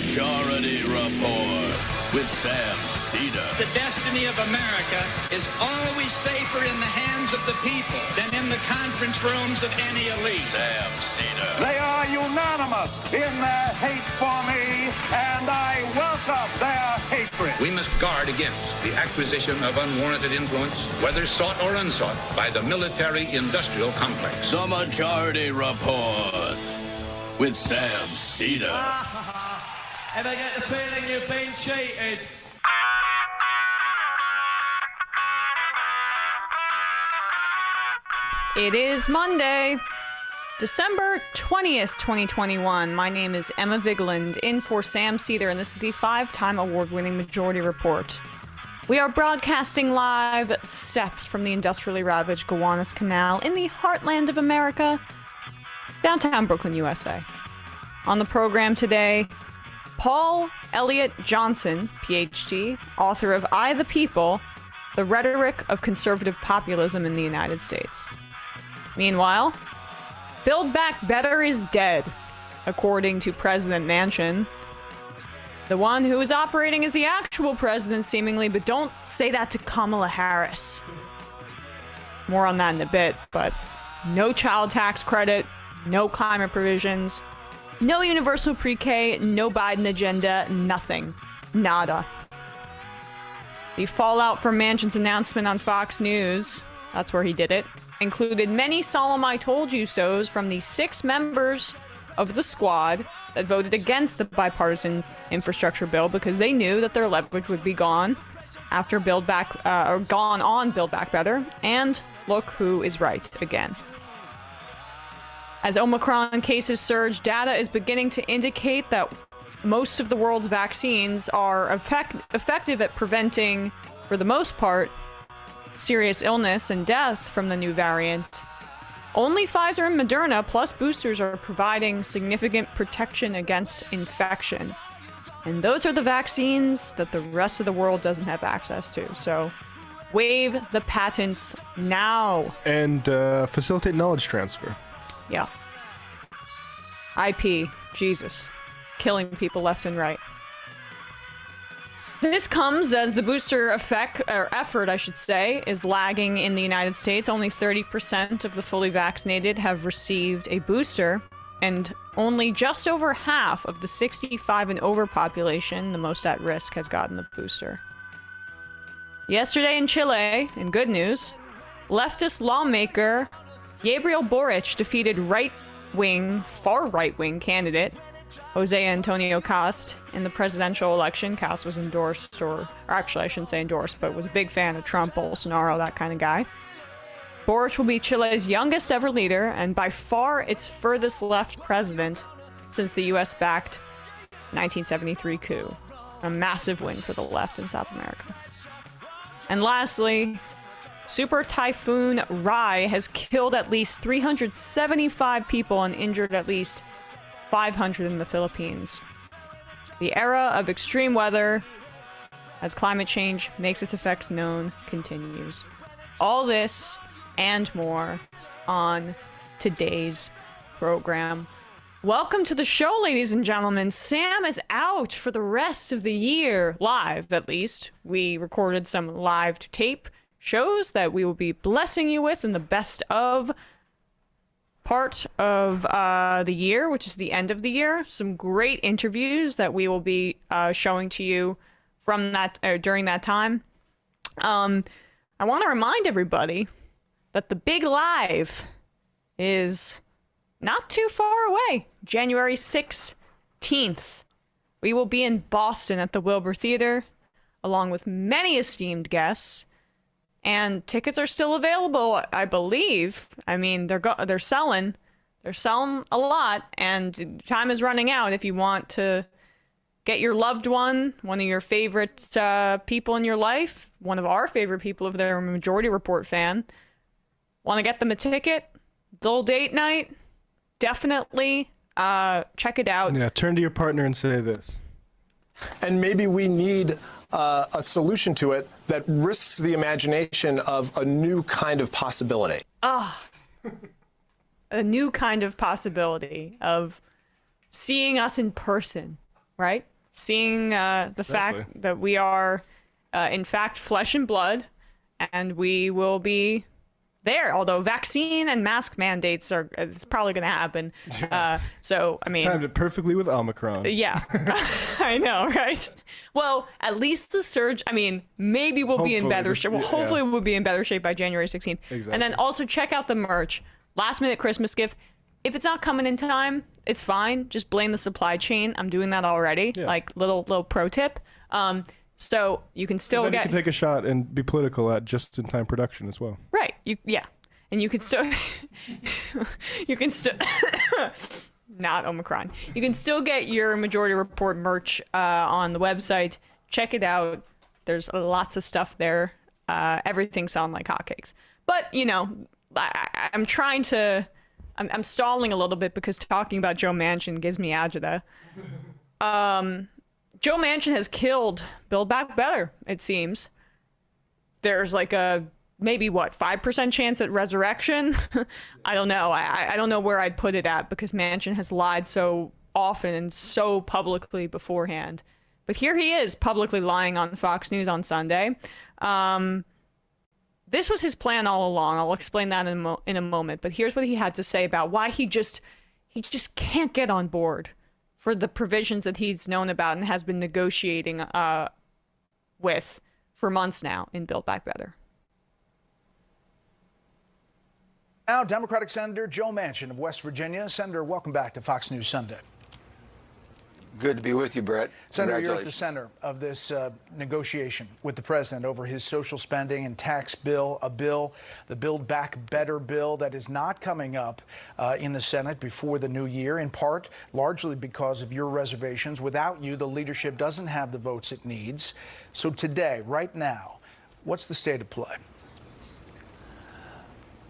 Majority Report with Sam Seder. The destiny of America is always safer in the hands of the people than in the conference rooms of any elite. Sam Seder. They are unanimous in their hate for me, and I welcome their hatred. We must guard against the acquisition of unwarranted influence, whether sought or unsought, by the military-industrial complex. The Majority Report with Sam Seder. Ever get the feeling you've been cheated? It is Monday, December 20th, 2021. My name is Emma Vigeland, in for Sam Seder, and this is the 5-time award-winning Majority Report. We are broadcasting live steps from the industrially ravaged Gowanus Canal in the heartland of America, downtown Brooklyn, USA. On the program today, Paul Elliott Johnson, PhD, author of I the People, The Rhetoric of Conservative Populism in the United States. Meanwhile, Build Back Better is dead, according to President Manchin, the one who is operating as the actual president seemingly, but don't say that to Kamala Harris. More on that in a bit, but no child tax credit, no climate provisions, no universal pre-K, no Biden agenda, nothing. Nada. The fallout from Manchin's announcement on Fox News, that's where he did it, included many solemn I told you so's from the 6 members of the squad that voted against the bipartisan infrastructure bill because they knew that their leverage would be gone after Build Back, or gone on Build Back Better, and look who is right again. As Omicron cases surge, data is beginning to indicate that most of the world's vaccines are effective at preventing, for the most part, serious illness and death from the new variant. Only Pfizer and Moderna, plus boosters, are providing significant protection against infection. And those are the vaccines that the rest of the world doesn't have access to. So, waive the patents now. And facilitate knowledge transfer. Yeah. IP. Jesus. Killing people left and right. This comes as the booster effort, I should say, is lagging in the United States. Only 30% of the fully vaccinated have received a booster, and only just over half of the 65 and over population, the most at risk, has gotten the booster. Yesterday in Chile, in good news, leftist lawmaker Gabriel Boric defeated far right-wing candidate Jose Antonio Cast in the presidential election. Cast was endorsed, or actually I shouldn't say endorsed, but was a big fan of Trump, Bolsonaro, that kind of guy. Boric will be Chile's youngest ever leader, and by far its furthest left president since the US-backed 1973 coup. A massive win for the left in South America. And lastly, Super Typhoon Rai has killed at least 375 people and injured at least 500 in the Philippines. The era of extreme weather, as climate change makes its effects known, continues. All this and more on today's program. Welcome to the show, ladies and gentlemen. Sam is out for the rest of the year, live at least. We recorded some live to tape shows that we will be blessing you with in the best of part of the year, which is the end of the year. Some great interviews that we will be showing to you from that during that time. I want to remind everybody that the big live is not too far away. January 16th. We will be in Boston at the Wilbur Theater, along with many esteemed guests. And tickets are still available, I believe. I mean, they're selling a lot, and time is running out. If you want to get your loved one of your favorite people in your life, one of our favorite people if they're a Majority Report fan, want to get them a ticket, little date night, definitely check it out. Yeah, turn to your partner and say this. And maybe we need a solution to it that risks the imagination of a new kind of possibility. A new kind of possibility of seeing us in person, right? seeing the fact that we are, in fact, flesh and blood, and we will be there. Although vaccine and mask mandates it's probably going to happen. So, I mean, Timed it perfectly with Omicron. Yeah, I know, right? Well, at least the surge, I mean, maybe we'll be in better shape. Well, hopefully we'll be in better shape by January 16th. Exactly. And then also check out the merch. Last minute Christmas gift. If it's not coming in time, it's fine. Just blame the supply chain. I'm doing that already. Yeah. Like little pro tip. So you can still then get. you can take a shot and be political at just-in-time production as well. Right. Yeah. And you can still. You can still. Not Omicron. You can still get your Majority Report merch on the website. Check it out. There's lots of stuff there. Everything sounds like hotcakes. But, you know, I'm trying to... I'm stalling a little bit because talking about Joe Manchin gives me agita. Joe Manchin has killed Build Back Better, it seems. There's like a... maybe what, 5% chance at resurrection? I don't know. I don't know where I'd put it at because Manchin has lied so often and so publicly beforehand. But here he is publicly lying on Fox News on Sunday. This was his plan all along. I'll explain that in a moment. But here's what he had to say about why he just can't get on board for the provisions that he's known about and has been negotiating with for months now in Build Back Better. Now, Democratic Senator Joe Manchin of West Virginia. Senator, welcome back to Fox News Sunday. Good to be with you, Brett. Senator, you're at the center of this negotiation with the president over his social spending and tax bill, the Build Back Better bill that is not coming up in the Senate before the new year, in part largely because of your reservations. Without you, the leadership doesn't have the votes it needs. So today, right now, what's the state of play?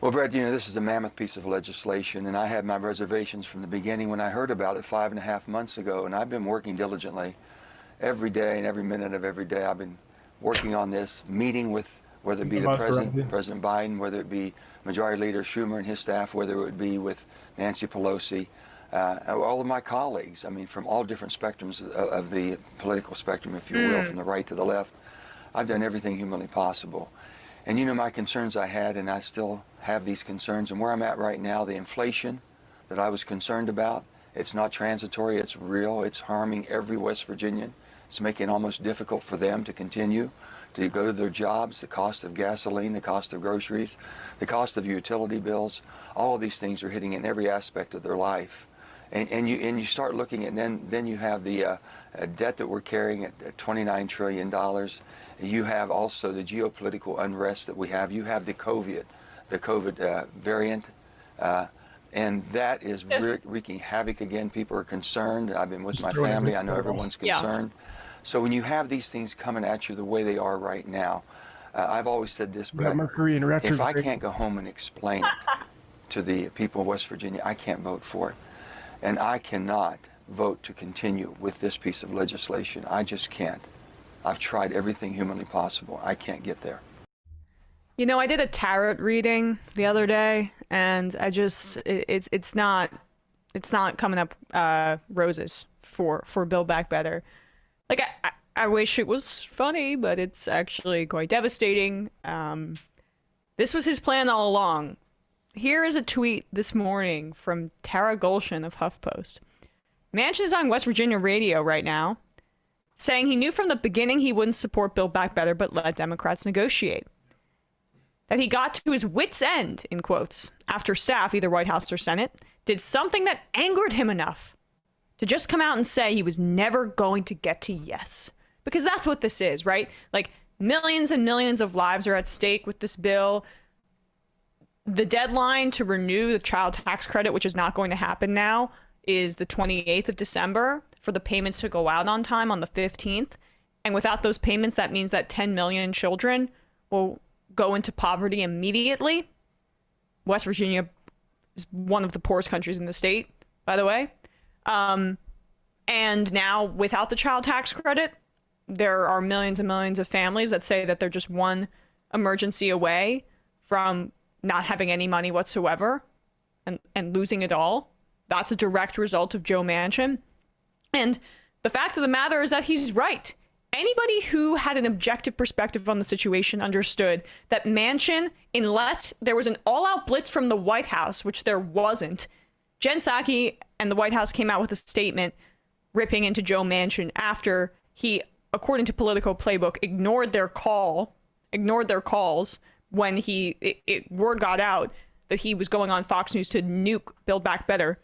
Well, Brett, you know, this is a mammoth piece of legislation, and I had my reservations from the beginning when I heard about it 5.5 months ago, and I've been working diligently every day and every minute of every day. I've been working on this, meeting with, whether it be the president, President Biden, whether it be Majority Leader Schumer and his staff, whether it would be with Nancy Pelosi, all of my colleagues, I mean, from all different spectrums of the political spectrum, if you will, from the right to the left. I've done everything humanly possible. And you know my concerns I had, and I still have these concerns. And where I'm at right now, the inflation that I was concerned about, it's not transitory, it's real. It's harming every West Virginian. It's making it almost difficult for them to continue to go to their jobs. The cost of gasoline, the cost of groceries, the cost of utility bills, all of these things are hitting in every aspect of their life. And you start looking at, then you have the debt that we're carrying at $29 trillion. You have also the geopolitical unrest that we have. You have the COVID variant, and that is wreaking havoc again. People are concerned. I've been with my family. I know everyone's concerned. So when you have these things coming at you the way they are right now, I've always said this, Brett, if I can't go home and explain it to the people of West Virginia, I can't vote for it. And I cannot vote to continue with this piece of legislation. I just can't. I've tried everything humanly possible. I can't get there. You know, I did a tarot reading the other day, and I just it's not coming up roses for Build Back Better. Like I wish it was funny, but it's actually quite devastating. This was his plan all along. Here is a tweet this morning from Tara Golshan of HuffPost. Manchin is on West Virginia radio right now, saying he knew from the beginning he wouldn't support Build Back Better, but let Democrats negotiate. That he got to his wit's end, in quotes, after staff, either White House or Senate, did something that angered him enough to just come out and say he was never going to get to yes. Because that's what this is, right? Like, millions and millions of lives are at stake with this bill. The deadline to renew the child tax credit, which is not going to happen now, is the 28th of December for the payments to go out on time on the 15th. And without those payments, that means that 10 million children will go into poverty immediately. West Virginia is one of the poorest countries in the state, by the way. And now, without the child tax credit, there are millions and millions of families that say that they're just one emergency away from not having any money whatsoever and losing it all. That's a direct result of Joe Manchin. And the fact of the matter is that he's right. Anybody who had an objective perspective on the situation understood that Manchin, unless there was an all-out blitz from the White House, which there wasn't, Jen Psaki and the White House came out with a statement ripping into Joe Manchin after he, according to Politico Playbook, ignored their calls when word got out that he was going on Fox News to nuke Build Back Better.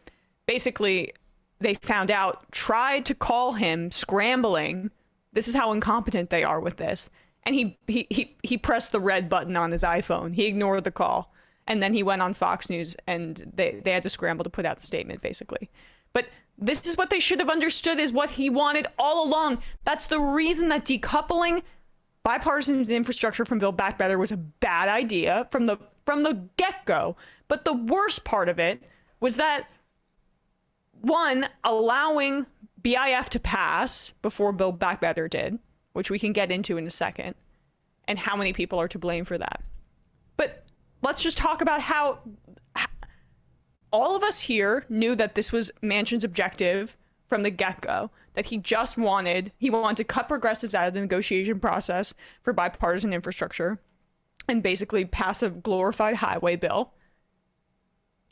Basically, they found out, tried to call him, scrambling. This is how incompetent they are with this. And he pressed the red button on his iPhone. He ignored the call. And then he went on Fox News, and they had to scramble to put out the statement, basically. But this is what they should have understood is what he wanted all along. That's the reason that decoupling bipartisan infrastructure from Build Back Better was a bad idea from the get-go. But the worst part of it was that, one, allowing BIF to pass before Build Back Better did, which we can get into in a second, and how many people are to blame for that. But let's just talk about how all of us here knew that this was Manchin's objective from the get-go, that he wanted to cut progressives out of the negotiation process for bipartisan infrastructure and basically pass a glorified highway bill,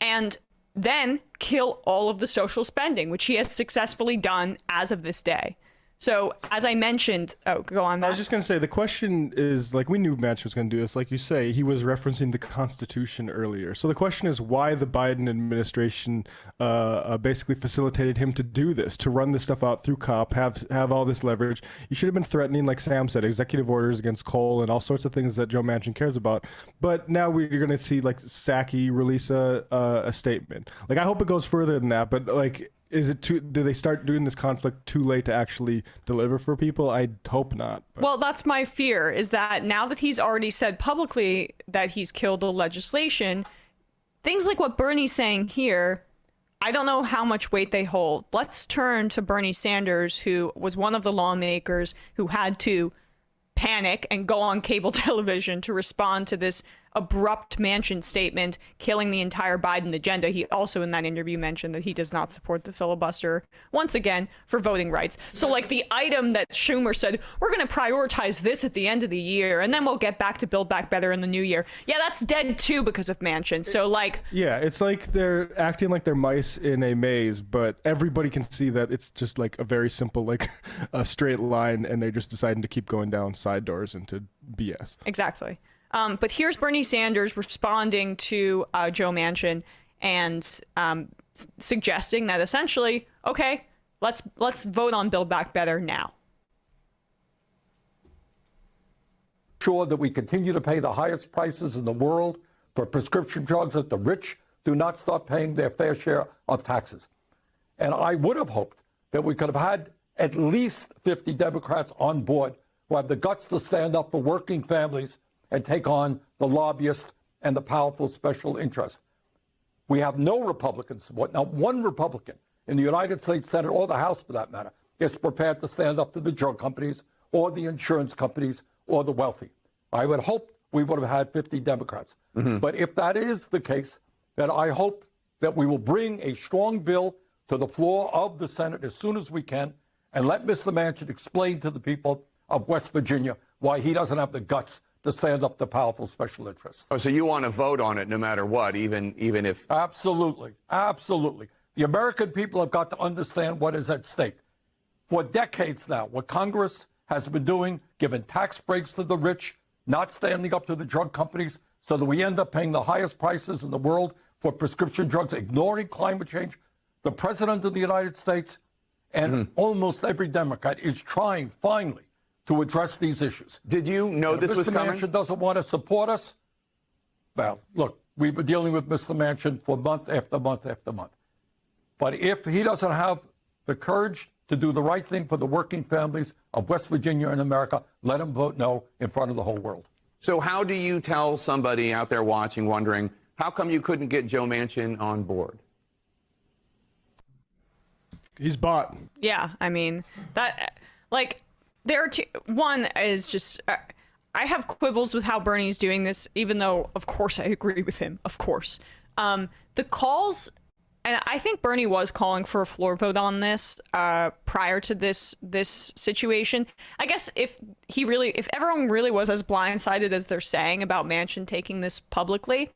and then kill all of the social spending, which he has successfully done as of this day. So, as I mentioned, go on, Matt. I was just going to say, the question is, like, we knew Manchin was going to do this. Like you say, he was referencing the Constitution earlier. So the question is why the Biden administration basically facilitated him to do this, to run this stuff out through COP, have all this leverage. You should have been threatening, like Sam said, executive orders against coal and all sorts of things that Joe Manchin cares about. But now we're going to see, like, Psaki release a statement. Like, I hope it goes further than that, but, like, do they start doing this conflict too late to actually deliver for people? I hope not. But. Well, that's my fear, is that now that he's already said publicly that he's killed the legislation, things like what Bernie's saying here, I don't know how much weight they hold. Let's turn to Bernie Sanders, who was one of the lawmakers who had to panic and go on cable television to respond to this abrupt Manchin statement, killing the entire Biden agenda. He also in that interview mentioned that he does not support the filibuster, once again, for voting rights. So, like, the item that Schumer said, we're going to prioritize this at the end of the year, and then we'll get back to Build Back Better in the new year. Yeah, that's dead too because of Manchin. So, like... Yeah, it's like they're acting like they're mice in a maze, but everybody can see that it's just like a very simple, like, a straight line, and they're just deciding to keep going down side doors into BS. Exactly. But here's Bernie Sanders responding to Joe Manchin and suggesting that essentially, okay, let's vote on Build Back Better now. Sure that we continue to pay the highest prices in the world for prescription drugs, that the rich do not start paying their fair share of taxes. And I would have hoped that we could have had at least 50 Democrats on board who have the guts to stand up for working families and take on the lobbyists and the powerful special interests. We have no Republican support. Not one Republican in the United States Senate or the House, for that matter, is prepared to stand up to the drug companies or the insurance companies or the wealthy. I would hope we would have had 50 Democrats. But if that is the case, then I hope that we will bring a strong bill to the floor of the Senate as soon as we can and let Mr. Manchin explain to the people of West Virginia why he doesn't have the guts to stand up to powerful special interests. Oh, so you want to vote on it no matter what, even if... Absolutely. Absolutely. The American people have got to understand what is at stake. For decades now, what Congress has been doing, giving tax breaks to the rich, not standing up to the drug companies, so that we end up paying the highest prices in the world for prescription drugs, ignoring climate change. The President of the United States and almost every Democrat is trying, finally, to address these issues. Did you know this was coming? Mr. Manchin doesn't want to support us. Well, look, we've been dealing with Mr. Manchin for month after month after month. But if he doesn't have the courage to do the right thing for the working families of West Virginia and America, let him vote no in front of the whole world. So how do you tell somebody out there watching, wondering, how come you couldn't get Joe Manchin on board? He's bought. Yeah, I mean, that, like... There are two. One is just, I have quibbles with how Bernie's doing this, even though, of course, I agree with him. Of course. The calls and I think Bernie was calling for a floor vote on this prior to this situation. I guess if everyone really was as blindsided as they're saying about Manchin taking this publicly,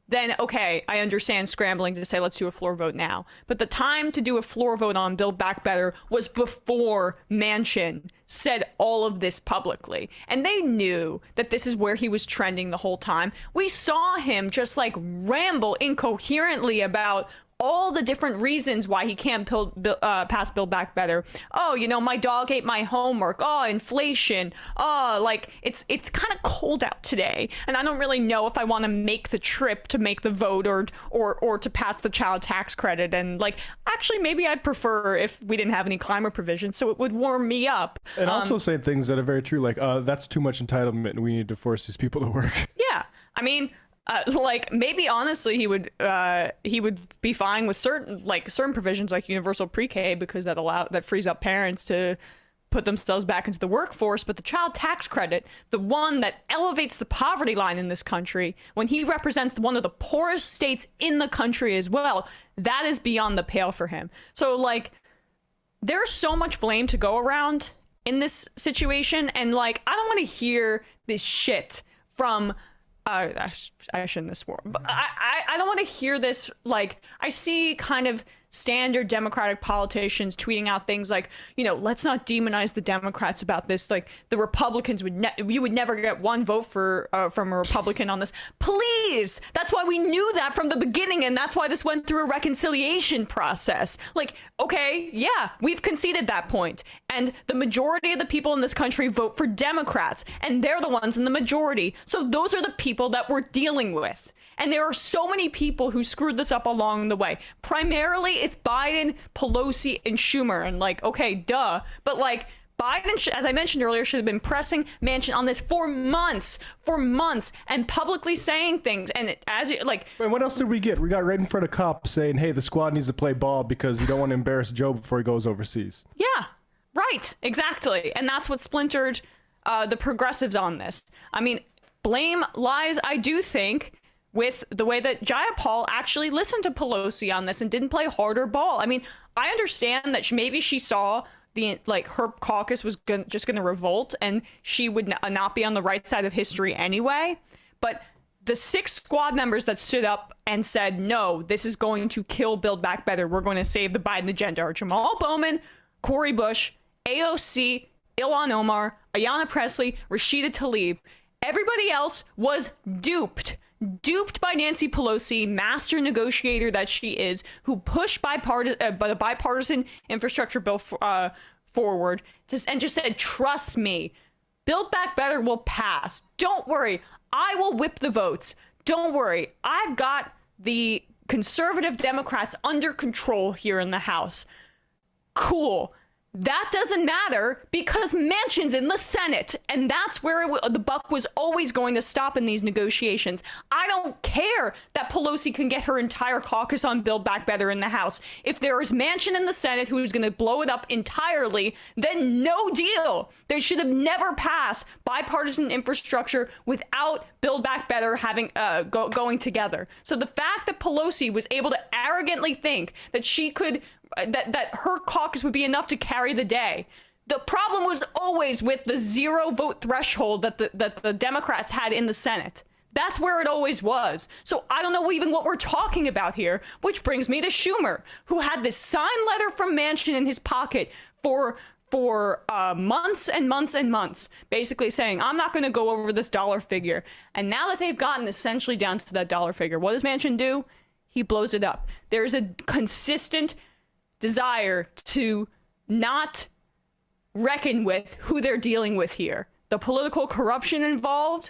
then okay, I understand scrambling to say let's do a floor vote now. But the time to do a floor vote on Build Back Better was before Manchin said all of this publicly. And they knew that this is where he was trending the whole time. We saw him just like ramble incoherently about all the different reasons why he can't pass Build Back Better. Oh, you know, my dog ate my homework. Oh, inflation. Oh, like it's kind of cold out today, and I don't really know if I want to make the trip to make the vote or to pass the child tax credit. And like, actually, maybe I'd prefer if we didn't have any climate provisions, so it would warm me up. And also saying things that are very true, like that's too much entitlement, and we need to force these people to work. Yeah, I mean. Like maybe honestly he would be fine with certain provisions like universal pre-K because that frees up parents to put themselves back into the workforce. But the child tax credit, the one that elevates the poverty line in this country, when he represents one of the poorest states in the country as well, that is beyond the pale for him. So like there's so much blame to go around in this situation, and like I don't want to hear this shit from I shouldn't have swore, but I don't want to hear this. Like, I see kind of standard Democratic politicians tweeting out things like, you know, let's not demonize the Democrats about this. Like, the Republicans you would never get one vote from a Republican on this. Please, that's why we knew that from the beginning, and that's why this went through a reconciliation process. Like, okay, yeah, we've conceded that point, and the majority of the people in this country vote for Democrats, and they're the ones in the majority. So those are the people that we're dealing with. And there are so many people who screwed this up along the way. Primarily, it's Biden, Pelosi, and Schumer. And like, okay, duh. But like, Biden, as I mentioned earlier, should have been pressing Manchin on this for months, and publicly saying things. And And what else did we get? We got right in front of cops saying, hey, the squad needs to play ball because you don't want to embarrass Joe before he goes overseas. Yeah, right. Exactly. And that's what splintered the progressives on this. I mean, blame lies, I do think, with the way that Jayapal actually listened to Pelosi on this and didn't play harder ball. I mean, I understand that maybe she saw her caucus was just going to revolt and she would not be on the right side of history anyway. But the 6 squad members that stood up and said, no, this is going to kill Build Back Better, we're going to save the Biden agenda, are Jamal Bowman, Cori Bush, AOC, Ilhan Omar, Ayanna Pressley, Rashida Tlaib. Everybody else was duped by Nancy Pelosi, master negotiator that she is, who pushed the bipartisan infrastructure bill forward and just said, trust me, Build Back Better will pass. Don't worry, I will whip the votes. Don't worry, I've got the conservative Democrats under control here in the House. Cool. That doesn't matter because Manchin's in the Senate, and that's where the buck was always going to stop in these negotiations. I don't care that Pelosi can get her entire caucus on Build Back Better in the House. If there is Manchin in the Senate who's going to blow it up entirely, then no deal. They should have never passed bipartisan infrastructure without Build Back Better having going together. So the fact that Pelosi was able to arrogantly think that she could that her caucus would be enough to carry the day. The problem was always with the 0 vote threshold that the Democrats had in the Senate. That's where it always was. So I don't know even what we're talking about here, which brings me to Schumer, who had this signed letter from Manchin in his pocket for months and months and months, basically saying, I'm not going to go over this dollar figure. And now that they've gotten essentially down to that dollar figure, what does Manchin do? He blows it up. There's a consistent desire to not reckon with who they're dealing with here. The political corruption involved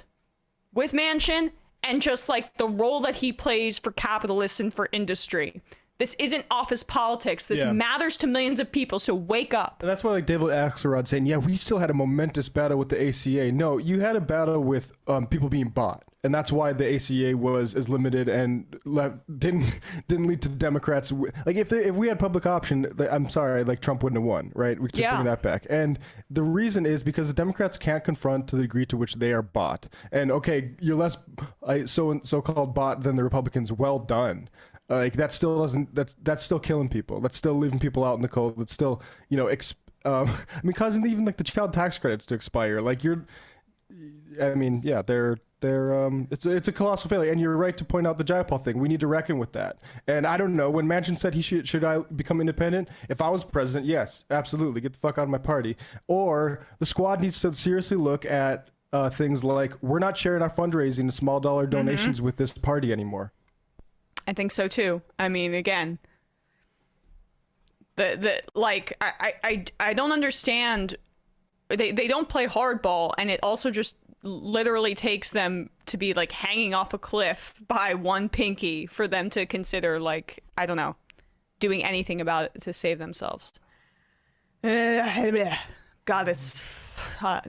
with Manchin, and just like the role that he plays for capitalists and for industry. This isn't office politics. This matters to millions of people, so wake up. And that's why, like, David Axelrod saying, yeah, we still had a momentous battle with the ACA. No, you had a battle with people being bought. And that's why the ACA was as limited and didn't lead to Democrats. Like, if we had public option, I'm sorry, like, Trump wouldn't have won, right? We keep bringing that back. And the reason is because the Democrats can't confront to the degree to which they are bought. And, okay, you're less so-called bought than the Republicans. Well done. Like that still doesn't. That's still killing people. That's still leaving people out in the cold. That's still, you know, I mean, causing even like the child tax credits to expire. Like I mean, yeah, it's a colossal failure. And you're right to point out the GiveWell thing. We need to reckon with that. And I don't know, when Manchin said he should I become independent? If I was president, yes, absolutely, get the fuck out of my party. Or the squad needs to seriously look at things like, we're not sharing our fundraising to small dollar donations with this party anymore. I think so too. I mean, again, I don't understand. They don't play hardball, and it also just literally takes them to be like hanging off a cliff by one pinky for them to consider, like, I don't know, doing anything about it to save themselves. God, it's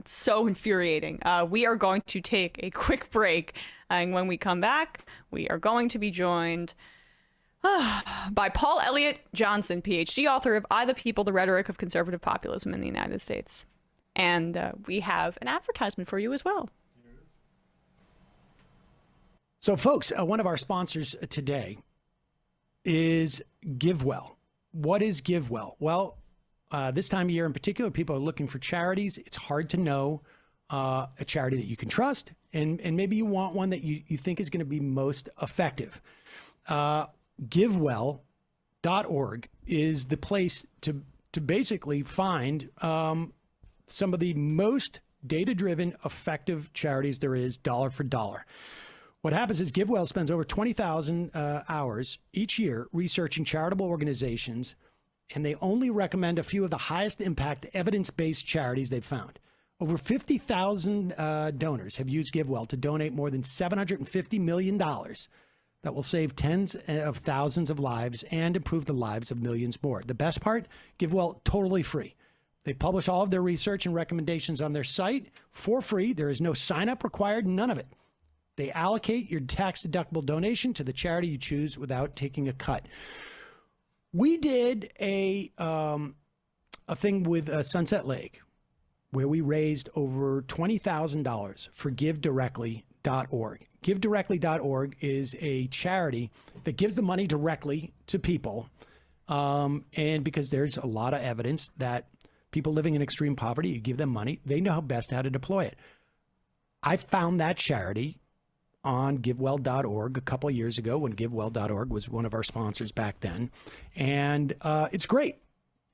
so infuriating. We are going to take a quick break, and when we come back, we are going to be joined by Paul Elliott Johnson, PhD, author of I the People, The Rhetoric of Conservative Populism in the United States. And we have an advertisement for you as well. So, folks, one of our sponsors today is GiveWell. What is GiveWell? Well, this time of year in particular, people are looking for charities. It's hard to know a charity that you can trust, and maybe you want one that you think is going to be most effective. GiveWell.org is the place to basically find some of the most data-driven, effective charities there is, dollar for dollar. What happens is GiveWell spends over 20,000 hours each year researching charitable organizations, and they only recommend a few of the highest impact evidence-based charities they've found. Over 50,000 donors have used GiveWell to donate more than $750 million that will save tens of thousands of lives and improve the lives of millions more. The best part, GiveWell totally free. They publish all of their research and recommendations on their site for free. There is no sign-up required, none of it. They allocate your tax-deductible donation to the charity you choose without taking a cut. We did a thing with Sunset Lake where we raised over $20,000 for GiveDirectly.org. GiveDirectly.org is a charity that gives the money directly to people, and because there's a lot of evidence that people living in extreme poverty, you give them money, they know best how to deploy it. I found that charity on GiveWell.org a couple of years ago when GiveWell.org was one of our sponsors back then. And it's great.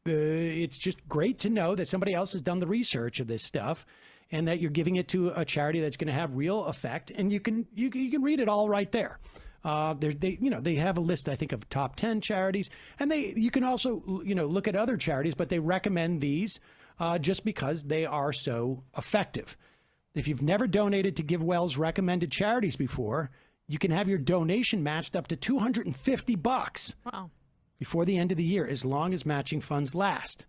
It's just great to know that somebody else has done the research of this stuff and that you're giving it to a charity that's going to have real effect. And you can read it all right there. They have a list, I think, of top 10 charities, and you can also, look at other charities, but they recommend these just because they are so effective. If you've never donated to GiveWell's recommended charities before, you can have your donation matched up to $250 before the end of the year, as long as matching funds last.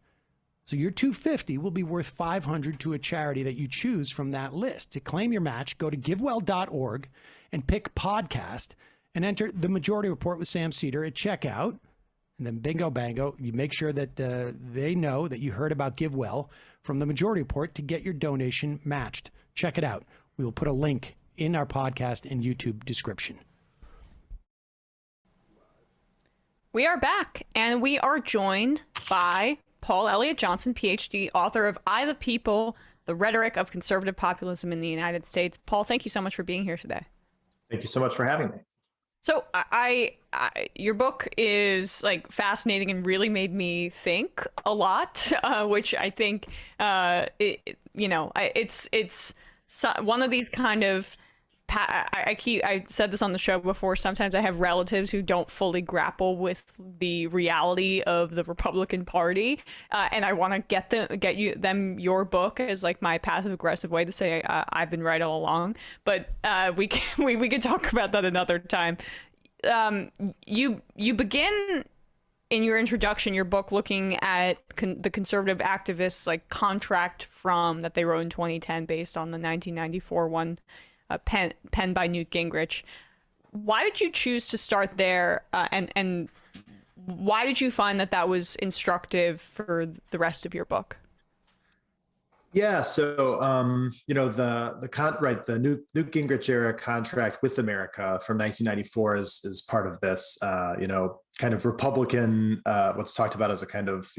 So your $250 will be worth $500 to a charity that you choose from that list. To claim your match, go to GiveWell.org and pick podcast and enter the Majority Report with Sam Seder at checkout. And then bingo bango, you make sure that they know that you heard about GiveWell from the Majority Report to get your donation matched. Check it out. We will put a link in our podcast and YouTube description. We are back, and we are joined by Paul Elliott Johnson, PhD, author of I the People, The Rhetoric of Conservative Populism in the United States. Paul, thank you so much for being here today. Thank you so much for having me. So your book is like fascinating and really made me think a lot, which I think, it's one of these kind of, I said this on the show before, sometimes I have relatives who don't fully grapple with the reality of the Republican Party, and I want to get them your book as like my passive aggressive way to say I've been right all along. But we could talk about that another time. You begin in your introduction, your book, looking at the conservative activists like contract from that they wrote in 2010 based on the 1994 one. Penned by Newt Gingrich. Why did you choose to start there, and why did you find that was instructive for the rest of your book? Yeah, so the Newt Gingrich era contract with America from 1994 is part of this, kind of Republican, what's talked about as a kind of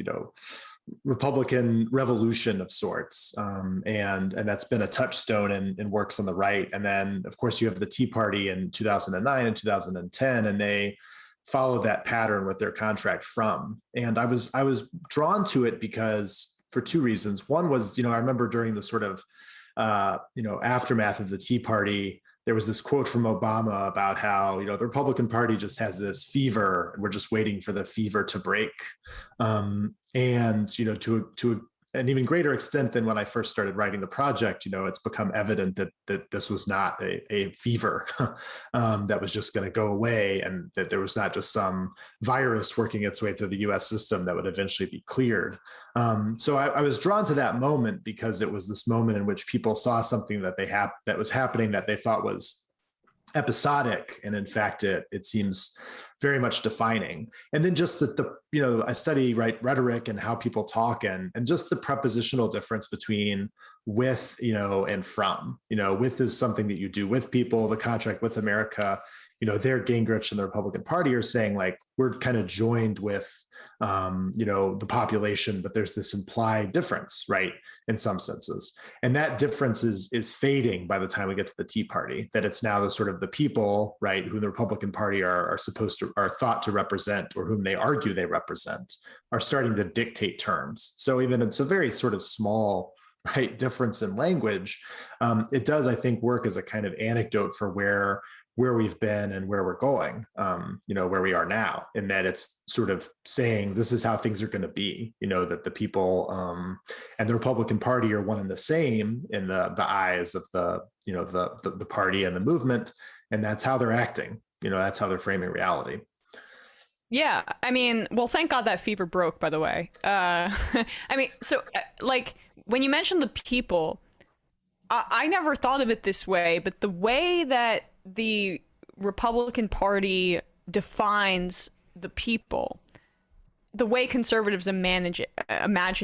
Republican revolution of sorts, and that's been a touchstone in works on the right. And then, of course, you have the Tea Party in 2009 and 2010, and they followed that pattern with their contract from. And I was drawn to it because for two reasons. One was, I remember during the sort of, aftermath of the Tea Party, there was this quote from Obama about how, the Republican Party just has this fever and we're just waiting for the fever to break. And, to an even greater extent than when I first started writing the project, it's become evident that this was not a fever that was just going to go away, and that there was not just some virus working its way through the US system that would eventually be cleared. So I was drawn to that moment because it was this moment in which people saw something that was happening that they thought was episodic, and in fact it seems very much defining. And then just I study rhetoric and how people talk, and just the prepositional difference between with, and from. With is something that you do with people. The contract with America, their Gingrich and the Republican Party are saying, like, we're kind of joined with the population, but there's this implied difference, right, in some senses. And that difference is fading by the time we get to the Tea Party, that it's now the sort of the people, right, who the Republican Party are thought to represent, or whom they argue they represent, are starting to dictate terms. So even it's a very sort of small, right, difference in language, it does, I think, work as a kind of anecdote for where we've been and where we're going, where we are now, in that it's sort of saying this is how things are going to be, that the people and the Republican Party are one and the same in the eyes of the party and the movement, and that's how they're acting. That's how they're framing reality. Yeah, I mean, well, thank God that fever broke, by the way. Like, when you mentioned the people, I never thought of it this way, but the way that the Republican Party defines the people, the way conservatives imagine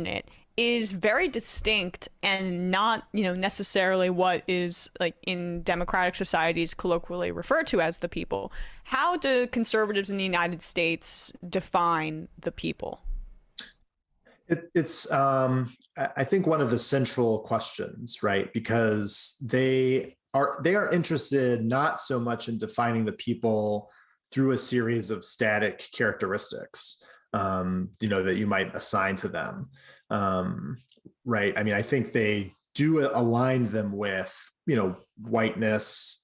it, is very distinct and not, necessarily what is, like, in democratic societies colloquially referred to as the people. How do conservatives in the United States define the people? It's I think one of the central questions, right? Because they are interested not so much in defining the people through a series of static characteristics, that you might assign to them, right? I mean, I think they do align them with, whiteness.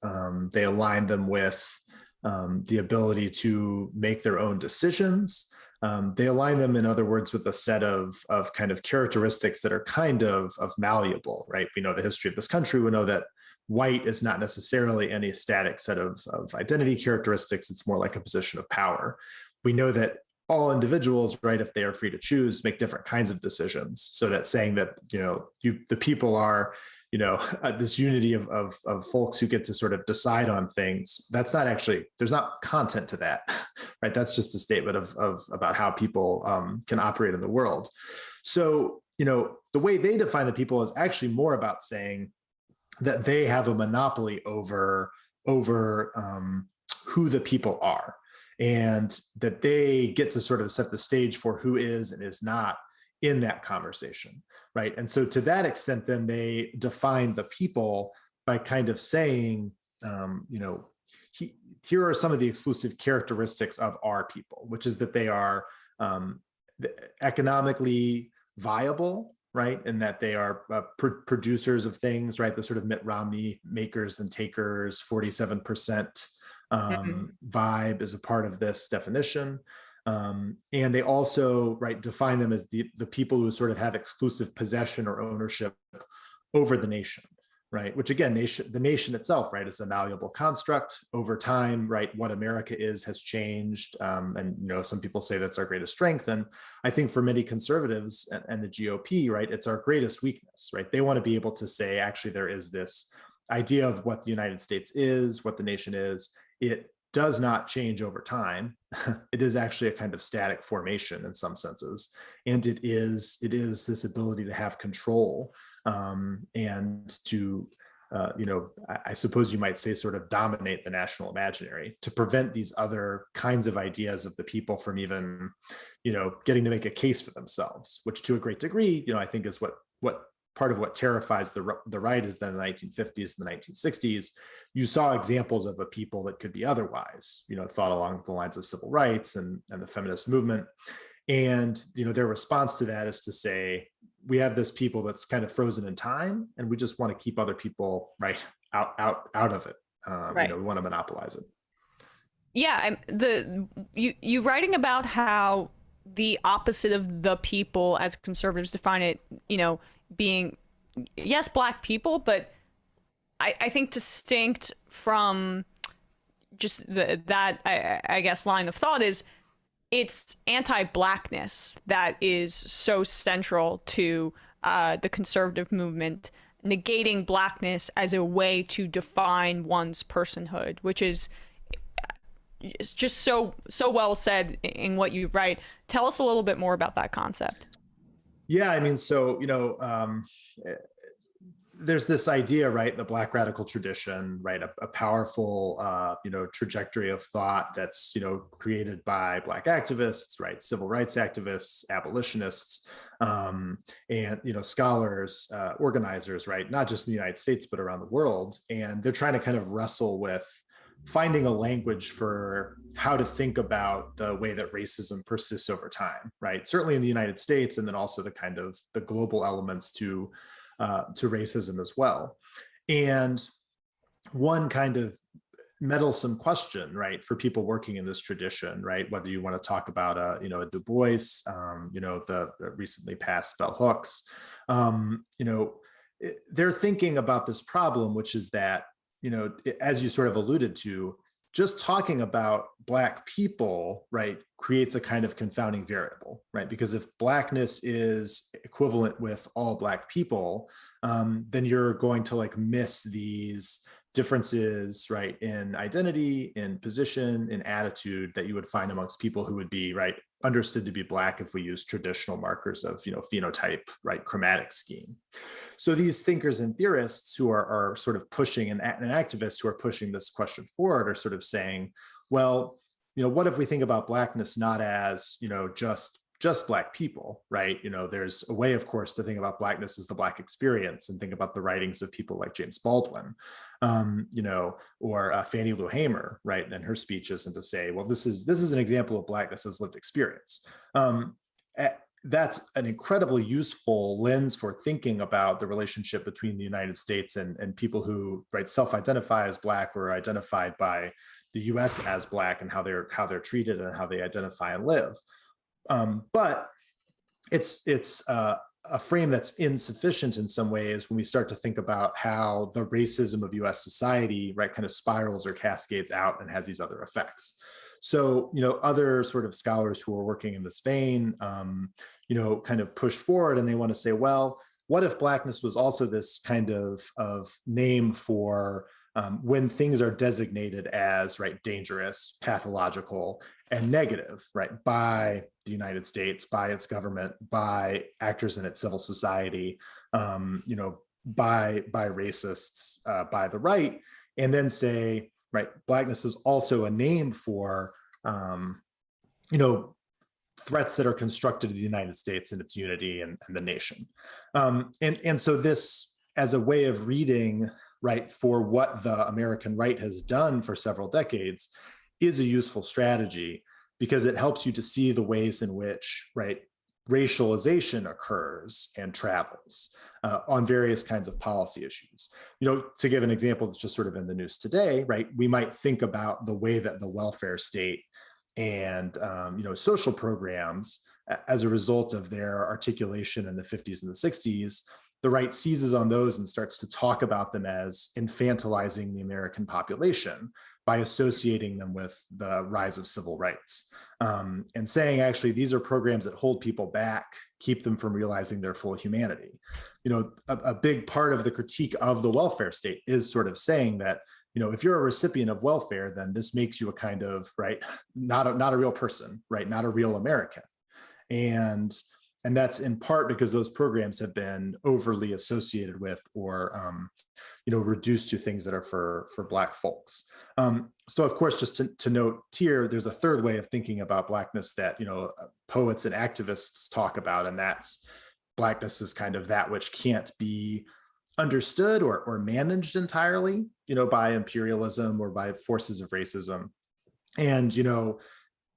They align them with the ability to make their own decisions. They align them, in other words, with a set of kind of characteristics that are kind of malleable, right? We know the history of this country. We know that white is not necessarily any static set of identity characteristics. It's more like a position of power. We know that all individuals, right, if they are free to choose, make different kinds of decisions. So that saying that, the people are, this unity of folks who get to sort of decide on things, that's not actually, there's not content to that, right? That's just a statement of about how people can operate in the world. So, the way they define the people is actually more about saying that they have a monopoly over who the people are, and that they get to sort of set the stage for who is and is not in that conversation, right? And so to that extent, then they define the people by kind of saying, here are some of the exclusive characteristics of our people, which is that they are economically viable, right? And that they are producers of things, right? The sort of Mitt Romney makers and takers, 47% vibe is a part of this definition. And they also, right, define them as the people who sort of have exclusive possession or ownership over the nation, right? Which again, the nation itself, right, is a malleable construct over time, right? What America is has changed. And, some people say that's our greatest strength. And I think for many conservatives and the GOP, right, it's our greatest weakness, right? They want to be able to say, actually, there is this idea of what the United States is, what the nation is. It does not change over time. It is actually a kind of static formation in some senses. And it is this ability to have control and to, I suppose you might say, sort of dominate the national imaginary, to prevent these other kinds of ideas of the people from even, getting to make a case for themselves, which to a great degree, I think is what part of what terrifies the right is that in the 1950s and the 1960s, you saw examples of a people that could be otherwise, thought along the lines of civil rights and the feminist movement. And, their response to that is to say, we have this people that's kind of frozen in time, and we just want to keep other people out of it. We want to monopolize it. Yeah, you writing about how the opposite of the people, as conservatives define it, being, yes, Black people, but I think distinct from just that I guess line of thought is it's anti-Blackness that is so central to the conservative movement, negating Blackness as a way to define one's personhood, which is just so well said in what you write. Tell us a little bit more about that concept. Yeah, I mean, so, there's this idea, right, the Black radical tradition, right, a powerful, trajectory of thought that's, created by Black activists, right, civil rights activists, abolitionists, and, scholars, organizers, right, not just in the United States, but around the world. And they're trying to kind of wrestle with finding a language for how to think about the way that racism persists over time, right? Certainly in the United States, and then also the kind of the global elements to racism as well. And one kind of meddlesome question, right, for people working in this tradition, right, whether you want to talk about a Du Bois, the recently passed Bell Hooks, they're thinking about this problem, which is that, as you sort of alluded to, just talking about Black people, right, creates a kind of confounding variable, right? Because if Blackness is equivalent with all Black people, then you're going to miss these differences, right, in identity, in position, in attitude that you would find amongst people who would be, right, understood to be Black if we use traditional markers of, phenotype, right, chromatic scheme. So these thinkers and theorists who are sort of pushing, and activists who are pushing this question forward are sort of saying, well, what if we think about Blackness not as, just Black people, right? There's a way, of course, to think about Blackness as the Black experience, and think about the writings of people like James Baldwin, or Fannie Lou Hamer, right, and her speeches, and to say, well, this is an example of Blackness as lived experience. That's an incredibly useful lens for thinking about the relationship between the United States and people who, right, self-identify as Black or are identified by the U.S. as Black, and how they're treated and how they identify and live. But it's a frame that's insufficient in some ways when we start to think about how the racism of U.S. society, right, kind of spirals or cascades out and has these other effects. So, other sort of scholars who are working in this vein, kind of push forward, and they want to say, well, what if Blackness was also this kind of name for when things are designated as, right, dangerous, pathological, and negative, right, by the United States, by its government, by actors in its civil society, by racists, by the right, and then say, right, Blackness is also a name for, threats that are constructed to the United States and its unity and the nation. And so this, as a way of reading, right, for what the American right has done for several decades, is a useful strategy, because it helps you to see the ways in which, right, racialization occurs and travels on various kinds of policy issues. To give an example that's just sort of in the news today, right, we might think about the way that the welfare state and social programs, as a result of their articulation in the 50s and the 60s, the right seizes on those and starts to talk about them as infantilizing the American population by associating them with the rise of civil rights, and saying, actually, these are programs that hold people back, keep them from realizing their full humanity. A big part of the critique of the welfare state is sort of saying that if you're a recipient of welfare, then this makes you a kind of, right, not a real person, right, not a real American. And that's in part because those programs have been overly associated with or reduced to things that are for Black folks. So of course, just to note here, there's a third way of thinking about Blackness that poets and activists talk about, and that's Blackness is kind of that which can't be understood or managed entirely, by imperialism or by forces of racism. And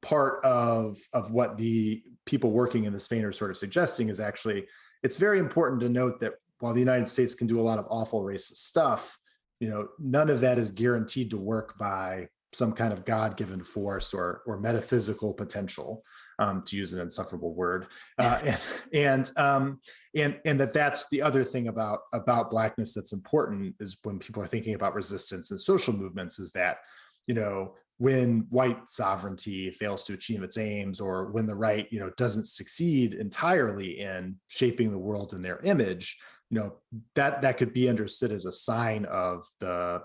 part of what the people working in this vein are sort of suggesting is actually, it's very important to note that while the United States can do a lot of awful racist stuff, none of that is guaranteed to work by some kind of God-given force or metaphysical potential, to use an insufferable word. And that's the other thing about Blackness that's important is when people are thinking about resistance and social movements is that, when white sovereignty fails to achieve its aims, or when the right, doesn't succeed entirely in shaping the world in their image, that could be understood as a sign of the,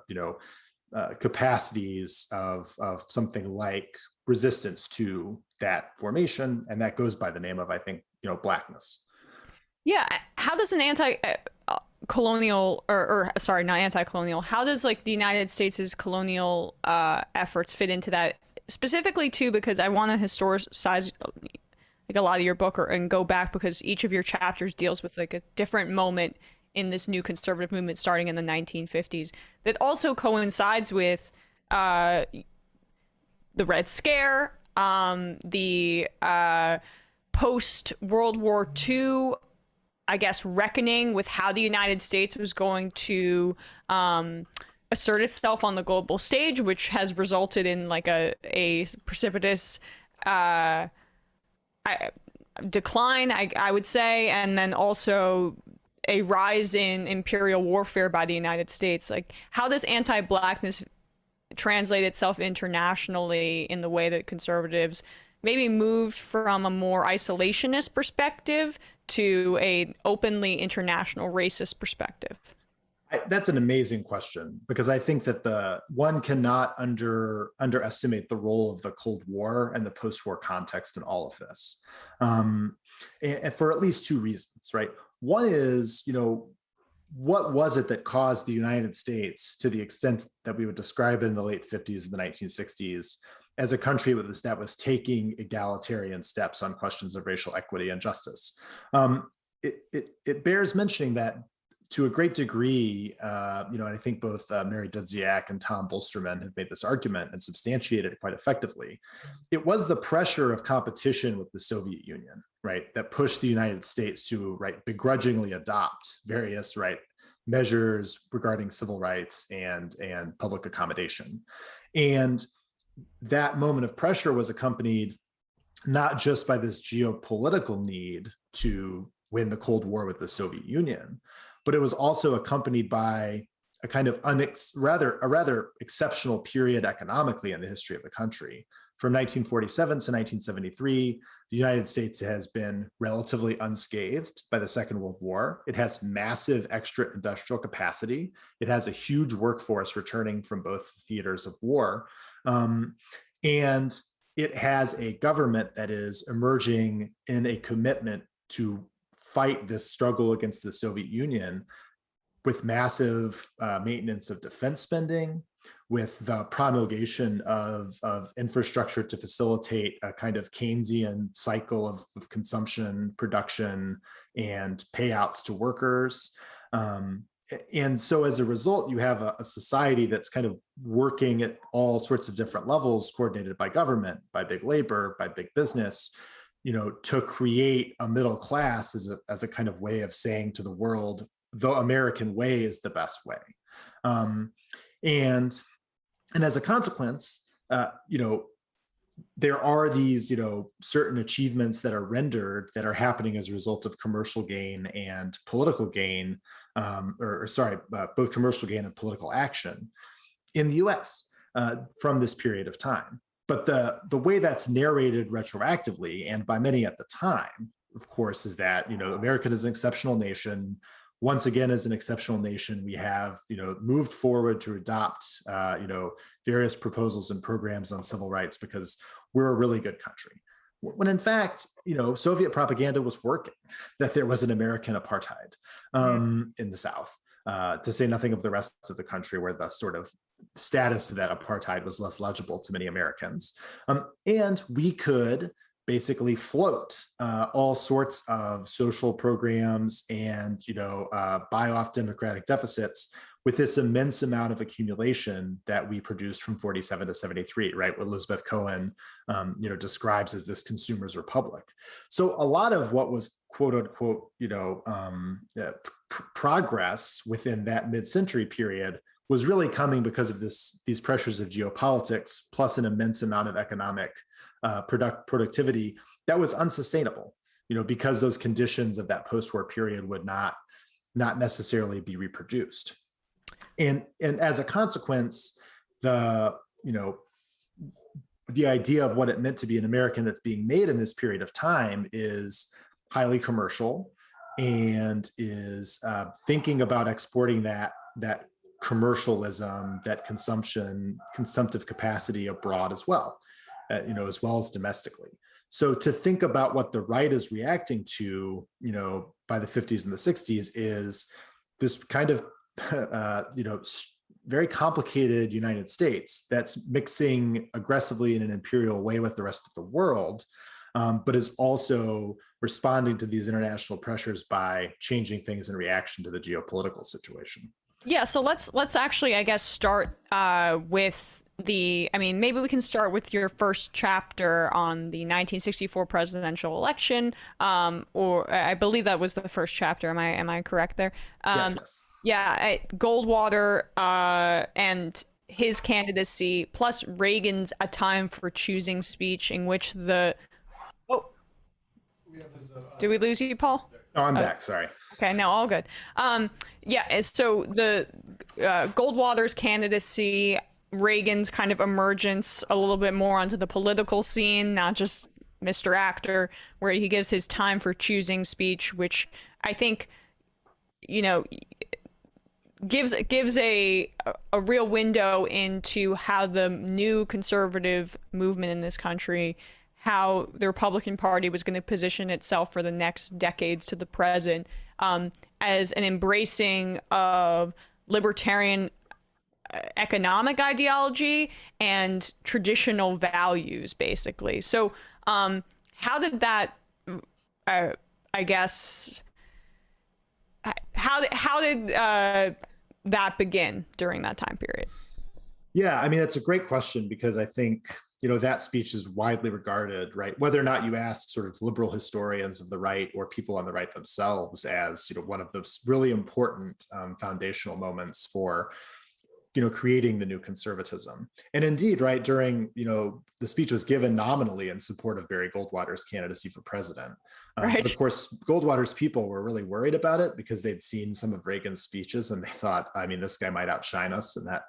capacities of something like resistance to that formation, and that goes by the name of, I think, Blackness. Yeah, how does an colonial or sorry, not anti-colonial, how does the United States' colonial efforts fit into that, specifically too, because I want to historicize a lot of your book and go back, because each of your chapters deals with a different moment in this new conservative movement starting in the 1950s that also coincides with the Red Scare, the post-World War II, I guess, reckoning with how the United States was going to assert itself on the global stage, which has resulted in a precipitous decline, I would say, and then also a rise in imperial warfare by the United States. How does anti-Blackness translate itself internationally in the way that conservatives maybe moved from a more isolationist perspective to a openly international racist perspective? That's an amazing question, because I think that one cannot underestimate the role of the Cold War and the post-war context in all of this, and for at least two reasons, right? One is, what was it that caused the United States, to the extent that we would describe it in the late 50s and the 1960s, as a country that was taking egalitarian steps on questions of racial equity and justice? It bears mentioning that to a great degree, and I think both Mary Dudziak and Tom Bolsterman have made this argument and substantiated it quite effectively. It was the pressure of competition with the Soviet Union, right, that pushed the United States to, begrudgingly adopt various, measures regarding civil rights and public accommodation. And that moment of pressure was accompanied not just by this geopolitical need to win the Cold War with the Soviet Union, but it was also accompanied by a kind of rather exceptional period economically in the history of the country. From 1947 to 1973, the United States has been relatively unscathed by the Second World War. It has massive extra industrial capacity. It has a huge workforce returning from both theaters of war. And it has a government that is emerging in a commitment to fight this struggle against the Soviet Union with massive maintenance of defense spending, with the promulgation of infrastructure to facilitate a kind of Keynesian cycle of consumption, production, and payouts to workers. And so as a result, you have a society that's kind of working at all sorts of different levels, coordinated by government, by big labor, by big business, to create a middle class as a kind of way of saying to the world, the American way is the best way. And as a consequence, there are these, certain achievements that are rendered that are happening as a result of commercial gain and political gain, both commercial gain and political action in the US from this period of time. But the way that's narrated retroactively, and by many at the time, of course, is that, America is an exceptional nation. once again, as an exceptional nation, we have, moved forward to adopt, various proposals and programs on civil rights because we're a really good country. When in fact, Soviet propaganda was working, that there was an American apartheid in the South, to say nothing of the rest of the country where the sort of status of that apartheid was less legible to many Americans. And we could basically float all sorts of social programs and, buy off democratic deficits with this immense amount of accumulation that we produced from 47 to 73, right? What Elizabeth Cohen, describes as this consumer's republic. So a lot of what was quote unquote, progress within that mid-century period was really coming because of these pressures of geopolitics, plus an immense amount of economic productivity that was unsustainable, because those conditions of that post-war period would not necessarily be reproduced. And as a consequence, the idea of what it meant to be an American that's being made in this period of time is highly commercial and is thinking about exporting that commercialism, that consumptive capacity abroad as well, as well as domestically. So to think about what the right is reacting to, by the 50s and the 60s is this kind of, very complicated United States that's mixing aggressively in an imperial way with the rest of the world, but is also responding to these international pressures by changing things in reaction to the geopolitical situation. Yeah, so let's actually, I guess, start with maybe we can start with your first chapter on the 1964 presidential election, or I believe that was the first chapter. Am I correct there? Yes. Yeah, Goldwater and his candidacy, plus Reagan's "A Time for Choosing" speech, in which did we lose you, Paul? Oh, I'm back. Sorry. Okay, no, all good. So the Goldwater's candidacy, Reagan's kind of emergence a little bit more onto the political scene, not just Mr. Actor, where he gives his "Time for Choosing" speech, which I think, gives a real window into how the new conservative movement in this country, how the Republican Party was going to position itself for the next decades to the present, as an embracing of libertarian economic ideology and traditional values, basically. So how did that, how did that begin during that time period? Yeah, that's a great question, because I think, that speech is widely regarded, right? Whether or not you ask sort of liberal historians of the right or people on the right themselves as, one of those really important foundational moments for, creating the new conservatism. And indeed, right, during, the speech was given nominally in support of Barry Goldwater's candidacy for president. Right. But of course, Goldwater's people were really worried about it because they'd seen some of Reagan's speeches and they thought, this guy might outshine us. And that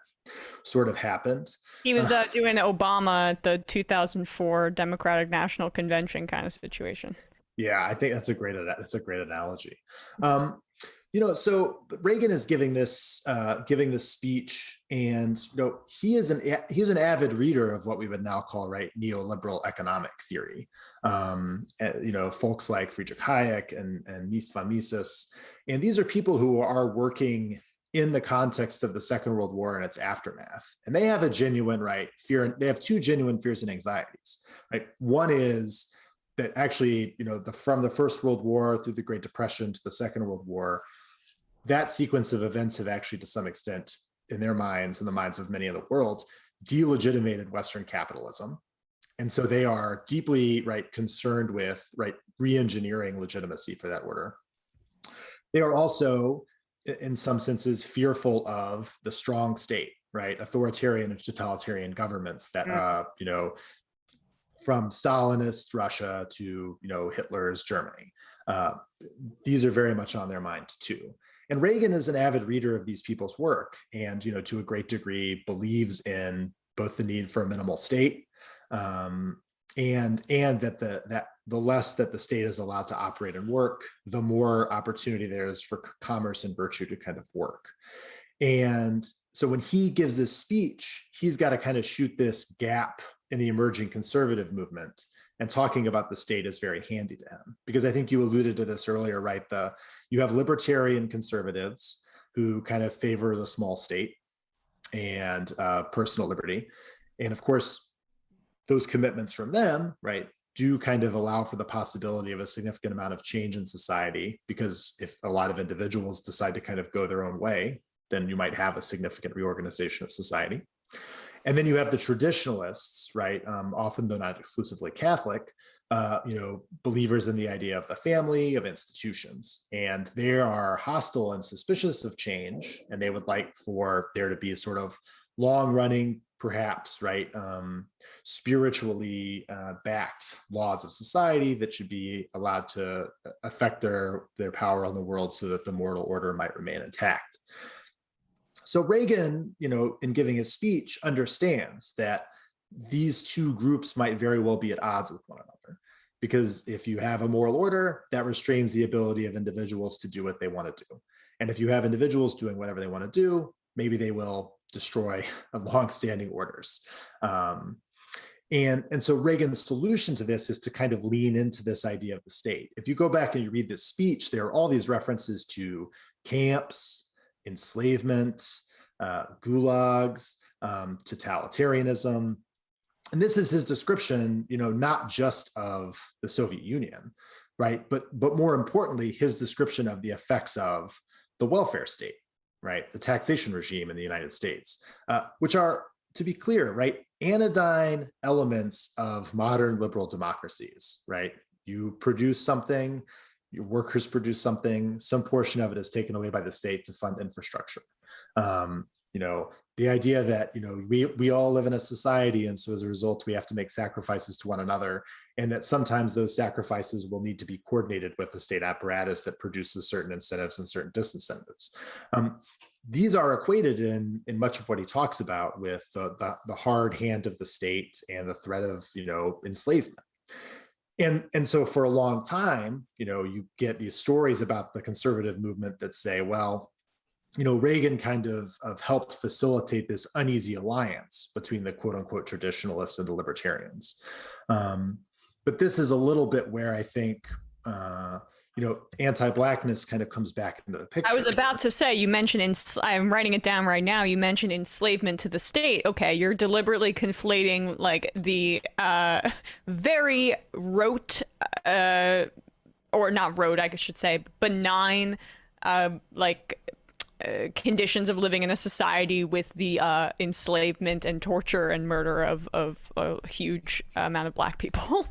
sort of happened. He was doing Obama at the 2004 Democratic National Convention kind of situation. Yeah, I think that's a great analogy. So Reagan is giving this speech, and he's an avid reader of what we would now call, right, neoliberal economic theory. Folks like Friedrich Hayek and Mies van Mises, and these are people who are working in the context of the Second World War and its aftermath, and they have a genuine fear. They have two genuine fears and anxieties. Right, one is that actually, from the First World War through the Great Depression to the Second World War, that sequence of events have actually, to some extent, in their minds and the minds of many of the world, delegitimated Western capitalism. And so they are deeply, concerned with, re-engineering legitimacy for that order. They are also, in some senses, fearful of the strong state, authoritarian and totalitarian governments that, from Stalinist Russia to, Hitler's Germany. These are very much on their mind too. And Reagan is an avid reader of these people's work, and to a great degree believes in both the need for a minimal state, and that the less that the state is allowed to operate and work, the more opportunity there is for commerce and virtue to kind of work. And so when he gives this speech, he's got to kind of shoot this gap in the emerging conservative movement, and talking about the state is very handy to him. Because I think you alluded to this earlier, right? You have libertarian conservatives who kind of favor the small state and personal liberty. And of course, those commitments from them, right, do kind of allow for the possibility of a significant amount of change in society, because if a lot of individuals decide to kind of go their own way, then you might have a significant reorganization of society. And then you have the traditionalists, right, often though not exclusively Catholic, believers in the idea of the family, of institutions. And they are hostile and suspicious of change, and they would like for there to be a sort of long-running, perhaps, right, spiritually backed laws of society that should be allowed to affect their power on the world so that the moral order might remain intact. So Reagan, in giving his speech, understands that these two groups might very well be at odds with one another, because if you have a moral order, that restrains the ability of individuals to do what they want to do. And if you have individuals doing whatever they want to do, maybe they will destroy long-standing orders. And so Reagan's solution to this is to kind of lean into this idea of the state. If you go back and you read this speech, there are all these references to camps, enslavement, gulags, totalitarianism. And this is his description, not just of the Soviet Union, right? But more importantly, his description of the effects of the welfare state, right? The taxation regime in the United States, which are, to be clear, right, anodyne elements of modern liberal democracies, right? You produce something, your workers produce something, some portion of it is taken away by the state to fund infrastructure. The idea that, we all live in a society, and so as a result, we have to make sacrifices to one another, and that sometimes those sacrifices will need to be coordinated with the state apparatus that produces certain incentives and certain disincentives. These are equated in much of what he talks about with the hard hand of the state and the threat of, enslavement. And so for a long time, you get these stories about the conservative movement that say, well, Reagan kind of helped facilitate this uneasy alliance between the quote unquote traditionalists and the libertarians. But this is a little bit where I think, anti-Blackness kind of comes back into the picture. I was about to say, you mentioned, I'm writing it down right now, you mentioned enslavement to the state. Okay, you're deliberately conflating like the very rote, or not rote, I should say, benign, conditions of living in a society with the enslavement and torture and murder of a huge amount of Black people.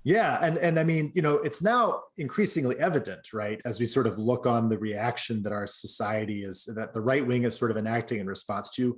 Yeah, and I mean, it's now increasingly evident, right, as we sort of look on the reaction that our society that the right wing is sort of enacting in response to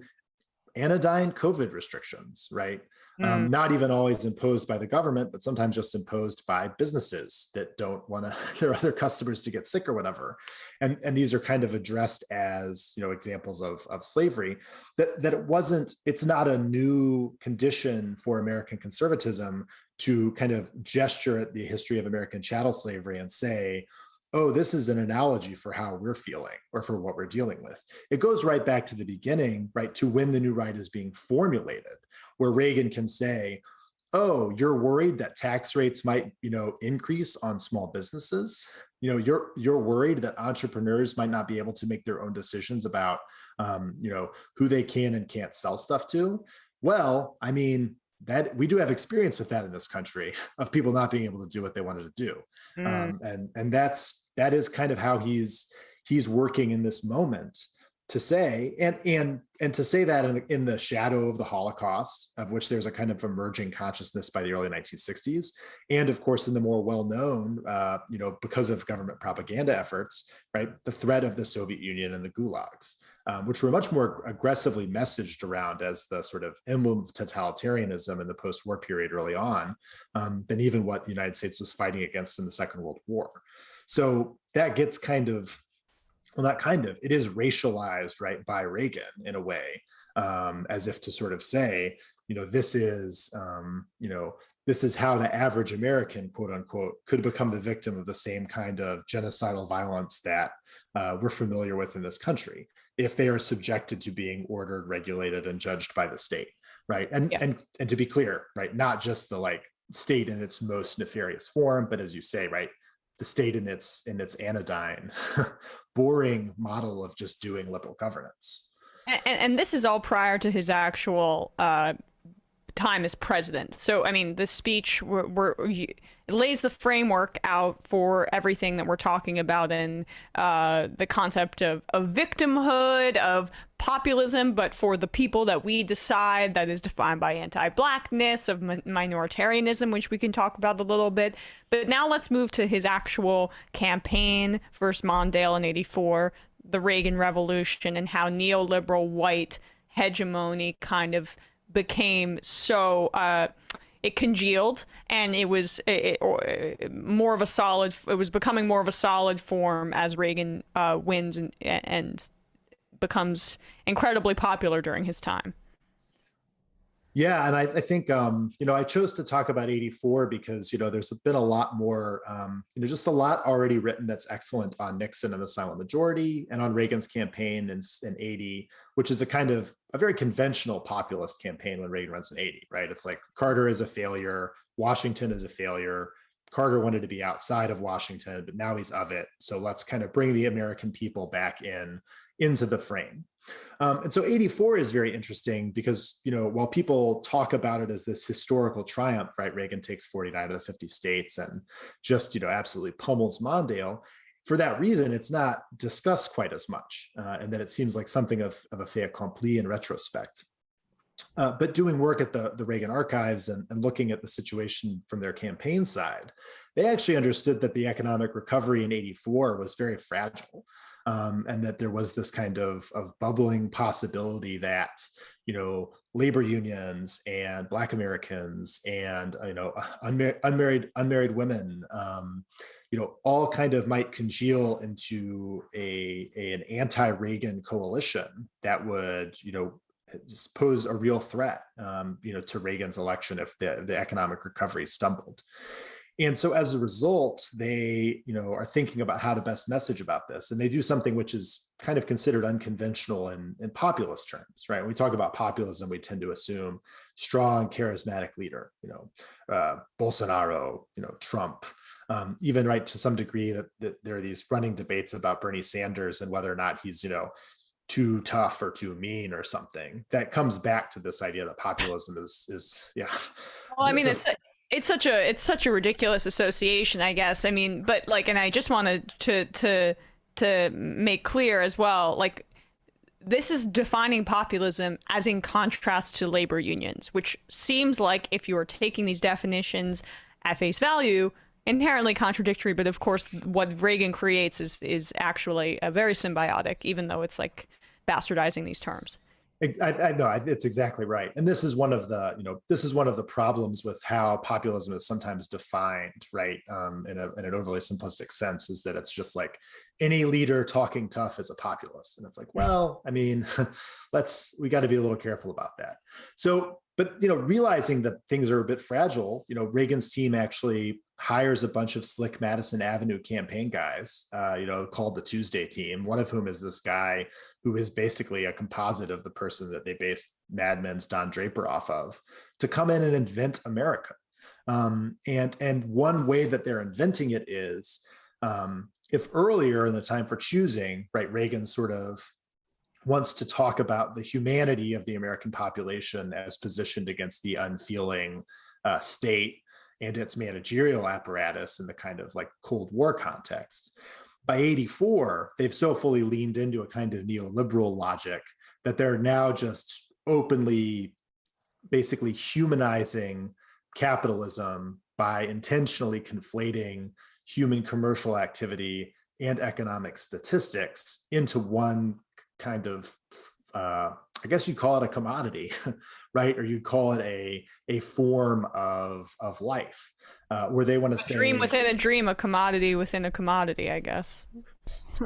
anodyne COVID restrictions, right? Not even always imposed by the government, but sometimes just imposed by businesses that don't want their other customers to get sick or whatever. And these are kind of addressed as, examples of slavery, that it's not a new condition for American conservatism to kind of gesture at the history of American chattel slavery and say, oh, this is an analogy for how we're feeling or for what we're dealing with. It goes right back to the beginning, right, to when the new right is being formulated, where Reagan can say, oh, you're worried that tax rates might, increase on small businesses. You're worried that entrepreneurs might not be able to make their own decisions about, who they can and can't sell stuff to. Well, I mean, that we do have experience with that in this country of people not being able to do what they wanted to do. And that is kind of how he's working in this moment to say, and to say that in the shadow of the Holocaust, of which there's a kind of emerging consciousness by the early 1960s. And of course, in the more well-known, because of government propaganda efforts, right, the threat of the Soviet Union and the gulags, which were much more aggressively messaged around as the sort of emblem of totalitarianism in the post-war period early on, than even what the United States was fighting against in the Second World War. So that gets it is racialized, right, by Reagan in a way, as if to sort of say, this this is how the average American, quote unquote, could become the victim of the same kind of genocidal violence that we're familiar with in this country if they are subjected to being ordered, regulated, and judged by the state, right? And to be clear, right, not just the like state in its most nefarious form, but as you say, right, the state in its anodyne, boring model of just doing liberal governance. And this is all prior to his actual time as president. So, I mean, the speech it lays the framework out for everything that we're talking about in the concept of victimhood, of populism, but for the people that we decide, that is defined by anti-blackness, of minoritarianism, which we can talk about a little bit. But now let's move to his actual campaign versus Mondale in '84, the Reagan Revolution, and how neoliberal white hegemony kind of became so it congealed, and it was more of a solid. It was becoming more of a solid form as Reagan wins and becomes incredibly popular during his time. Yeah, and I think I chose to talk about '84 because there's been a lot more, just a lot already written that's excellent on Nixon and the silent majority, and on Reagan's campaign in '80, which is a very conventional populist campaign when Reagan runs in '80, right? It's like Carter is a failure, Washington is a failure. Carter wanted to be outside of Washington, but now he's of it. So let's kind of bring the American people back into the frame. And so '84 is very interesting because, while people talk about it as this historical triumph, right? Reagan takes 49 of the 50 states and just, absolutely pummels Mondale. For that reason, it's not discussed quite as much. And that it seems like something of a fait accompli in retrospect. But doing work at the Reagan archives and looking at the situation from their campaign side, they actually understood that the economic recovery in '84 was very fragile. And that there was this kind of bubbling possibility that, labor unions and Black Americans and, unmarried women, all kind of might congeal into an anti-Reagan coalition that would, pose a real threat, to Reagan's election if the economic recovery stumbled. And so as a result, they, are thinking about how to best message about this. And they do something which is kind of considered unconventional in populist terms, right? When we talk about populism, we tend to assume strong, charismatic leader, Bolsonaro, Trump, even right to some degree that there are these running debates about Bernie Sanders and whether or not he's, too tough or too mean or something. That comes back to this idea that populism is yeah. Well, I mean, it's such a ridiculous association, I guess. I mean, but and I just wanted to make clear as well, this is defining populism as in contrast to labor unions, which seems like, if you are taking these definitions at face value, inherently contradictory. But of course, what Reagan creates is actually a very symbiotic, even though it's bastardizing these terms. I know it's exactly right, and this is one of the problems with how populism is sometimes defined, right? In an overly simplistic sense, is that it's just like any leader talking tough is a populist, and it's like, well, I mean, we got to be a little careful about that. So, but realizing that things are a bit fragile, Reagan's team actually hires a bunch of slick Madison Avenue campaign guys, called the Tuesday team, one of whom is this guy who is basically a composite of the person that they based Mad Men's Don Draper off of, to come in and invent America. And one way that they're inventing it is, if earlier in the time for choosing, right, Reagan sort of wants to talk about the humanity of the American population as positioned against the unfeeling state and its managerial apparatus in the kind of Cold War context. By '84, they've so fully leaned into a kind of neoliberal logic that they're now just openly, basically humanizing capitalism by intentionally conflating human commercial activity and economic statistics into one kind of, I guess you'd call it a commodity, right? Or you'd call it a form of life, where they want to say, dream within a dream, a commodity within a commodity, I guess.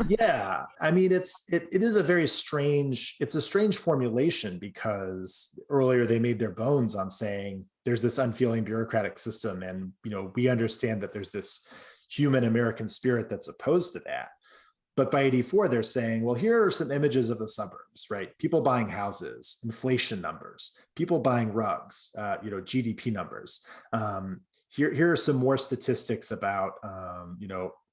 Yeah, I mean, it is a strange formulation, because earlier they made their bones on saying there's this unfeeling bureaucratic system, and we understand that there's this human American spirit that's opposed to that. But by 84, they're saying, well, here are some images of the suburbs, right? People buying houses, inflation numbers, people buying rugs, GDP numbers. Here are some more statistics about,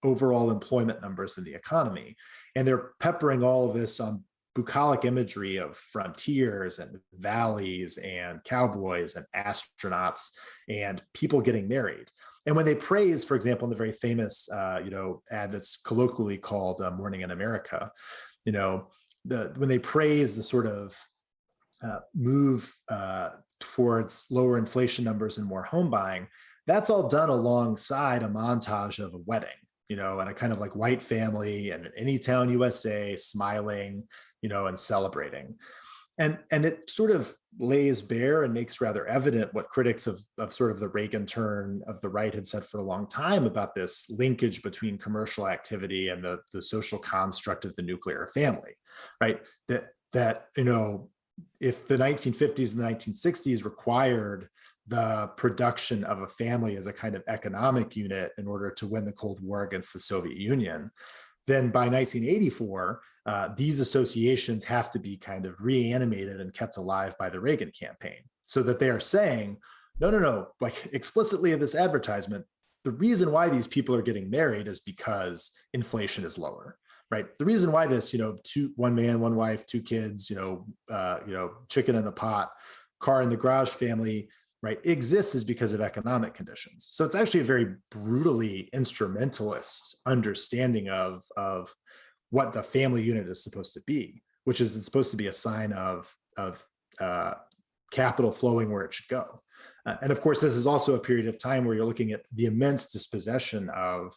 overall employment numbers in the economy. And they're peppering all of this on bucolic imagery of frontiers and valleys and cowboys and astronauts and people getting married. And when they praise, for example, in the very famous, ad that's colloquially called "Morning in America," when they praise the sort of move towards lower inflation numbers and more home buying, that's all done alongside a montage of a wedding, and a kind of like white family and any town USA smiling, and celebrating. And it sort of lays bare and makes rather evident what critics of sort of the Reagan turn of the right had said for a long time about this linkage between commercial activity and the social construct of the nuclear family, right? That if the 1950s and the 1960s required the production of a family as a kind of economic unit in order to win the Cold War against the Soviet Union, then by 1984, these associations have to be kind of reanimated and kept alive by the Reagan campaign, so that they are saying, no, like explicitly in this advertisement, the reason why these people are getting married is because inflation is lower, right? The reason why this, one man, one wife, two kids, chicken in the pot, car in the garage family, right, exists is because of economic conditions. So it's actually a very brutally instrumentalist understanding of what the family unit is supposed to be, which is it's supposed to be a sign of capital flowing where it should go. And of course, this is also a period of time where you're looking at the immense dispossession of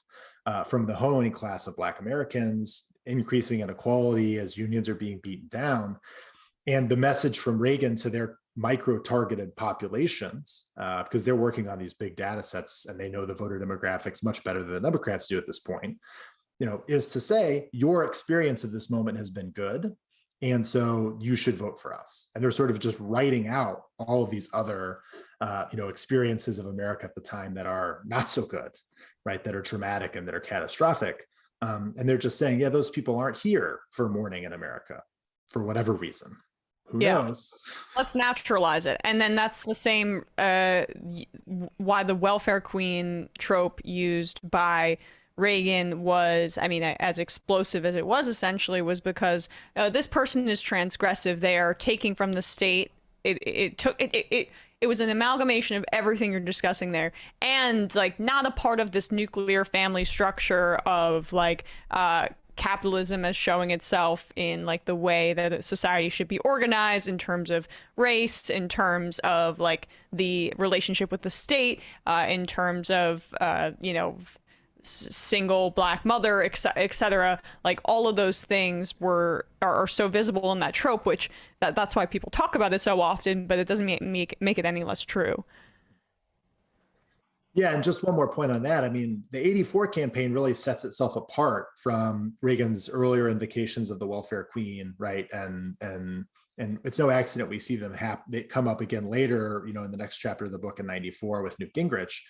from the homeowning class of Black Americans, increasing inequality as unions are being beaten down. And the message from Reagan to their micro-targeted populations, because they're working on these big data sets and they know the voter demographics much better than the Democrats do at this point, is to say your experience of this moment has been good, and so you should vote for us. And they're sort of just writing out all of these other, experiences of America at the time that are not so good, right? That are traumatic and that are catastrophic. And they're just saying, yeah, those people aren't here for Morning in America for whatever reason. Who knows? Let's naturalize it. And then that's the same why the welfare queen trope used by Reagan was, as explosive as it was essentially, was because this person is transgressive. They are taking from the state. It was an amalgamation of everything you're discussing there, and like not a part of this nuclear family structure of like capitalism as showing itself in like the way that society should be organized in terms of race, in terms of like the relationship with the state, in terms of single Black mother, etc. Like all of those things are so visible in that trope, which that's why people talk about it so often, but it doesn't make it any less true. Yeah, and just one more point on that. The 84 campaign really sets itself apart from Reagan's earlier invocations of the welfare queen, right? And it's no accident we see them they come up again later, in the next chapter of the book in 94 with Newt Gingrich,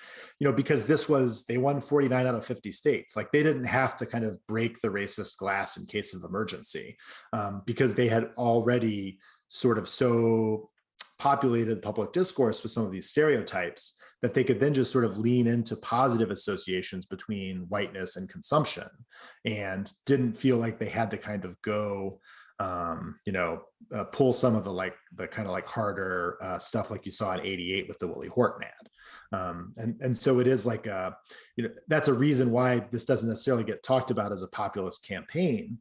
because they won 49 out of 50 states. Like they didn't have to kind of break the racist glass in case of emergency, because they had already sort of so populated public discourse with some of these stereotypes that they could then just sort of lean into positive associations between whiteness and consumption, and didn't feel like they had to kind of go, pull some of the kind of like harder stuff like you saw in 88 with the Willie Horton ad. And so it is like, that's a reason why this doesn't necessarily get talked about as a populist campaign,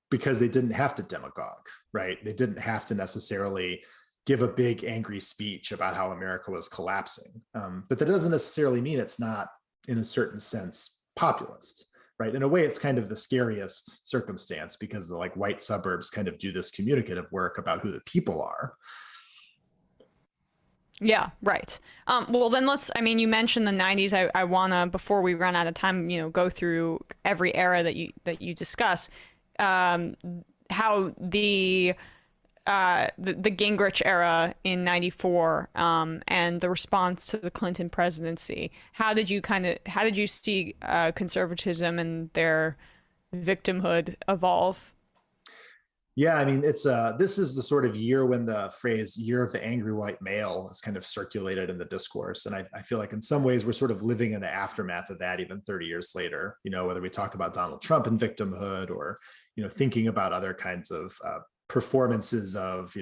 because they didn't have to demagogue, right? They didn't have to necessarily give a big angry speech about how America was collapsing. But that doesn't necessarily mean it's not, in a certain sense, populist, right? In a way, it's kind of the scariest circumstance because the like white suburbs kind of do this communicative work about who the people are. Yeah, right. Well, then you mentioned the 90s. I wanna, before we run out of time, go through every era that you discuss, how the the Gingrich era in '94 and the response to the Clinton presidency. How did you see conservatism and their victimhood evolve? Yeah, I mean, this is the sort of year when the phrase "year of the angry white male" is kind of circulated in the discourse, and I feel like in some ways we're sort of living in the aftermath of that, even 30 years later. Whether we talk about Donald Trump and victimhood, or thinking about other kinds of performances of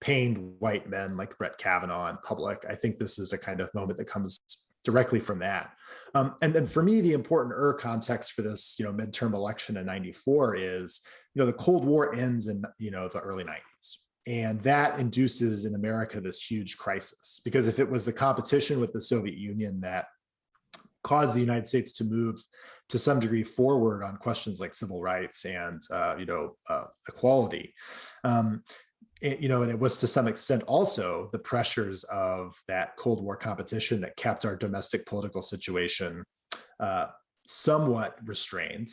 pained white men like Brett Kavanaugh in public. I think this is a kind of moment that comes directly from that. And for me, the important context for this midterm election in '94 is the Cold War ends in the early '90s, and that induces in America this huge crisis, because if it was the competition with the Soviet Union that caused the United States to move to some degree forward on questions like civil rights and equality, and it was to some extent also the pressures of that Cold War competition that kept our domestic political situation somewhat restrained.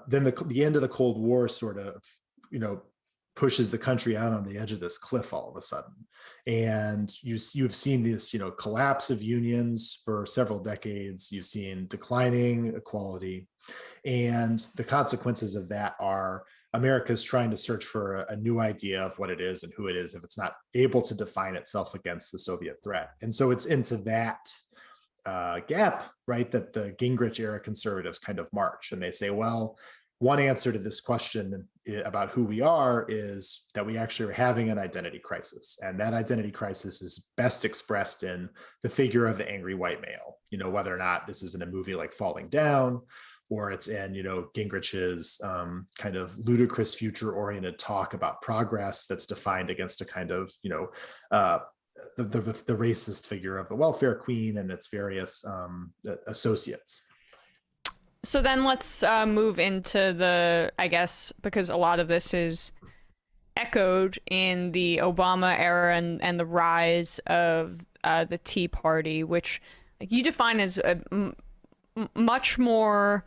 Then the end of the Cold War sort of, pushes the country out on the edge of this cliff all of a sudden. And you've seen this, collapse of unions for several decades. You've seen declining equality. And the consequences of that are America's trying to search for a new idea of what it is and who it is if it's not able to define itself against the Soviet threat. And so it's into that gap, right, that the Gingrich era conservatives kind of march. And they say, well, one answer to this question about who we are is that we actually are having an identity crisis. And that identity crisis is best expressed in the figure of the angry white male, whether or not this is in a movie like Falling Down, or it's in, Gingrich's kind of ludicrous future-oriented talk about progress that's defined against a kind of, the racist figure of the welfare queen and its various associates. So then let's move into I guess, because a lot of this is echoed in the Obama era and the rise of the Tea Party, which you define as much more,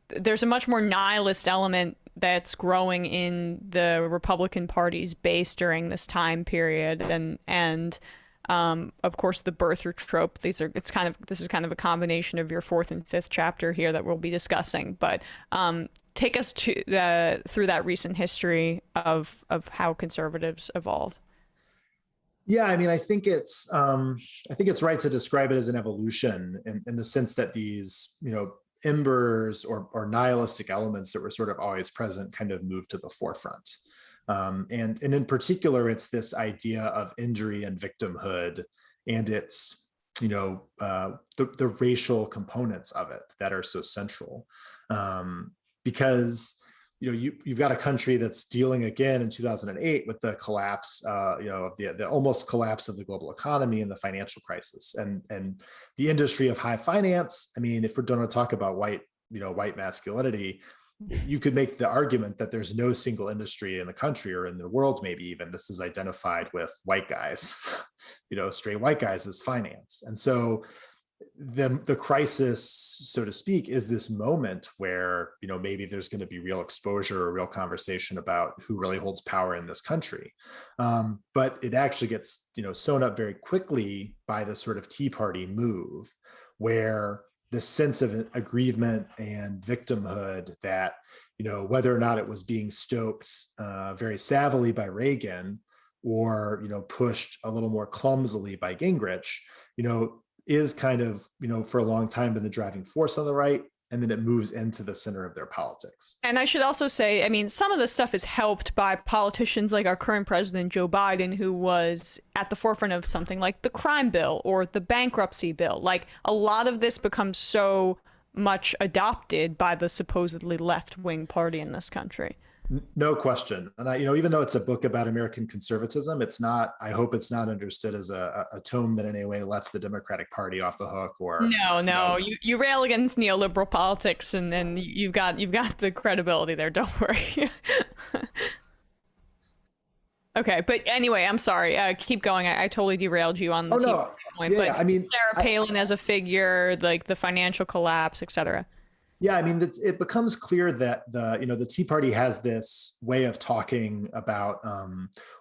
there's a much more nihilist element that's growing in the Republican Party's base during this time period, and of course the birther trope. This is kind of a combination of your fourth and fifth chapter here that we'll be discussing. But take us through that recent history of how conservatives evolved. Yeah, I mean, I think it's right to describe it as an evolution in the sense that these, embers or nihilistic elements that were sort of always present kind of moved to the forefront. And in particular, it's this idea of injury and victimhood, and it's, the racial components of it that are so central. Because you've got a country that's dealing again in 2008 with the collapse, the almost collapse of the global economy and the financial crisis, and the industry of high finance. I mean, if we're going to talk about white masculinity, you could make the argument that there's no single industry in the country or in the world, maybe even, this is identified with white guys, straight white guys as finance. And so the crisis, so to speak, is this moment where, maybe there's going to be real exposure or real conversation about who really holds power in this country. But it actually gets, sewn up very quickly by the sort of Tea Party move, where this sense of aggrievement and victimhood that, whether or not it was being stoked very savvily by Reagan or, pushed a little more clumsily by Gingrich, is kind of, for a long time been the driving force on the right. And then it moves into the center of their politics. And I should also say, I mean, some of this stuff is helped by politicians like our current president, Joe Biden, who was at the forefront of something like the crime bill or the bankruptcy bill. Like, a lot of this becomes so much adopted by the supposedly left-wing party in this country. No question. And even though it's a book about American conservatism, it's not, I hope it's not understood as a tome that in any way lets the Democratic Party off the hook, or no. You rail against neoliberal politics, and then you've got the credibility there. Don't worry. Okay, but anyway, I'm sorry. Keep going. I totally derailed you on the point. Yeah, but Sarah Palin as a figure, like the financial collapse, etc. Yeah, I mean, it becomes clear that the Tea Party has this way of talking about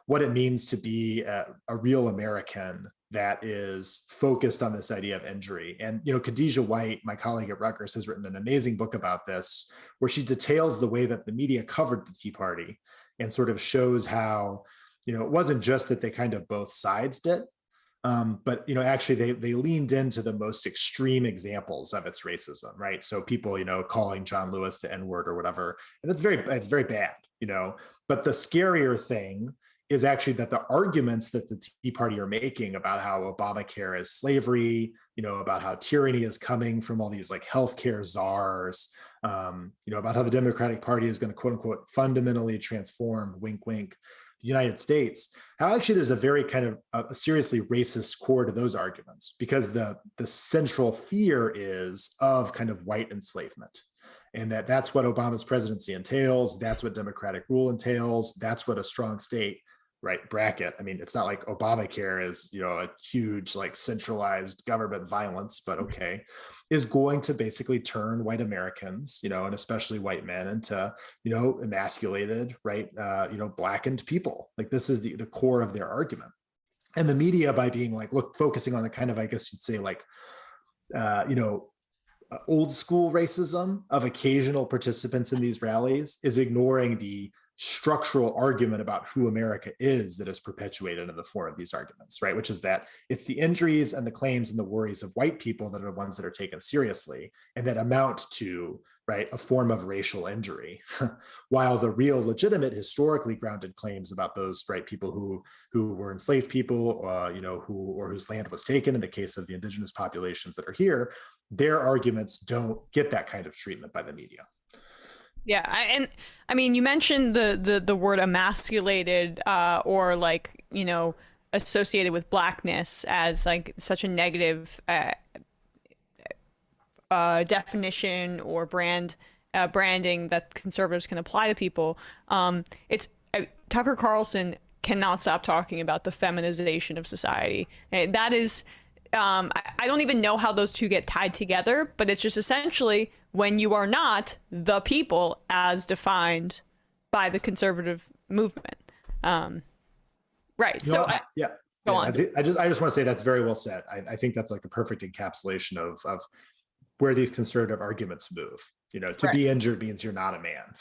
what it means to be a real American that is focused on this idea of injury. And Khadijah White, my colleague at Rutgers, has written an amazing book about this, where she details the way that the media covered the Tea Party and sort of shows how it wasn't just that they kind of both sides did. But actually they leaned into the most extreme examples of its racism, right? So people, calling John Lewis the N-word or whatever, and it's very bad, But the scarier thing is actually that the arguments that the Tea Party are making about how Obamacare is slavery, about how tyranny is coming from all these like healthcare czars, about how the Democratic Party is going to quote unquote fundamentally transform, wink, wink, the United States, how actually there's a very kind of a seriously racist core to those arguments, because the central fear is of kind of white enslavement. And that's what Obama's presidency entails. That's what democratic rule entails. That's what a strong state, right, bracket. I mean, it's not like Obamacare is, a huge like centralized government violence, but okay, is going to basically turn white Americans, and especially white men into, emasculated, right, blackened people. Like this is the core of their argument. And the media, by being like, focusing on the kind of, I guess you'd say like, old school racism of occasional participants in these rallies, is ignoring the structural argument about who America is that is perpetuated in the form of these arguments, right? Which is that it's the injuries and the claims and the worries of white people that are the ones that are taken seriously and that amount to, right, a form of racial injury, while the real legitimate historically grounded claims about those, right, people who were enslaved people, whose land was taken in the case of the indigenous populations that are here, their arguments don't get that kind of treatment by the media. Yeah, and I mean, you mentioned the word emasculated, or like, associated with blackness as like such a negative definition or branding that conservatives can apply to people. Tucker Carlson cannot stop talking about the feminization of society. And that is, I don't even know how those two get tied together, but it's just essentially when you are not the people as defined by the conservative movement. Right. So go on. I just want to say that's very well said. I think that's like a perfect encapsulation of where these conservative arguments move. To be injured means you're not a man.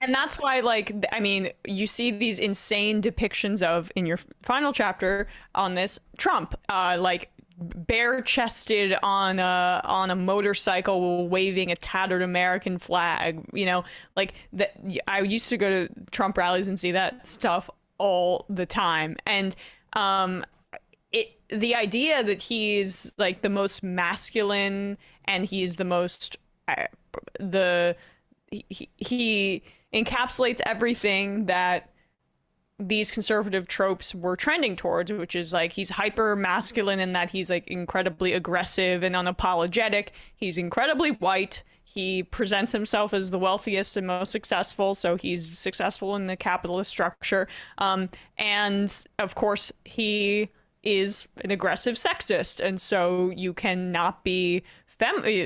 And that's why, like, I mean, you see these insane depictions of, in your final chapter on this, Trump, like bare-chested on a motorcycle waving a tattered American flag, like that. I used to go to Trump rallies and see that stuff all the time. And the idea that he's like the most masculine and he's the most he encapsulates everything that these conservative tropes were trending towards, which is like he's hyper masculine in that he's like incredibly aggressive and unapologetic. He's incredibly white. He presents himself as the wealthiest and most successful, so he's successful in the capitalist structure. And of course, he is an aggressive sexist, and so you cannot be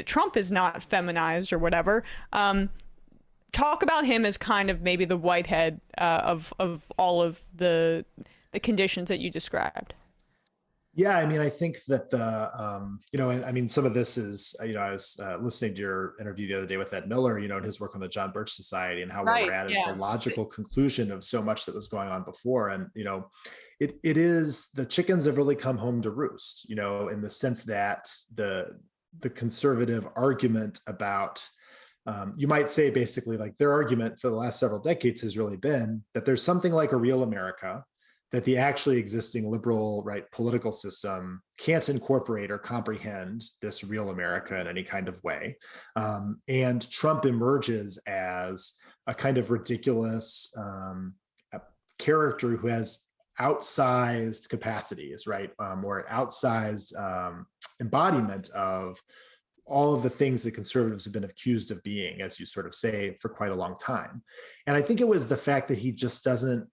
Trump is not feminized or whatever. Talk about him as kind of maybe the whitehead of all of the conditions that you described. Yeah, I mean, I think that and I mean, some of this is, I was listening to your interview the other day with Ed Miller, and his work on the John Birch Society and how where we're at is the logical conclusion of so much that was going on before. And, it is, the chickens have really come home to roost, in the sense that the conservative argument about, you might say basically like their argument for the last several decades has really been that there's something like a real America that the actually existing liberal, right, political system can't incorporate or comprehend this real America in any kind of way. And Trump emerges as a kind of ridiculous character who has outsized capacities, right, or outsized embodiment of all of the things that conservatives have been accused of being, as you sort of say, for quite a long time. And I think it was the fact that he doesn't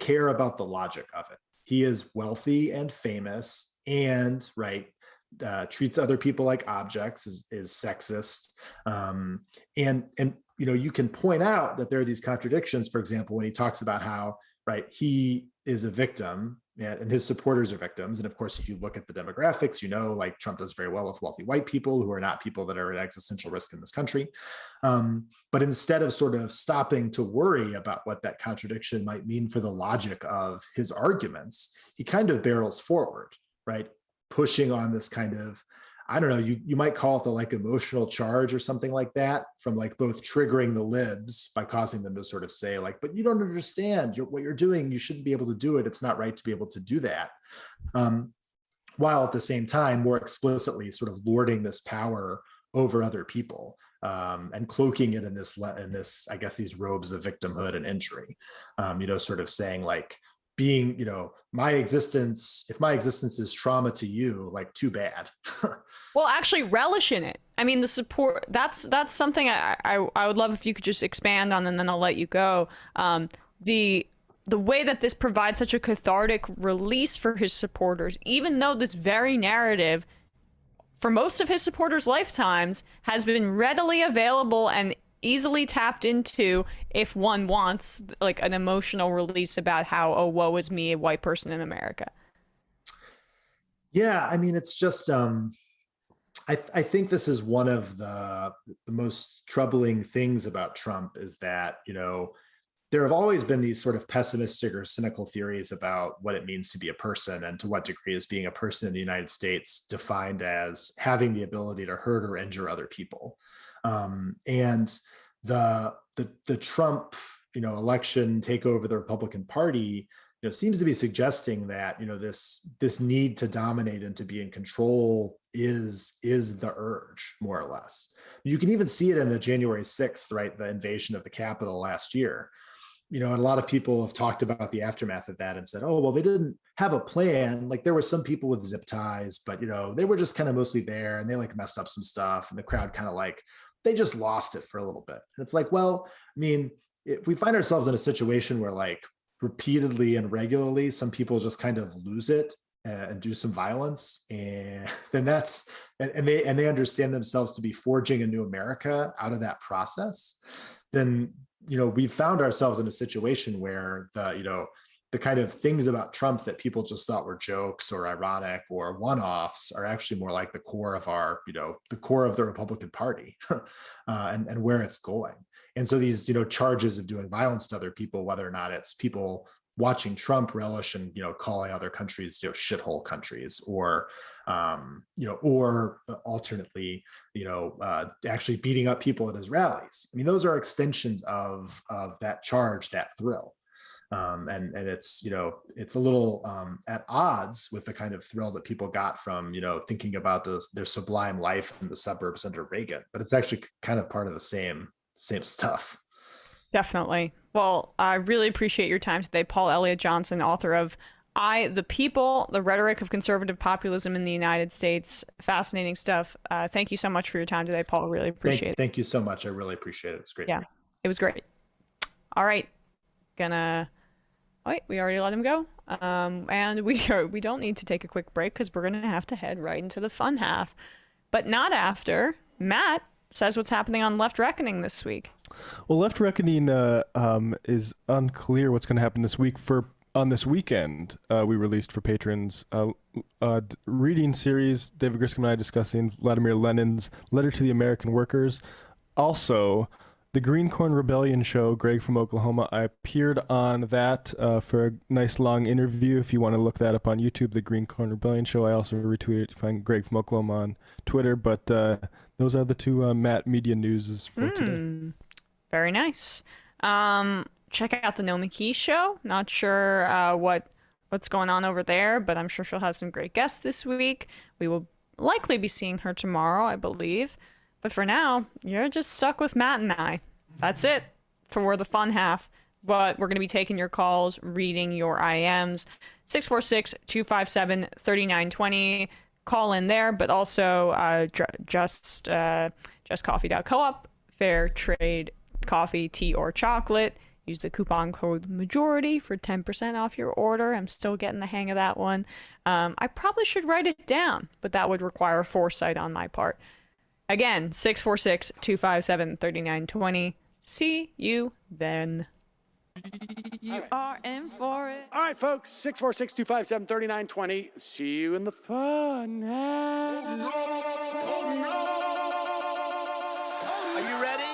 care about the logic of it. He is wealthy and famous and, right, treats other people like objects, is sexist, and you can point out that there are these contradictions. For example, when he talks about how he is a victim and his supporters are victims, and of course, if you look at the demographics, like Trump does very well with wealthy white people who are not people that are at existential risk in this country. But instead of sort of stopping to worry about what that contradiction might mean for the logic of his arguments, he kind of barrels forward, pushing on this kind of, I don't know, you might call it the emotional charge or something like that, from both triggering the libs by causing them to sort of say but you don't understand what you're doing. You shouldn't be able to do it. It's not right to be able to do that. While at the same time, more explicitly sort of lording this power over other people, and cloaking it in this, I guess, these robes of victimhood and injury, sort of saying being, my existence, if my existence is trauma to you, too bad. Well, actually relish in it. I mean, the support, that's something I would love if you could just expand on, and then I'll let you go. The way that this provides such a cathartic release for his supporters, even though this very narrative for most of his supporters' lifetimes has been readily available and easily tapped into if one wants an emotional release about how, oh, woe is me, a white person in America. Yeah, I mean, it's just I think this is one of the most troubling things about Trump, is that there have always been these sort of pessimistic or cynical theories about what it means to be a person, and to what degree is being a person in the United States defined as having the ability to hurt or injure other people. And the Trump, election takeover the Republican Party, seems to be suggesting that, this need to dominate and to be in control is the urge, more or less. You can even see it in the January 6th, the invasion of the Capitol last year. And a lot of people have talked about the aftermath of that and said, oh, well, they didn't have a plan. There were some people with zip ties, but, they were just kind of mostly there, and they messed up some stuff, and the crowd kind of they just lost it for a little bit. And it's well, I mean, if we find ourselves in a situation where repeatedly and regularly, some people just kind of lose it and do some violence, and then and they understand themselves to be forging a new America out of that process, then, we've found ourselves in a situation where the kind of things about Trump that people just thought were jokes or ironic or one-offs are actually more like the core of our, the core of the Republican Party, and where it's going. And so these, charges of doing violence to other people, whether or not it's people watching Trump relish and, calling other countries, shithole countries, or, or alternately, actually beating up people at his rallies. I mean, those are extensions of that charge, that thrill. And it's, it's a little at odds with the kind of thrill that people got from, thinking about their sublime life in the suburbs under Reagan, but it's actually kind of part of the same stuff. Definitely. Well, I really appreciate your time today, Paul Elliott Johnson, author of The People, The Rhetoric of Conservative Populism in the United States. Fascinating stuff. Thank you so much for your time today, Paul. Really appreciate it. Thank you so much. I really appreciate it. It was great. Yeah, it was great. All right. Wait, we already let him go. And we don't need to take a quick break, because we're going to have to head right into the fun half. But not after Matt says what's happening on Left Reckoning this week. Well, Left Reckoning is unclear what's going to happen this week. On this weekend, we released for patrons a reading series, David Griscom and I discussing Vladimir Lenin's Letter to the American Workers. Also, the Green Corn Rebellion show, Greg from Oklahoma. I appeared on that for a nice long interview. If you want to look that up on YouTube, the Green Corn Rebellion show. I also retweeted it, find Greg from Oklahoma on Twitter. But those are the two Matt Media Newses for today. Very nice. Check out the No McKee show. Not sure what's going on over there, but I'm sure she'll have some great guests this week. We will likely be seeing her tomorrow, I believe. But for now, you're just stuck with Matt and I. That's it for the fun half. But we're going to be taking your calls, reading your IMs. 646-257-3920. Call in there, but also justcoffee.coop, fair trade coffee, tea, or chocolate. Use the coupon code MAJORITY for 10% off your order. I'm still getting the hang of that one. I probably should write it down, but that would require foresight on my part. Again, 646-257-3920. See you then. You are in for it. All right, folks, 646-257-3920. See you in the fun. Are you ready?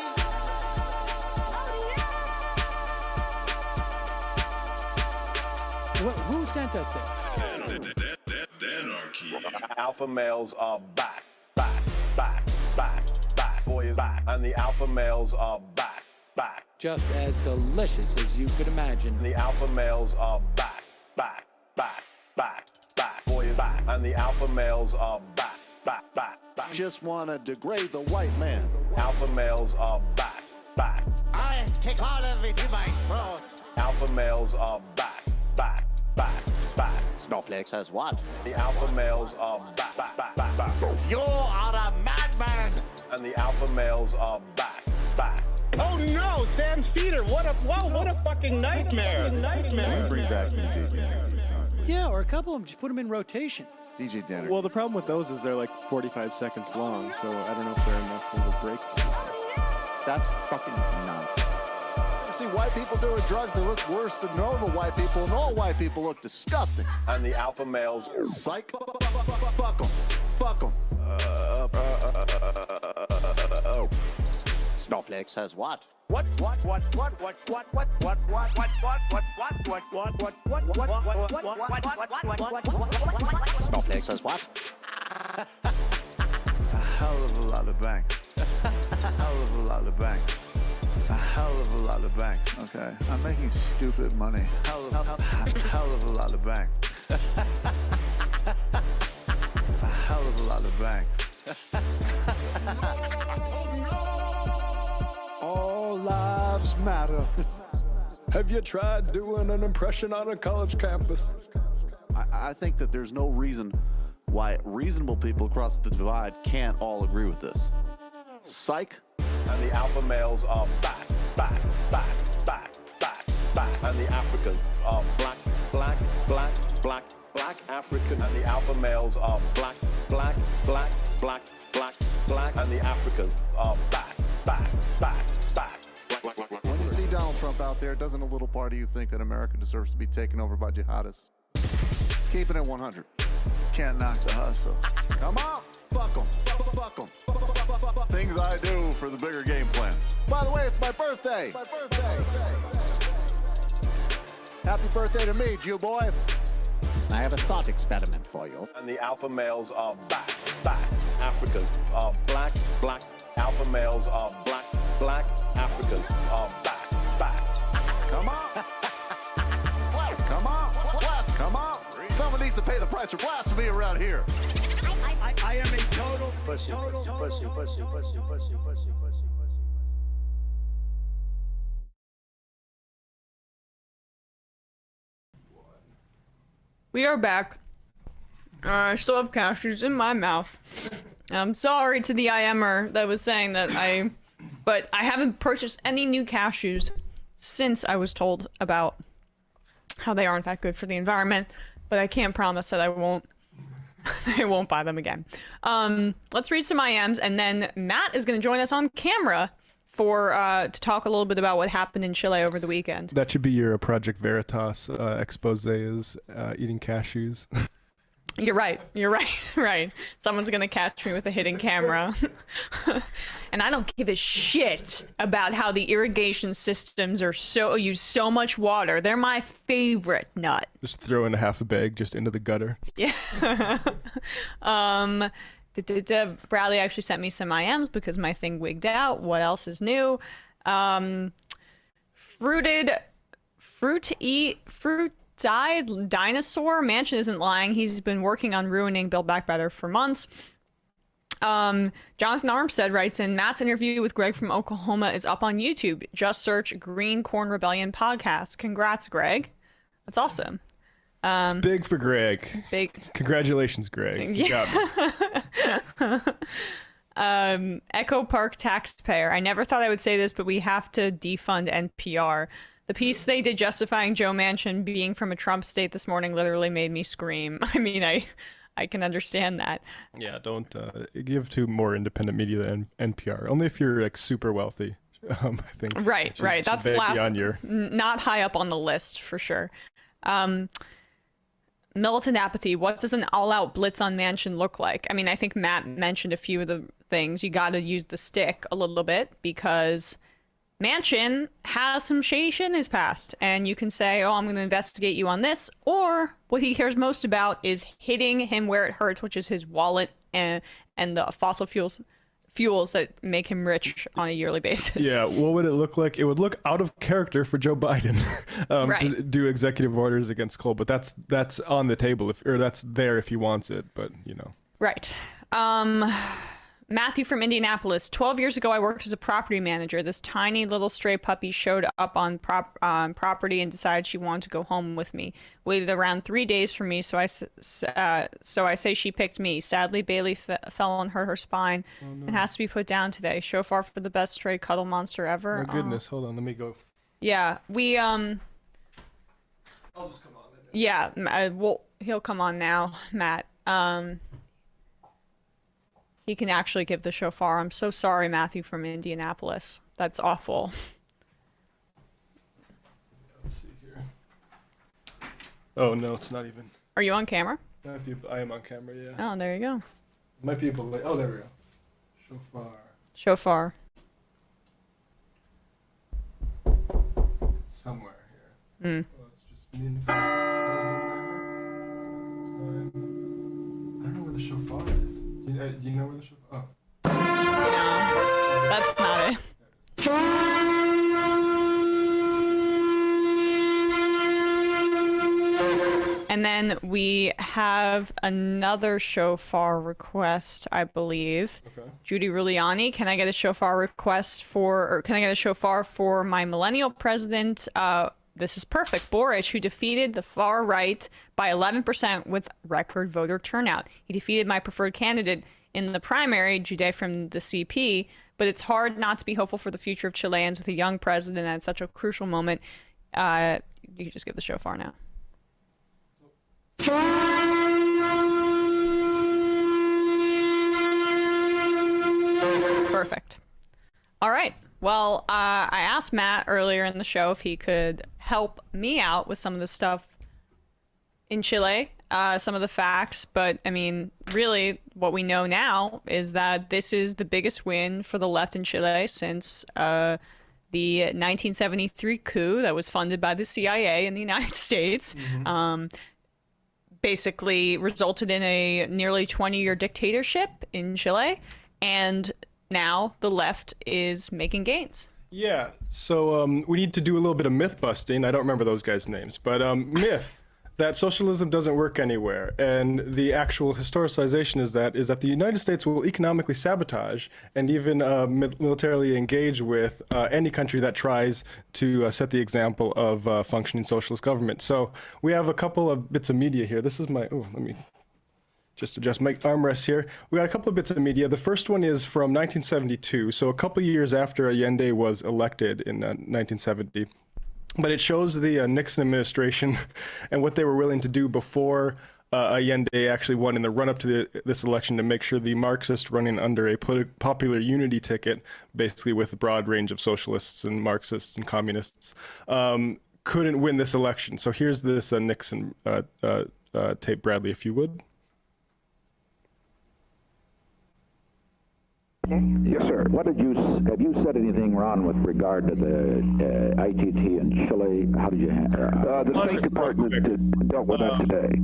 Who sent us this? Alpha males are back. Boy is back. And the alpha males are back. Just as delicious as you could imagine. The alpha males are back. Boy is back. And the alpha males are back. Just want to degrade the white man. Alpha males are back. I take all of it in my throat. Alpha males are back. Snowflake says what? The alpha males are back. You are a madman. And the alpha males are back. Oh no, Sam Seder! What a fucking nightmare! Bring back DJ Danner. Yeah, or a couple of them, just put them in rotation. DJ Danner. Well, the problem with those is they're like 45 seconds long, so I don't know if they're enough of a break. That's fucking nonsense. You see white people doing drugs that look worse than normal white people, and all white people look disgusting. And the alpha males, psych, fuck them. Snowflake says what? Snowflake says what? A hell of a lot of bank. A hell of a lot of bank. A hell of a lot of bank. Okay, I'm making stupid money. Hell of a lot of bank. A hell of a lot of bank. All lives matter. Have you tried doing an impression on a college campus? I think that there's no reason why reasonable people across the divide can't all agree with this. Psych. And the alpha males are back. And the Africans are black African. And the alpha males are black. And the Africans are back. When you see Donald Trump out there, doesn't a little part of you think that America deserves to be taken over by jihadists? Keep it at 100. Can't knock the hustle. Come on, fuck them. Things I do for the bigger game plan. By the way, it's my birthday. Happy birthday to me, Jew boy. I have a thought experiment for you. And the alpha males are back. Africans are black. Alpha males are black. Africans are back. Come on. Come on. Someone needs to pay the price for blasphemy around here. I am a total pussy. We are back. I still have cashews in my mouth. I'm sorry to the IMer that was saying that but I haven't purchased any new cashews since I was told about how they aren't that good for the environment, but I can't promise that I won't buy them again. Let's read some IMs, and then Matt is going to join us on camera for to talk a little bit about what happened in Chile over the weekend. That should be your Project Veritas expose is eating cashews. You're right. Someone's gonna catch me with a hidden camera. And I don't give a shit about how the irrigation systems use so much water. They're my favorite nut. Just throw in half a bag just into the gutter. Yeah. Bradley actually sent me some IMs because my thing wigged out. What else is new? Died dinosaur. Manchin isn't lying. He's been working on ruining Build Back Better for months. Jonathan Armstead writes in, Matt's interview with Greg from Oklahoma is up on YouTube. Just search Green Corn Rebellion podcast. Congrats, Greg. That's awesome. It's big for Greg. Big. Congratulations, Greg. You got me. Echo Park taxpayer. I never thought I would say this, but we have to defund NPR. The piece they did justifying Joe Manchin being from a Trump state this morning literally made me scream. I mean, I can understand that. Yeah, don't give to more independent media than NPR. Only if you're like super wealthy, I think. Right. That's last, on your... not high up on the list for sure. Militant apathy. What does an all-out blitz on Manchin look like? I mean, I think Matt mentioned a few of the things. You got to use the stick a little bit because Manchin has some shady shit in his past, and you can say, oh, I'm going to investigate you on this, or what he cares most about is hitting him where it hurts, which is his wallet and the fossil fuels that make him rich on a yearly basis. Yeah, what would it look like? It would look out of character for Joe Biden to do executive orders against coal, but that's on the table, or that's there if he wants it, but you know. Right. Matthew from Indianapolis. 12 years ago, I worked as a property manager. This tiny little stray puppy showed up on property and decided she wanted to go home with me. Waited around 3 days for me, so I say she picked me. Sadly, Bailey fell and hurt her spine and has to be put down today. Shofar for the best stray cuddle monster ever. Oh goodness, hold on, let me go. Yeah, we I'll just come on. Yeah, he'll come on now, Matt. He can actually give the shofar. I'm so sorry, Matthew from Indianapolis. That's awful. Let's see here. Oh no, it's not even. Are you on camera? I am on camera, yeah. Oh, there you go. Might be able to. Oh, there we go. Shofar. It's somewhere here. Oh, it's just I don't know where the shofar is. Do you know where the shofar? Oh. No, that's not it. And then we have another shofar request, I believe. Okay. Judy Ruliani, can I get a shofar request or can I get a shofar for my millennial president? This is perfect. Boric, who defeated the far right by 11% with record voter turnout. He defeated my preferred candidate in the primary, Jude from the CP, but it's hard not to be hopeful for the future of Chileans with a young president at such a crucial moment. You can just give the shofar now. Perfect. All right. Well, I asked Matt earlier in the show if he could help me out with some of the stuff in Chile, some of the facts, but I mean, really what we know now is that this is the biggest win for the left in Chile since the 1973 coup that was funded by the CIA in the United States. Basically resulted in a nearly 20-year dictatorship in Chile, and now the left is making gains. Yeah, so we need to do a little bit of myth busting. I don't remember those guys' names, but myth that socialism doesn't work anywhere, and the actual historicization is that the United States will economically sabotage and even militarily engage with any country that tries to set the example of functioning socialist government. So we have a couple of bits of media here. This is my, let me just adjust my armrests here. We got a couple of bits of media. The first one is from 1972, so a couple years after Allende was elected in 1970. But it shows the Nixon administration and what they were willing to do before Allende actually won in the run-up to this election to make sure the Marxists running under a popular unity ticket, basically with a broad range of socialists and Marxists and communists, couldn't win this election. So here's this Nixon tape, Bradley, if you would. Yes, sir. Have you said anything, Ron, with regard to the ITT in Chile? How did you the State Department dealt with that today?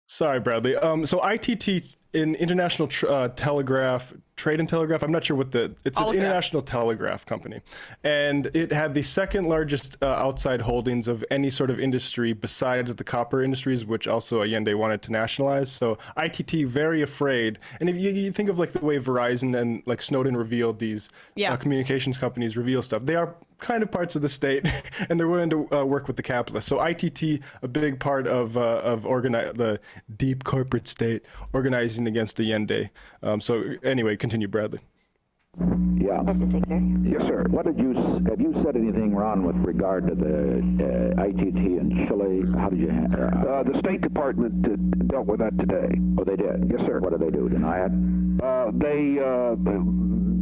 Sorry, Bradley. So ITT in International Telegraph, Trade and Telegraph, I'm not sure what it's an international telegraph company. And it had the second largest outside holdings of any sort of industry besides the copper industries, which also Allende wanted to nationalize. So ITT, very afraid. And if you think of like the way Verizon and like Snowden revealed these communications companies reveal stuff, they are kind of parts of the state and they're willing to work with the capitalists. So ITT, a big part of the deep corporate state organizing against Allende. So anyway, continue, Bradley. Yeah. Yes, sir. Have you said anything, Ron, with regard to the ITT in Chile? How did you the State Department dealt with that today. Oh, they did? Yes, sir. What did they do? Deny it? They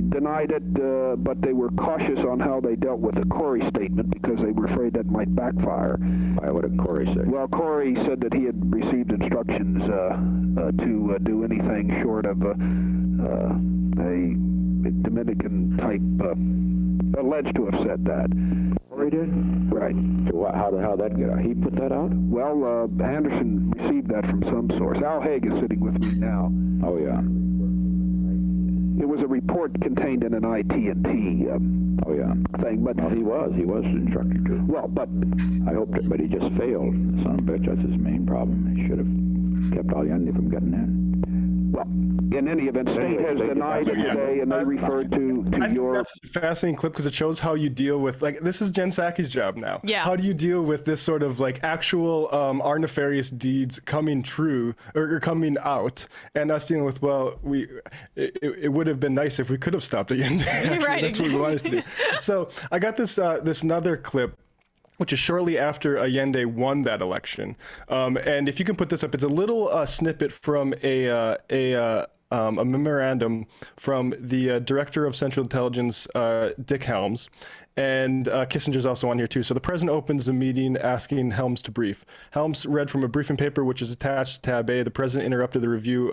denied it, but they were cautious on how they dealt with the Corey statement because they were afraid that might backfire. Why? What did Corey say? Well, Corey said that he had received instructions to do anything short of a Dominican type, alleged to have said that. Corey did? Right. So how that get out? He put that out? Well, Anderson received that from some source. Al Haig is sitting with me now. Oh, yeah. It was a report contained in an IT&T thing, but well, he was instructed to. Well, but I hoped it, but he just failed. Son of a bitch, that's his main problem. He should have kept Allende from getting in. Well, in any event, State has denied it today, and they referred to your... That's a fascinating clip because it shows how you deal with, like, this is Jen Psaki's job now. Yeah. How do you deal with this sort of, like, actual our nefarious deeds coming true, or coming out, and us dealing with, well, it would have been nice if we could have stopped Allende. Right, that's what we wanted to do. So I got this another clip, which is shortly after Allende won that election. And if you can put this up, it's a little snippet from a memorandum from the director of Central Intelligence, Dick Helms. And Kissinger's also on here too. So the president opens the meeting asking Helms to brief. Helms read from a briefing paper, which is attached to tab A. The president interrupted the review,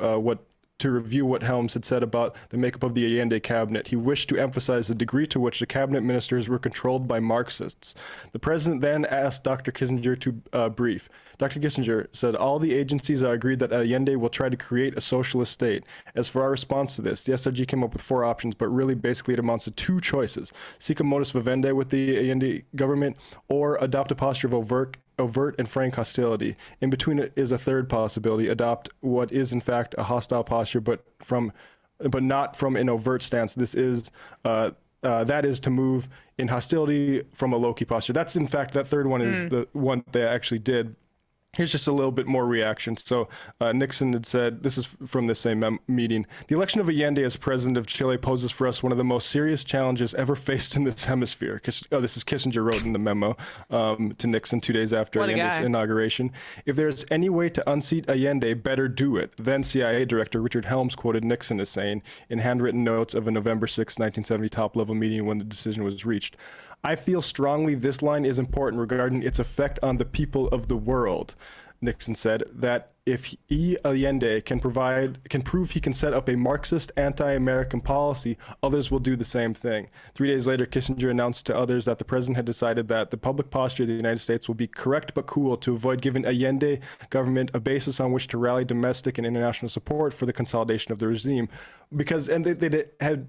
to review what Helms had said about the makeup of the Allende cabinet. He wished to emphasize the degree to which the cabinet ministers were controlled by Marxists. The president then asked Dr. Kissinger to brief. Dr. Kissinger said, all the agencies agreed that Allende will try to create a socialist state. As for our response to this, the SRG came up with 4 options, but really basically it amounts to 2 choices. Seek a modus vivendi with the Allende government, or adopt a posture of overt and frank hostility. In between it is a third possibility, adopt what is in fact a hostile posture, but not from an overt stance. This is that is to move in hostility from a low-key posture. That's in fact, that third one is the one they actually did. Here's just a little bit more reaction. So Nixon had said, this is from the same meeting, the election of Allende as president of Chile poses for us one of the most serious challenges ever faced in this hemisphere. This is Kissinger wrote in the memo to Nixon 2 days after Allende's inauguration. If there's any way to unseat Allende, better do it. Then CIA Director Richard Helms quoted Nixon as saying in handwritten notes of a November 6, 1970 top-level meeting when the decision was reached, I feel strongly this line is important regarding its effect on the people of the world. Nixon said that if Allende can prove he can set up a Marxist anti-American policy, others will do the same thing. 3 days later, Kissinger announced to others that the president had decided that the public posture of the United States will be correct but cool to avoid giving Allende government a basis on which to rally domestic and international support for the consolidation of the regime. Because, and they had,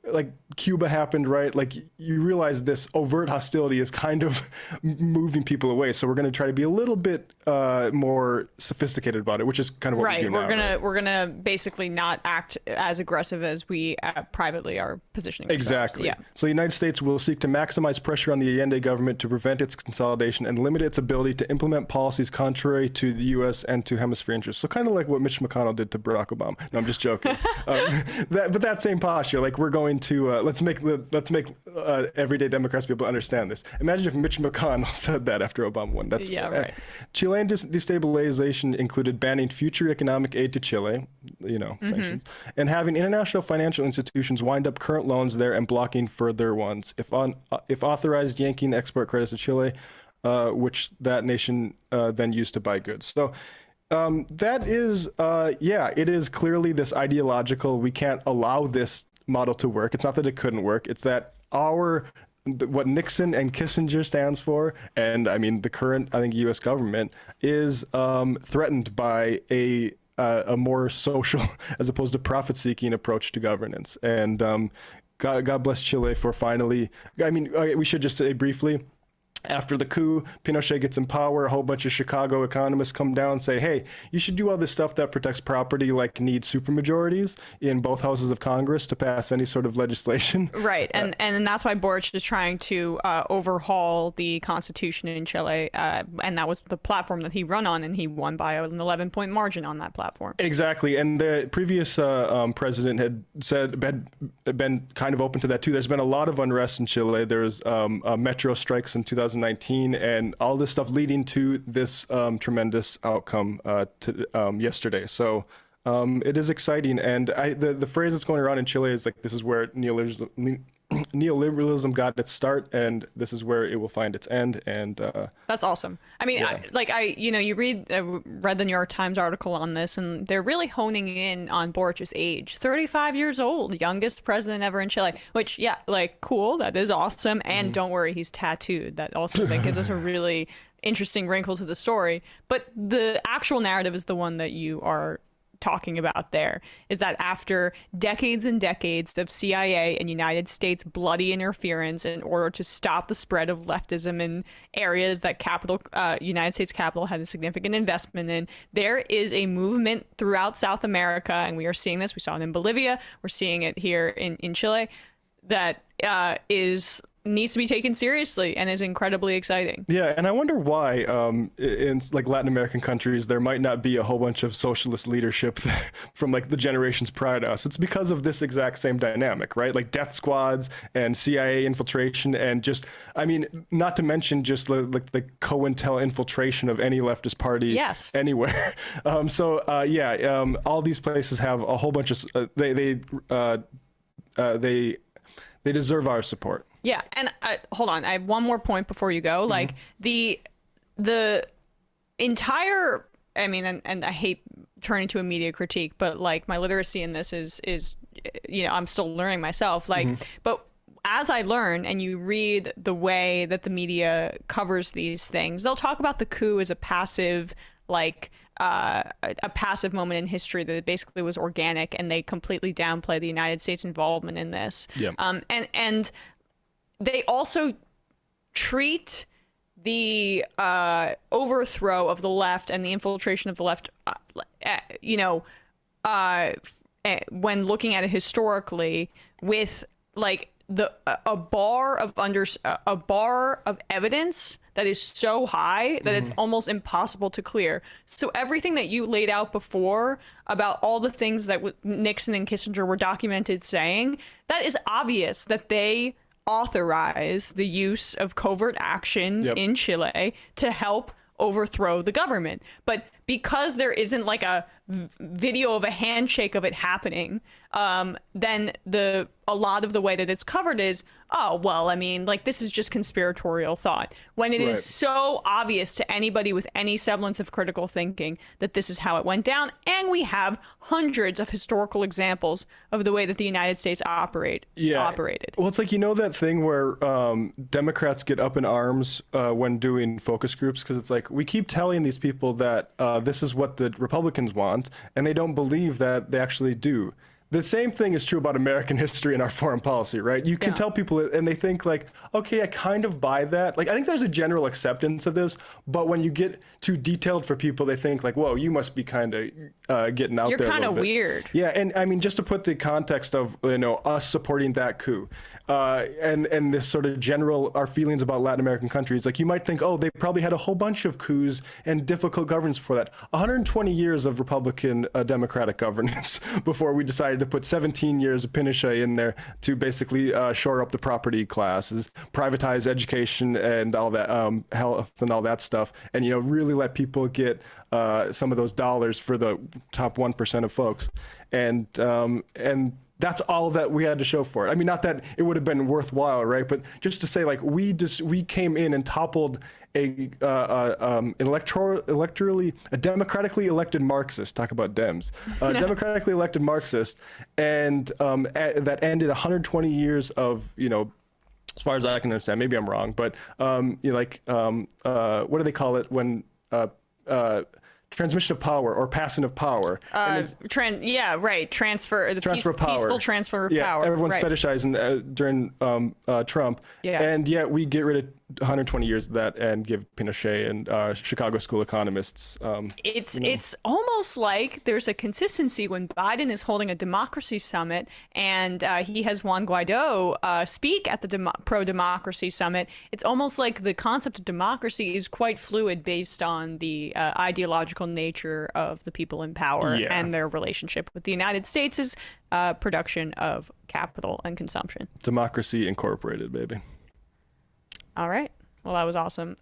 like, Cuba happened, right? Like, you realize this overt hostility is kind of moving people away. So we're going to try to be a little bit more sophisticated about it, which is kind of what we do now. We're gonna basically not act as aggressive as we privately are positioning ourselves. Exactly. Yeah. So the United States will seek to maximize pressure on the Allende government to prevent its consolidation and limit its ability to implement policies contrary to the U.S. and to hemisphere interests. So kind of like what Mitch McConnell did to Barack Obama. No, I'm just joking. But that same posture, like we're going to let's make everyday Democrats be able to understand this. Imagine if Mitch McConnell said that after Obama won. That's right. Chilean destabilization included banning future economic aid to Chile, sanctions, and having international financial institutions wind up current loans there and blocking further ones. If authorized, yanking export credits to Chile, which that nation then used to buy goods. So that is, it is clearly this ideological, we can't allow this model to work. It's not that it couldn't work. It's that what Nixon and Kissinger stands for, and I mean the current, I think, U.S. government is threatened by a more social, as opposed to profit-seeking approach to governance. And God bless Chile for finally. I mean, we should just say briefly, After the coup, Pinochet gets in power, a whole bunch of Chicago economists come down and say, hey, you should do all this stuff that protects property, like need supermajorities in both houses of Congress to pass any sort of legislation. Right, and that's why Boric is trying to overhaul the constitution in Chile, and that was the platform that he ran on, and he won by an 11-point margin on that platform. Exactly, and the previous president had been kind of open to that too. There's been a lot of unrest in Chile. There's metro strikes in 2019, and all this stuff leading to this tremendous outcome yesterday. So it is exciting, and the phrase that's going around in Chile is like, this is where neoliberalism got its start, and this is where it will find its end. And that's awesome. I mean, yeah. You read the New York Times article on this, and they're really honing in on Boric's age. 35 years old, youngest president ever in Chile. Which, yeah, like, cool. That is awesome. And don't worry, he's tattooed. That also that gives us a really interesting wrinkle to the story. But the actual narrative is the one that you are talking about there, is that after decades and decades of CIA and United States bloody interference in order to stop the spread of leftism in areas that United States capital had a significant investment in, there is a movement throughout South America, and we are seeing this. We saw it in Bolivia. We're seeing it here in Chile, that needs to be taken seriously and is incredibly exciting. Yeah, and I wonder why in like Latin American countries there might not be a whole bunch of socialist leadership from like the generations prior to us. It's because of this exact same dynamic, right? Like death squads and CIA infiltration, and just, I mean, not to mention just like the COINTEL infiltration of any leftist party anywhere. All these places have a whole bunch of they deserve our support. Yeah, and hold on, I have one more point before you go. Like the entire, I mean, and I hate turning to a media critique, but like my literacy in this is I'm still learning myself. Like, but as I learn and you read the way that the media covers these things, they'll talk about the coup as a passive, like a passive moment in history that basically was organic, and they completely downplay the United States involvement in this. Yeah. And they also treat the overthrow of the left and the infiltration of the left, when looking at it historically, with like a bar of evidence that is so high that it's almost impossible to clear. So everything that you laid out before about all the things that Nixon and Kissinger were documented saying, that is obvious that they authorize the use of covert action in Chile to help overthrow the government. But because there isn't like a video of a handshake of it happening, then a lot of the way that it's covered is, oh, well, I mean, like, this is just conspiratorial thought, when it is so obvious to anybody with any semblance of critical thinking that this is how it went down. And we have hundreds of historical examples of the way that the United States operated. Well, it's like, that thing where Democrats get up in arms when doing focus groups, because it's like, we keep telling these people that this is what the Republicans want, and they don't believe that they actually do. The same thing is true about American history and our foreign policy, right? You can tell people, and they think like, okay, I kind of buy that. Like, I think there's a general acceptance of this, but when you get too detailed for people, they think like, whoa, you must be kind of getting out there. You're kind of weird. Yeah, and I mean, just to put the context of, us supporting that coup, and this sort of general, our feelings about Latin American countries, like you might think, oh, they probably had a whole bunch of coups and difficult governance before that. 120 years of Republican democratic governance before we decided to put 17 years of Pinochet in there to basically shore up the property classes, privatize education and all that, health and all that stuff, and really let people get some of those dollars for the top 1% of folks, and that's all that we had to show for it. I mean, not that it would have been worthwhile, right? But just to say, like, we came in and toppled a democratically elected Marxist. Talk about Dems, democratically elected Marxist, and that ended 120 years of, as far as I can understand. Maybe I'm wrong, but what do they call it when transmission of power or passing of power. Yeah, right. Transfer of power. Peaceful transfer of yeah, power. Everyone's right. fetishizing during Trump. Yeah. And yet we get rid of 120 years of that and give Pinochet and Chicago school economists. It's almost like there's a consistency when Biden is holding a democracy summit and he has Juan Guaido speak at the pro-democracy summit. It's almost like the concept of democracy is quite fluid based on the ideological nature of the people in power and their relationship with the United States' production of capital and consumption. Democracy Incorporated, baby. All right. Well, that was awesome.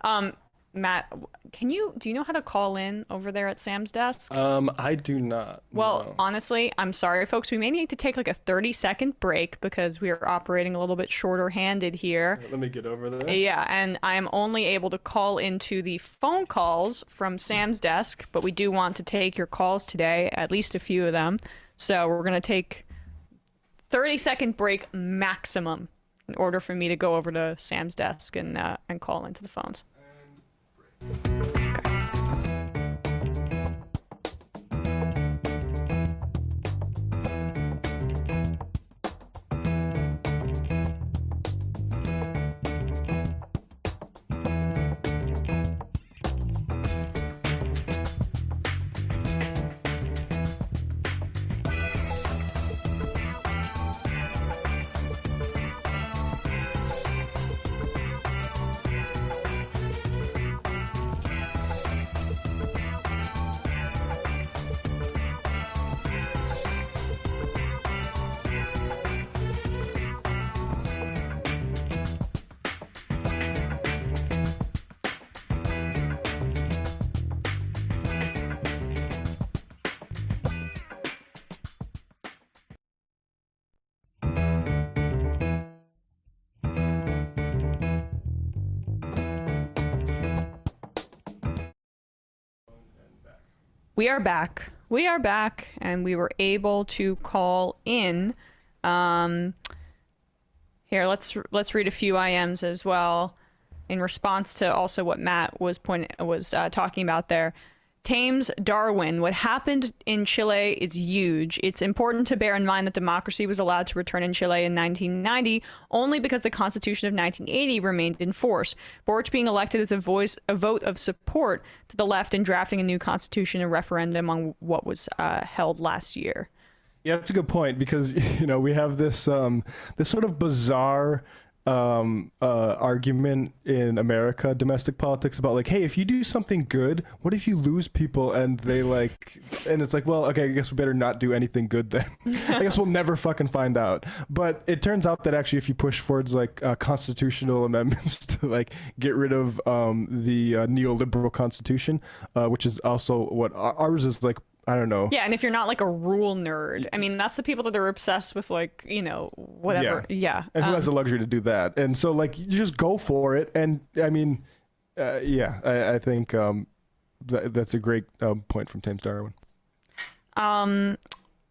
Matt, do you know how to call in over there at Sam's desk? I do not. Well, no. honestly, I'm sorry, folks. We may need to take like a 30-second break because we are operating a little bit shorter-handed here. Let me get over there. Yeah, and I'm only able to call into the phone calls from Sam's desk, but we do want to take your calls today, at least a few of them. So we're going to take 30-second break maximum in order for me to go over to Sam's desk and call into the phones. We are back. We are back, and we were able to call in. Here, let's read a few IMs as well, in response to also what Matt was talking about there. Thames Darwin, what happened in Chile is huge. It's important to bear in mind that democracy was allowed to return in Chile in 1990 only because the Constitution of 1980 remained in force. Boric being elected as a vote of support to the left in drafting a new constitution and referendum on what was held last year. Yeah, that's a good point because we have this this sort of bizarre argument in America, domestic politics, about like, hey, if you do something good, what if you lose people? And it's like, well, okay, I guess we better not do anything good then. I guess we'll never fucking find out. But it turns out that actually, if you push towards like constitutional amendments to like get rid of the neoliberal constitution, which is also what ours is like. I don't know. Yeah, and if you're not like a rule nerd, I mean, that's the people that are obsessed with like, whatever. Yeah. And who has the luxury to do that? And so like, you just go for it. And I mean, I think that's a great point from Thames Darwin.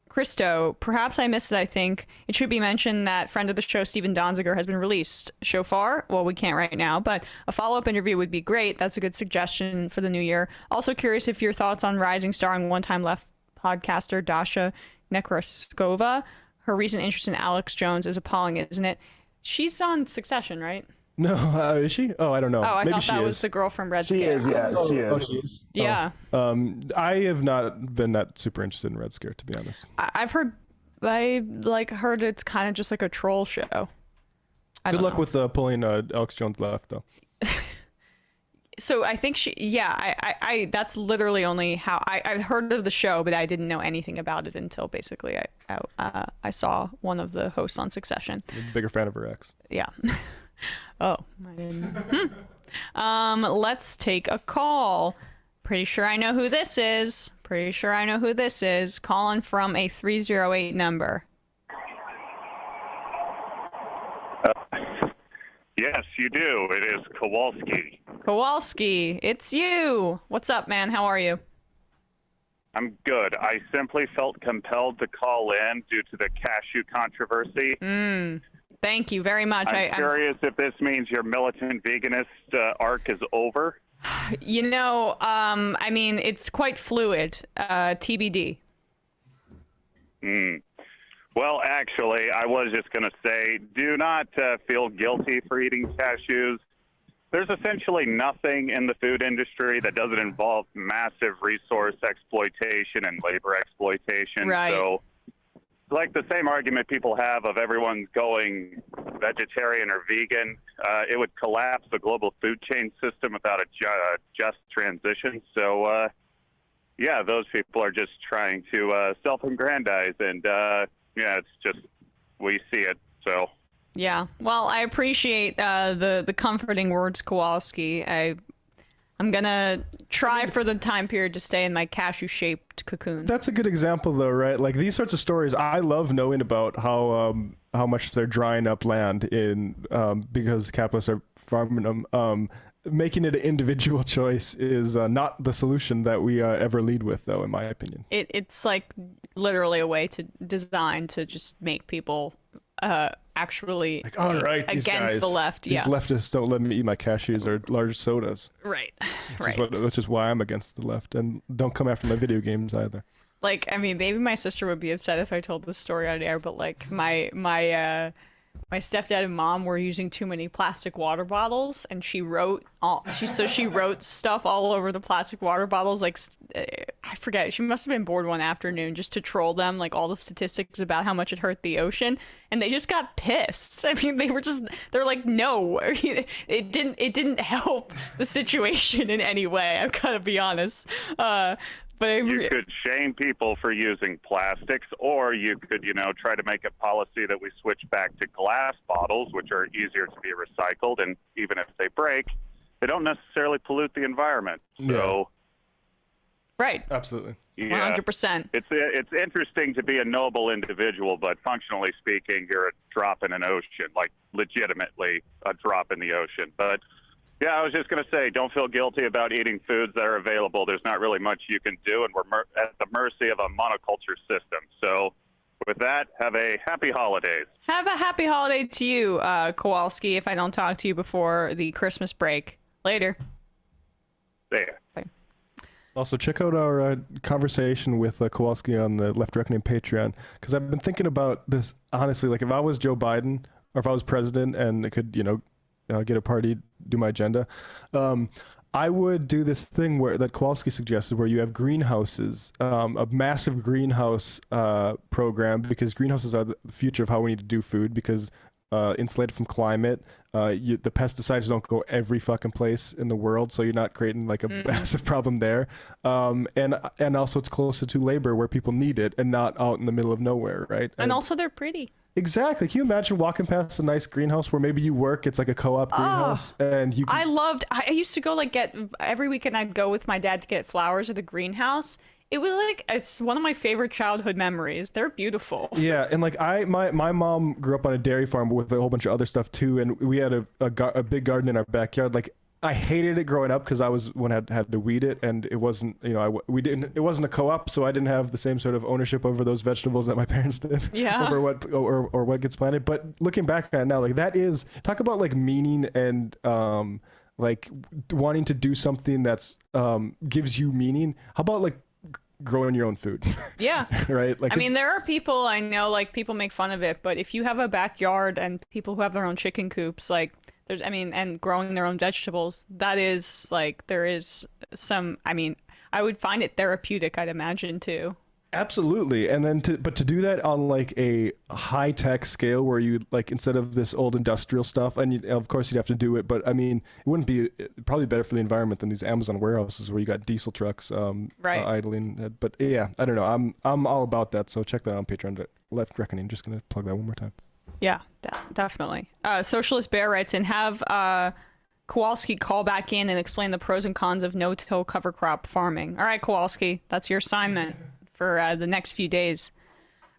Christo, perhaps I missed it. I think it should be mentioned that friend of the show, Stephen Donziger, has been released. So far, well, we can't right now, but a follow-up interview would be great. That's a good suggestion for the new year. Also curious if your thoughts on rising star and one-time left podcaster Dasha Nekraskova. Her recent interest in Alex Jones is appalling, isn't it? She's on Succession, right? No, is she? Oh, I don't know. Oh, I Maybe thought that was the girl from Red Scare. She is, yeah. She is. Yeah. I have not been that super interested in Red Scare, to be honest. I heard it's kind of just like a troll show. Good luck with pulling Alex Jones left, though. So I think I that's literally only how I've heard of the show, but I didn't know anything about it until basically I saw one of the hosts on Succession. I'm a bigger fan of her ex. Yeah. Oh, I didn't. Let's take a call. Pretty sure I know who this is. Calling from a 308 number. Yes, you do. It is Kowalski. Kowalski, it's you. What's up, man? How are you? I'm good. I simply felt compelled to call in due to the cashew controversy. Thank you very much. I'm curious if this means your militant veganist arc is over. You know, I mean, it's quite fluid. TBD. Well, actually, I was just going to say, do not feel guilty for eating cashews. There's essentially nothing in the food industry that doesn't involve massive resource exploitation and labor exploitation. Right. So, like the same argument people have of everyone going vegetarian or vegan, it would collapse the global food chain system without a just transition. So, yeah, those people are just trying to self-aggrandize, and yeah, it's just, we see it, so. Yeah, well, I appreciate the comforting words, Kowalski. I'm gonna try for the time period to stay in my cashew-shaped cocoon. That's a good example, though, right? Like these sorts of stories, I love knowing about how much they're drying up land in because capitalists are farming them. Making it an individual choice is not the solution that we ever lead with, though, in my opinion. It's like literally a way to design to just make people actually like, all right, against the left. These leftists don't let me eat my cashews or large sodas. Right, which is why I'm against the left, and don't come after my video games either. Like, I mean, maybe my sister would be upset if I told this story on air, but like my stepdad and mom were using too many plastic water bottles, and she wrote stuff all over the plastic water bottles. Like, I forget, she must have been bored one afternoon just to troll them, like all the statistics about how much it hurt the ocean, and they just got pissed. I mean, they're like, no, it didn't help the situation in any way. I've got to be honest. But you could shame people for using plastics, or you could, try to make a policy that we switch back to glass bottles, which are easier to be recycled, and even if they break, they don't necessarily pollute the environment. So, right, absolutely, 100%. It's interesting to be a noble individual, but functionally speaking, you're a drop in an ocean, like legitimately a drop in the ocean. But yeah, I was just going to say, don't feel guilty about eating foods that are available. There's not really much you can do, and we're at the mercy of a monoculture system. So with that, have a happy holidays. Have a happy holiday to you, Kowalski, if I don't talk to you before the Christmas break. Later. See ya. Bye. Also, check out our conversation with Kowalski on the Left Reckoning Patreon, because I've been thinking about this, honestly. Like, if I was Joe Biden, or if I was president and could, get a party, do my agenda, I would do this thing that Kowalski suggested, where you have greenhouses, a massive greenhouse program, because greenhouses are the future of how we need to do food, because insulated from climate, the pesticides don't go every fucking place in the world, so you're not creating like a massive problem there, and also it's closer to labor where people need it and not out in the middle of nowhere, right? And also they're pretty. Exactly. Can you imagine walking past a nice greenhouse where maybe you work? It's like a co-op greenhouse, and you. I used to go every weekend. I'd go with my dad to get flowers at the greenhouse. It was it's one of my favorite childhood memories. They're beautiful. Yeah, and like my mom grew up on a dairy farm with a whole bunch of other stuff too, and we had a big garden in our backyard. Like, I hated it growing up because I was one had to weed it, and it wasn't, it wasn't a co-op, so I didn't have the same sort of ownership over those vegetables that my parents did. Yeah. Over what gets planted. But looking back on it now, like, that is, talk about like meaning and like wanting to do something that's gives you meaning. How about like growing your own food? Yeah. Right. Like, I mean, there are people I know, like, people make fun of it, but if you have a backyard and people who have their own chicken coops, like, and growing their own vegetables, that is like, there is some, I would find it therapeutic, I'd imagine, too. Absolutely. And then to do that on like a high tech scale, where you, like, instead of this old industrial stuff, and of course you'd have to do it, but I mean, it wouldn't be probably better for the environment than these Amazon warehouses where you got diesel trucks idling. But yeah, I don't know. I'm all about that. So check that out on Patreon. Left Reckoning. Just going to plug that one more time. Yeah, definitely. Socialist Bear writes in, have Kowalski call back in and explain the pros and cons of no-till cover crop farming. All right, Kowalski, that's your assignment for the next few days.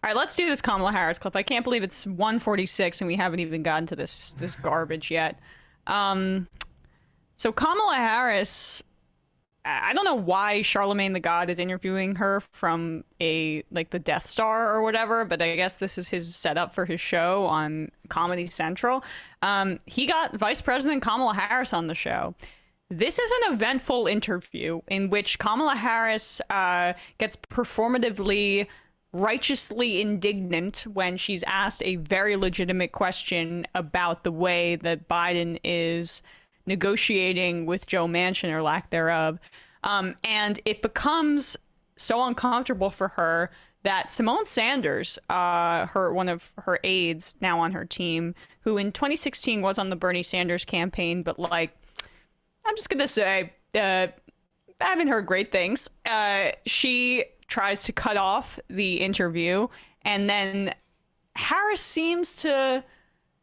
All right, let's do this Kamala Harris clip. I can't believe it's 1:46 and we haven't even gotten to this garbage yet. So Kamala Harris, I don't know why Charlemagne the God is interviewing her from the Death Star or whatever, but I guess this is his setup for his show on Comedy Central. He got Vice President Kamala Harris on the show. This is an eventful interview in which Kamala Harris gets performatively, righteously indignant when she's asked a very legitimate question about the way that Biden is negotiating with Joe Manchin, or lack thereof. And it becomes so uncomfortable for her that Simone Sanders, one of her aides now on her team, who in 2016 was on the Bernie Sanders campaign, but like, I'm just going to say, I haven't heard great things. She tries to cut off the interview, and then Harris seems to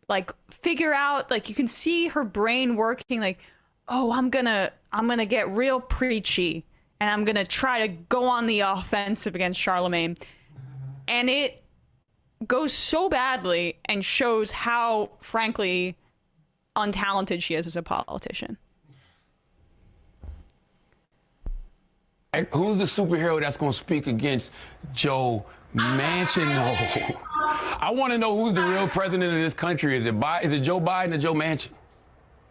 like figure out, like, you can see her brain working, like, oh, I'm gonna get real preachy, and I'm gonna try to go on the offensive against Charlemagne. And it goes so badly and shows how, frankly, untalented she is as a politician. And who's the superhero that's going to speak against Joe Manchin? No. I want to know who's the real president of this country. Is it Joe Biden or Joe Manchin?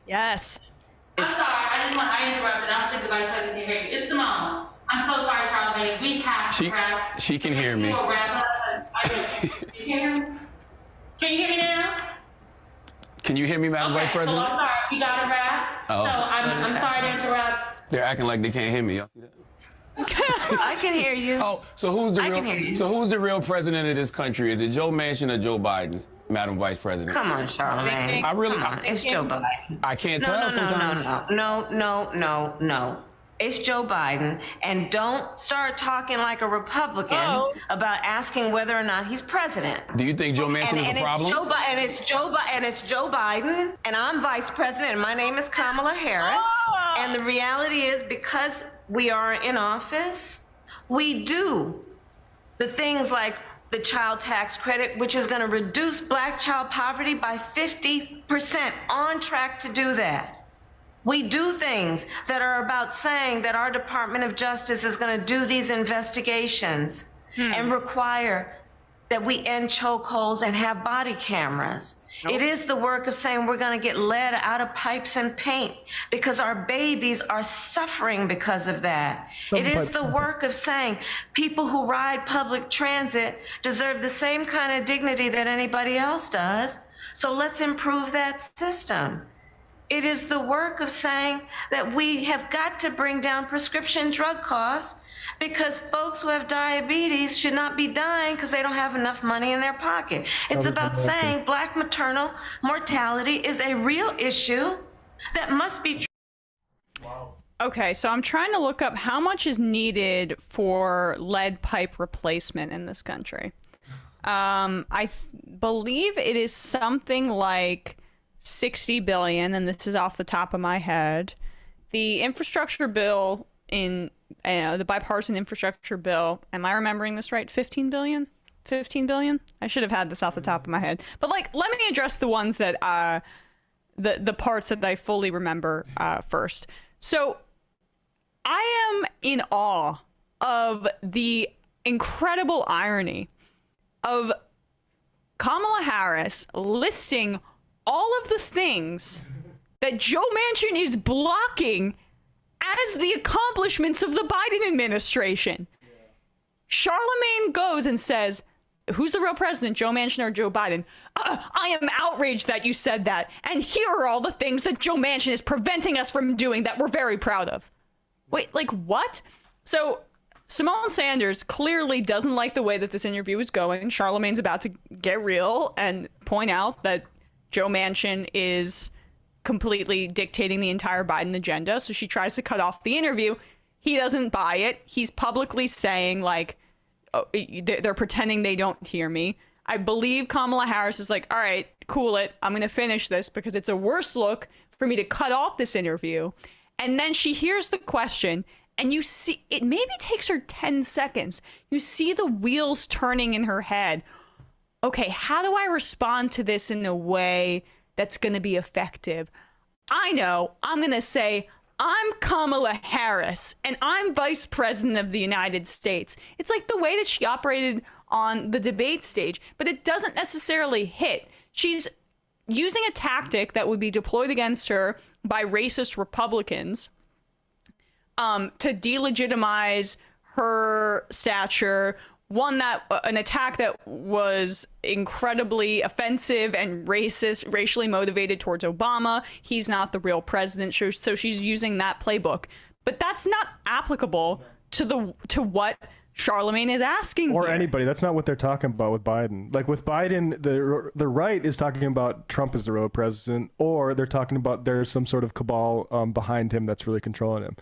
Yes. I'm sorry. I interrupted. I don't think the vice president can hear you. It's Simone. I'm so sorry, Charles. We have to wrap. She can hear me. Can you hear me? Can you hear me now? Can you hear me, Madam Vice President? So I'm sorry. We got to wrap. Oh. So I'm sorry to interrupt. They're acting like they can't hear me. Y'all see that? I can hear you. Oh, so who's the real president of this country? Is it Joe Manchin or Joe Biden, Madam Vice President? Come on, Charlemagne. It's Joe Biden. I can't tell sometimes. No. It's Joe Biden, and don't start talking like a Republican about asking whether or not he's president. Do you think Joe Manchin is a problem? It's Joe Biden, and I'm vice president, and my name is Kamala Harris. And the reality is, because we are in office, we do the things like the child tax credit, which is going to reduce black child poverty by 50%, on track to do that. We do things that are about saying that our Department of Justice is going to do these investigations and require that we end chokeholds and have body cameras. It is the work of saying we're going to get lead out of pipes and paint because our babies are suffering because of that. It is the work of saying people who ride public transit deserve the same kind of dignity that anybody else does. So let's improve that system. It is the work of saying that we have got to bring down prescription drug costs because folks who have diabetes should not be dying because they don't have enough money in their pocket. It's about saying black maternal mortality is a real issue that must be. Okay, so I'm trying to look up how much is needed for lead pipe replacement in this country. I believe it is something like 60 billion, and this is off the top of my head. The infrastructure bill in the bipartisan infrastructure bill, am I remembering this right? 15 billion? 15 billion? I should have had this off the top of my head. But like, let me address the ones that the parts that I fully remember first. So I am in awe of the incredible irony of Kamala Harris listing all of the things that Joe Manchin is blocking as the accomplishments of the Biden administration. Charlemagne goes and says, who's the real president, Joe Manchin or Joe Biden? I am outraged that you said that. And here are all the things that Joe Manchin is preventing us from doing that we're very proud of. Wait, like what? So Simone Sanders clearly doesn't like the way that this interview is going. Charlemagne's about to get real and point out that Joe Manchin is completely dictating the entire Biden agenda. So she tries to cut off the interview. He doesn't buy it. He's publicly saying, like, oh, they're pretending they don't hear me. I believe Kamala Harris is like, all right, cool it. I'm going to finish this because it's a worse look for me to cut off this interview. And then she hears the question, and you see, it maybe takes her 10 seconds. You see the wheels turning in her head. Okay, how do I respond to this in a way that's going to be effective? I know, I'm going to say, I'm Kamala Harris, and I'm Vice President of the United States. It's like the way that she operated on the debate stage, but it doesn't necessarily hit. She's using a tactic that would be deployed against her by racist Republicans to delegitimize her stature, an attack that was incredibly offensive and racist, racially motivated towards Obama. He's not the real president, so she's using that playbook. But that's not applicable to what Charlemagne is asking or here. Anybody. That's not what they're talking about with Biden. Like with Biden, the right is talking about Trump as the real president, or they're talking about there's some sort of cabal behind him that's really controlling him.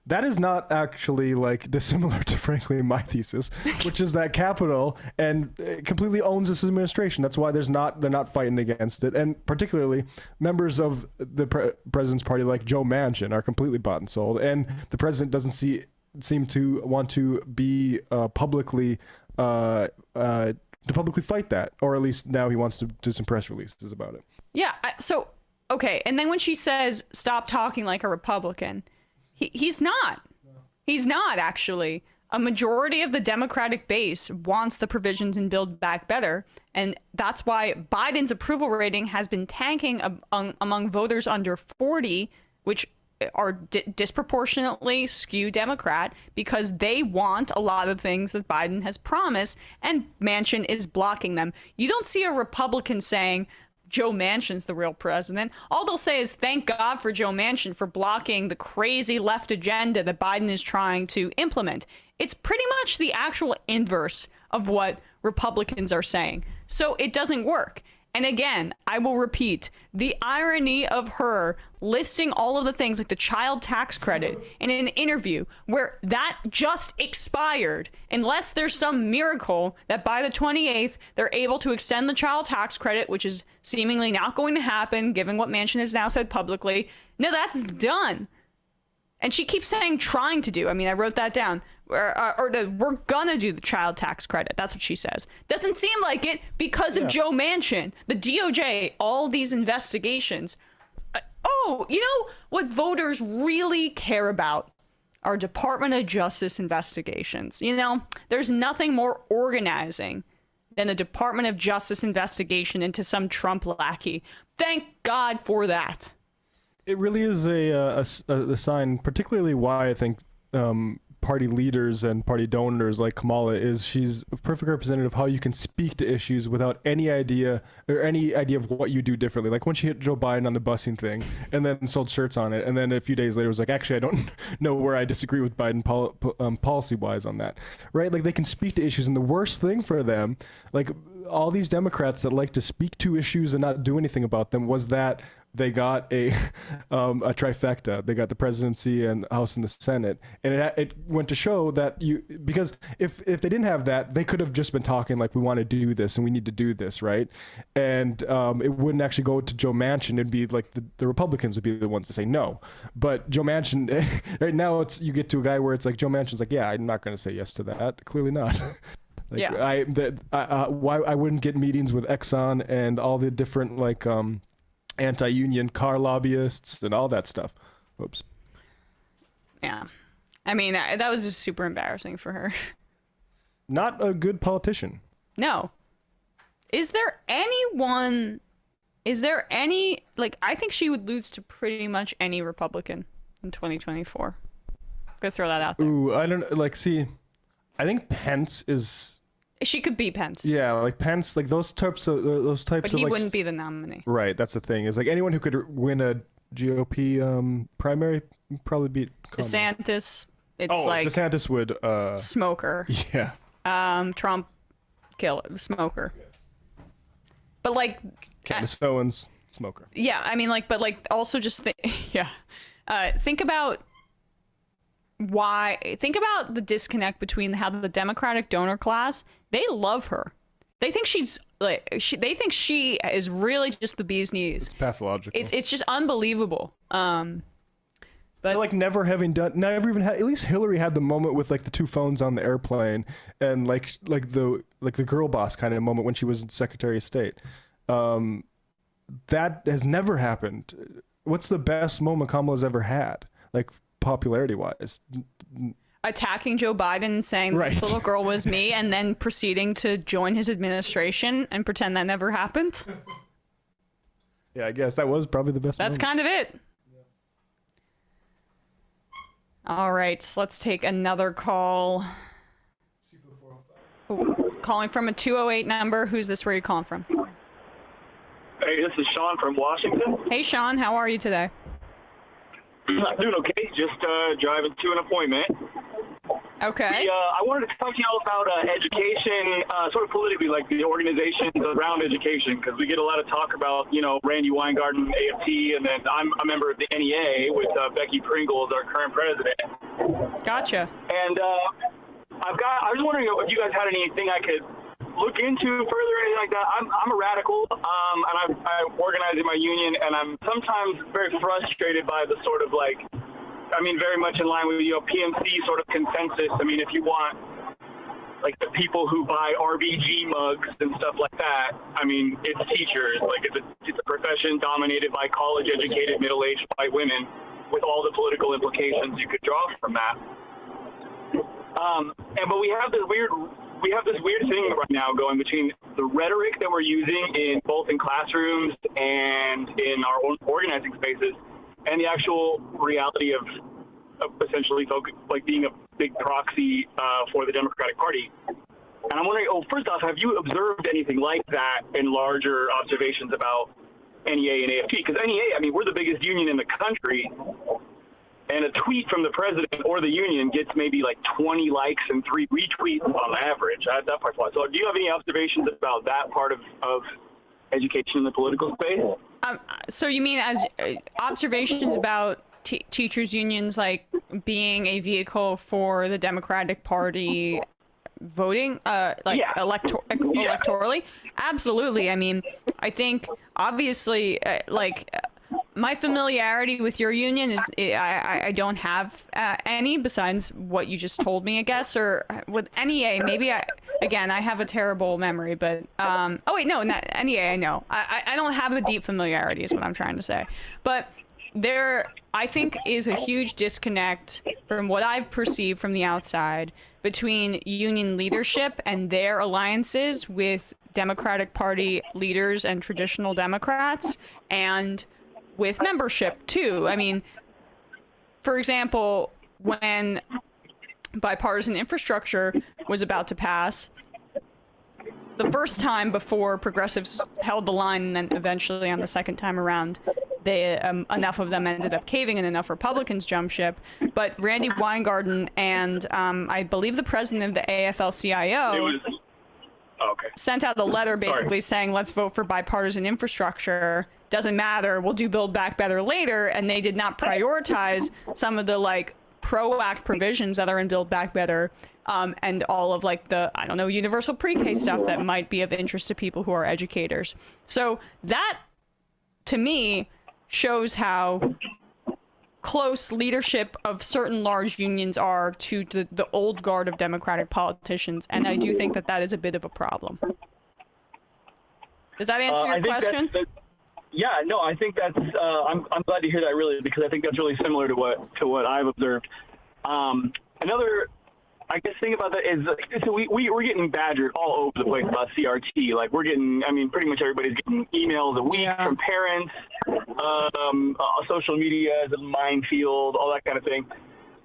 That is not actually like dissimilar to, frankly, my thesis, which is that Capitol and completely owns this administration. That's why they're not fighting against it, and particularly members of the president's party like Joe Manchin are completely bought and sold, and the president doesn't seem to want to be publicly fight that, or at least now he wants to do some press releases about it. Yeah. So okay, and then when she says stop talking like a Republican. He's not. He's not, actually. A majority of the Democratic base wants the provisions in Build Back Better, and that's why Biden's approval rating has been tanking among voters under 40, which are disproportionately skew Democrat, because they want a lot of things that Biden has promised, and Manchin is blocking them. You don't see a Republican saying, Joe Manchin's the real president. All they'll say is, thank God for Joe Manchin for blocking the crazy left agenda that Biden is trying to implement. It's pretty much the actual inverse of what Republicans are saying. So it doesn't work. And again, I will repeat, the irony of her listing all of the things like the child tax credit in an interview where that just expired, unless there's some miracle that by the 28th, they're able to extend the child tax credit, which is seemingly not going to happen, given what Manchin has now said publicly. No, that's done. And she keeps saying trying to do. I mean, I wrote that down. We're gonna do the child tax credit. That's what she says. Doesn't seem like it because of Joe Manchin, the DOJ, all these investigations. You know what voters really care about are Department of Justice investigations. You know, there's nothing more organizing than a Department of Justice investigation into some Trump lackey. Thank God for that. It really is a sign, particularly why I think party leaders and party donors like Kamala she's a perfect representative of how you can speak to issues without any idea of what you do differently. Like when she hit Joe Biden on the busing thing and then sold shirts on it, and then a few days later was like, actually, I don't know where I disagree with Biden policy-wise on that, right? Like they can speak to issues, and the worst thing for them, like all these Democrats that like to speak to issues and not do anything about them, was that they got a trifecta. They got the presidency and House and the Senate, and it went to show that because if they didn't have that, they could have just been talking like, we want to do this and we need to do this, right? And it wouldn't actually go to Joe Manchin. It'd be like the Republicans would be the ones to say no. But Joe Manchin, right now, you get to a guy where it's like Joe Manchin's like, yeah, I'm not going to say yes to that. Clearly not. Like, yeah. Why I wouldn't get meetings with Exxon and all the different like anti-union car lobbyists and all that stuff. Oops. Yeah. I mean, that was just super embarrassing for her. Not a good politician. No. Is there any, like, I think she would lose to pretty much any Republican in 2024. I'm gonna throw that out there. Ooh, I don't, like, see, I think Pence is... She could be Pence. Yeah, like Pence, like those types of But he like, wouldn't be the nominee. Right, that's the thing. Is like anyone who could win a GOP primary probably beat Kamala. DeSantis. It's like DeSantis would smoker. Yeah. Trump smoker. But like Candace Owens, smoker. Yeah, I mean like, but like also just think about the disconnect between how the Democratic donor class, they love her. They think they think she is really just the bee's knees. It's pathological. It's just unbelievable. But so like never even had, at least Hillary had the moment with like the two phones on the airplane and like the girl boss kind of moment when she was Secretary of State. That has never happened. What's the best moment Kamala's ever had? Like popularity wise, attacking Joe Biden, saying this little girl was me, and then proceeding to join his administration and pretend that never happened. Yeah, I guess that was probably the best. That's kind of it. All right, let's take another call. Ooh, calling from a 208 number. Who's this? Where are you calling from? Hey, this is Sean from Washington. Hey, Sean. How are you today? I'm doing okay. Just driving to an appointment. Okay. I wanted to talk to y'all about education, sort of politically, like the organizations around education, because we get a lot of talk about, Randy Weingarten, AFT, and then I'm a member of the NEA with Becky Pringle as our current president. Gotcha. And I was wondering if you guys had anything I could look into further, or anything like that. I'm a radical, and I organize in my union, and I'm sometimes very frustrated by the sort of very much in line with PMC sort of consensus. I mean, if you want like the people who buy RBG mugs and stuff like that, I mean, it's teachers. Like it's a profession dominated by college-educated middle-aged white women, with all the political implications you could draw from that. But we have this weird thing right now going between the rhetoric that we're using both in classrooms and in our own organizing spaces, and the actual reality of essentially being a big proxy for the Democratic Party. And I'm wondering, first off, have you observed anything like that in larger observations about NEA and AFT? Because NEA, I mean, we're the biggest union in the country, and a tweet from the president or the union gets maybe like 20 likes and 3 retweets on average. That part's fine. So do you have any observations about that part of education in the political space? So you mean as observations about teachers unions like being a vehicle for the Democratic Party voting, electorally? Absolutely. I mean, I think obviously, my familiarity with your union is I don't have any besides what you just told me, I guess, or with NEA, maybe I have a terrible memory, but oh wait, no, not NEA, I know. I don't have a deep familiarity is what I'm trying to say. But there, I think, is a huge disconnect from what I've perceived from the outside between union leadership and their alliances with Democratic Party leaders and traditional Democrats, and with membership too. I mean, for example, when bipartisan infrastructure was about to pass, the first time before progressives held the line, and then eventually on the second time around, they enough of them ended up caving and enough Republicans jumped ship. But Randy Weingarten and I believe the president of the AFL-CIO sent out a letter basically saying, let's vote for bipartisan infrastructure. Doesn't matter, we'll do Build Back Better later. And they did not prioritize some of the pro-act provisions that are in Build Back Better, and all of the, I don't know, universal pre-K stuff that might be of interest to people who are educators. So that, to me, shows how close leadership of certain large unions are to the old guard of Democratic politicians, and I do think that is a bit of a problem. Does that answer your question? Yeah, no, I think that's. I'm glad to hear that, really, because I think that's really similar to what I've observed. Another, I guess, thing about that is, so we're getting badgered all over the place about CRT. Like, we're getting, I mean, pretty much everybody's getting emails a week from parents. Social media is a minefield, all that kind of thing.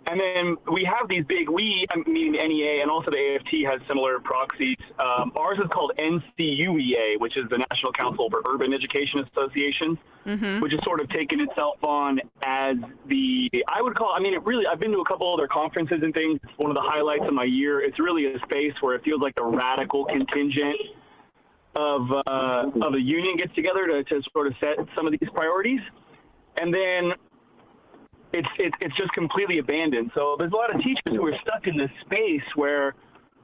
And then we have these big, meaning the NEA, and also the AFT has similar proxies. Ours is called NCUEA, which is the National Council for Urban Education Associations, which is sort of taken itself on as I've been to a couple other conferences and things. It's one of the highlights of my year. It's really a space where it feels like the radical contingent of a union gets together to sort of set some of these priorities. And then it's just completely abandoned. So there's a lot of teachers who are stuck in this space where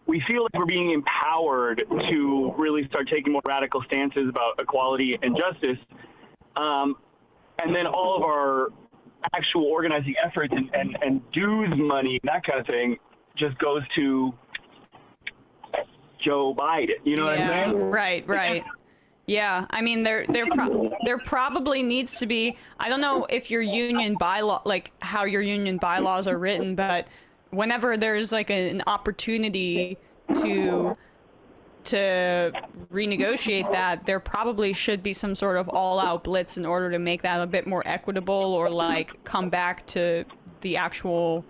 we feel like we're being empowered to really start taking more radical stances about equality and justice. And then all of our actual organizing efforts and dues money, that kind of thing, just goes to Joe Biden. You know what I'm saying? Right. Yeah, I mean, there probably needs to be, I don't know if your union bylaw, how your union bylaws are written, but whenever there's an opportunity to to renegotiate that, there probably should be some sort of all-out blitz in order to make that a bit more equitable, or like come back to the actual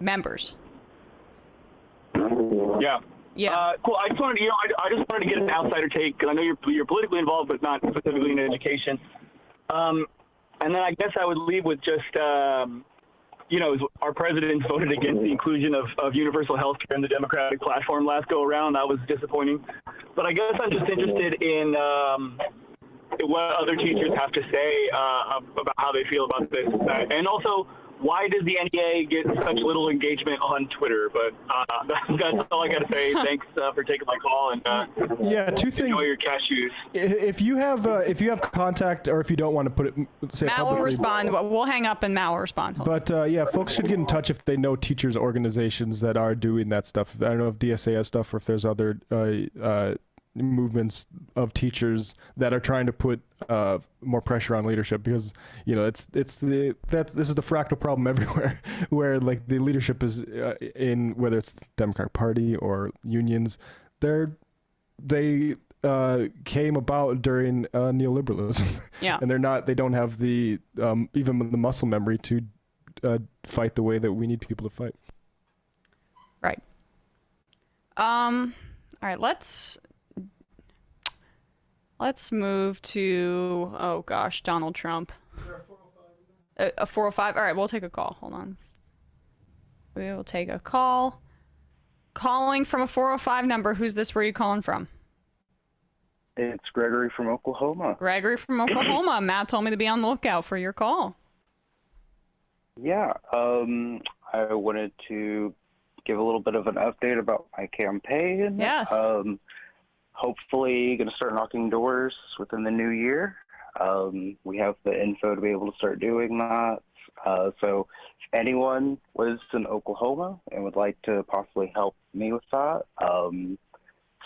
members. Yeah. Yeah. Cool. I just wanted to, I just wanted to get an outsider take, because I know you're politically involved, but not specifically in education. And then I guess I would leave with just, our president voted against the inclusion of universal health care in the Democratic platform last go around. That was disappointing. But I guess I'm just interested in what other teachers have to say about how they feel about this. And also, why does the NEA get such little engagement on Twitter? But that's all I got to say. Thanks for taking my call, and yeah, two things. Enjoy your cashews. If you have contact, or if you don't want to put it, say Matt publicly, will respond. We'll hang up and Matt will respond. But yeah, folks should get in touch if they know teachers organizations that are doing that stuff. I don't know if DSA has stuff, or if there's other movements of teachers that are trying to put more pressure on leadership, because this is the fractal problem everywhere, where like the leadership is in, whether it's Democratic Party or unions, they came about during neoliberalism. Yeah. And they don't have the even the muscle memory to fight the way that we need people to fight. Right. All right, let's move to, oh gosh, Donald Trump. Is there a 405? All right, we'll take a call. Hold on. We will take a call. Calling from a 405 number. Who's this? Where are you calling from? It's Gregory from Oklahoma. Gregory from Oklahoma. Matt told me to be on the lookout for your call. Yeah, I wanted to give a little bit of an update about my campaign. Yes. Hopefully going to start knocking doors within the new year. We have the info to be able to start doing that. So if anyone lives in Oklahoma and would like to possibly help me with that,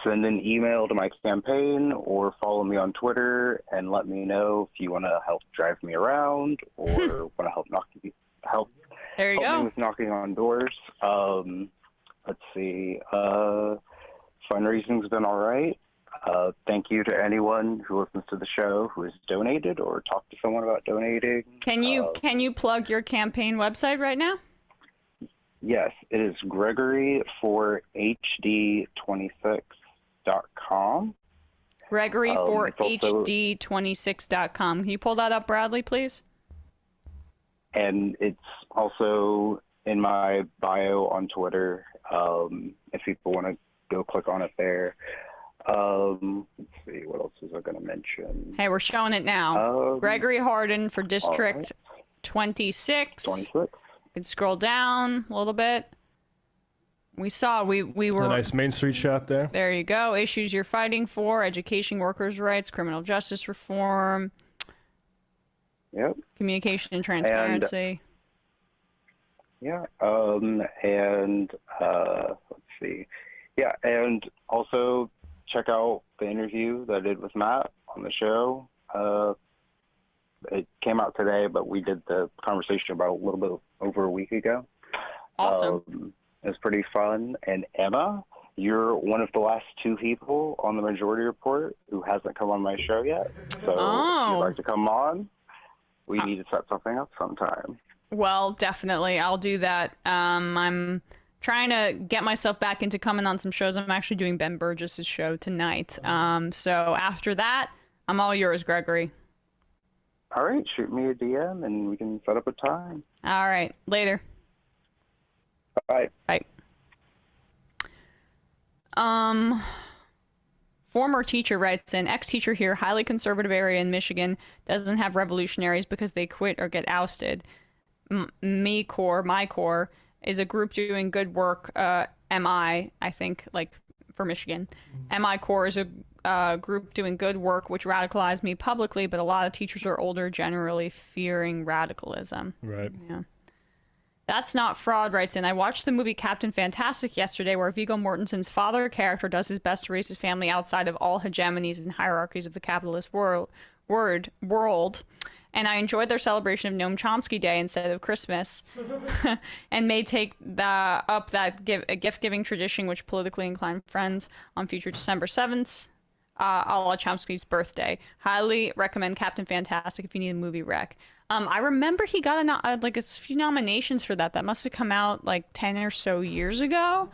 send an email to my campaign or follow me on Twitter and let me know if you want to help drive me around or want to help there you help go. me with knocking on doors. Let's see. Fundraising's been all right. Thank you to anyone who listens to the show who has donated or talked to someone about donating. Can you plug your campaign website right now? Yes, it is gregory4hd26.com. Gregory4hd26.com. Can you pull that up, Bradley, please? And it's also in my bio on Twitter, if people want to go click on it there. Let's see, what else was I going to mention? Hey, we're showing it now. Gregory Hardin for District right. 26. 26. You can scroll down a little bit. We saw, we were... A nice Main Street shot there. There you go. Issues you're fighting for: education, workers' rights, criminal justice reform. Yep. Communication and transparency. And let's see. Yeah, and also check out the interview that I did with Matt on the show. It came out today, but we did the conversation about a little bit over a week ago. Awesome. It was pretty fun. And Emma, you're one of the last two people on the Majority Report who hasn't come on my show yet. So if you'd like to come on, we need to set something up sometime. Well, definitely. I'll do that. I'm trying to get myself back into coming on some shows. I'm actually doing Ben Burgess's show tonight. So after that, I'm all yours, Gregory. All right. Shoot me a DM and we can set up a time. All right. Later. Bye. Bye. Former teacher writes in, ex-teacher here, highly conservative area in Michigan, doesn't have revolutionaries because they quit or get ousted. My Core is a group doing good work. MI, I think, like for Michigan. MI Core is a group doing good work, which radicalized me publicly, but a lot of teachers are older, generally fearing radicalism. Right. Yeah. That's Not Fraud writes in, I watched the movie Captain Fantastic yesterday, where Viggo Mortensen's father character does his best to raise his family outside of all hegemonies and hierarchies of the capitalist world. and I enjoyed their celebration of Noam Chomsky Day instead of Christmas, and may take up that gift-giving tradition which politically inclined friends on future December 7th, a la Chomsky's birthday. Highly recommend Captain Fantastic if you need a movie rec. I remember he got a few nominations for that. That must have come out like 10 or so years ago.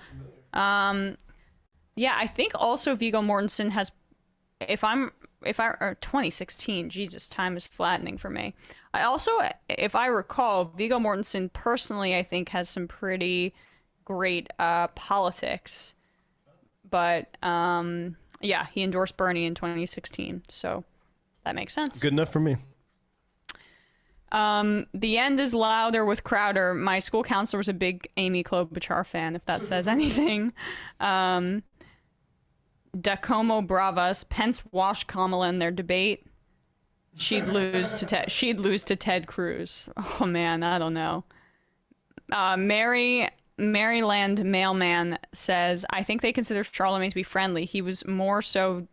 Yeah, I think also Viggo Mortensen has, or 2016, Jesus, time is flattening for me. I also, if I recall, Viggo Mortensen personally, I think, has some pretty great politics. But, yeah, he endorsed Bernie in 2016, so that makes sense. Good enough for me. The end is louder with Crowder. My school counselor was a big Amy Klobuchar fan, if that says anything. Dacomo Bravas, Pence washed Kamala in their debate. She'd lose to Ted Cruz. Oh man, I don't know. Maryland Mailman says, I think they consider Charlemagne to be friendly. He was more so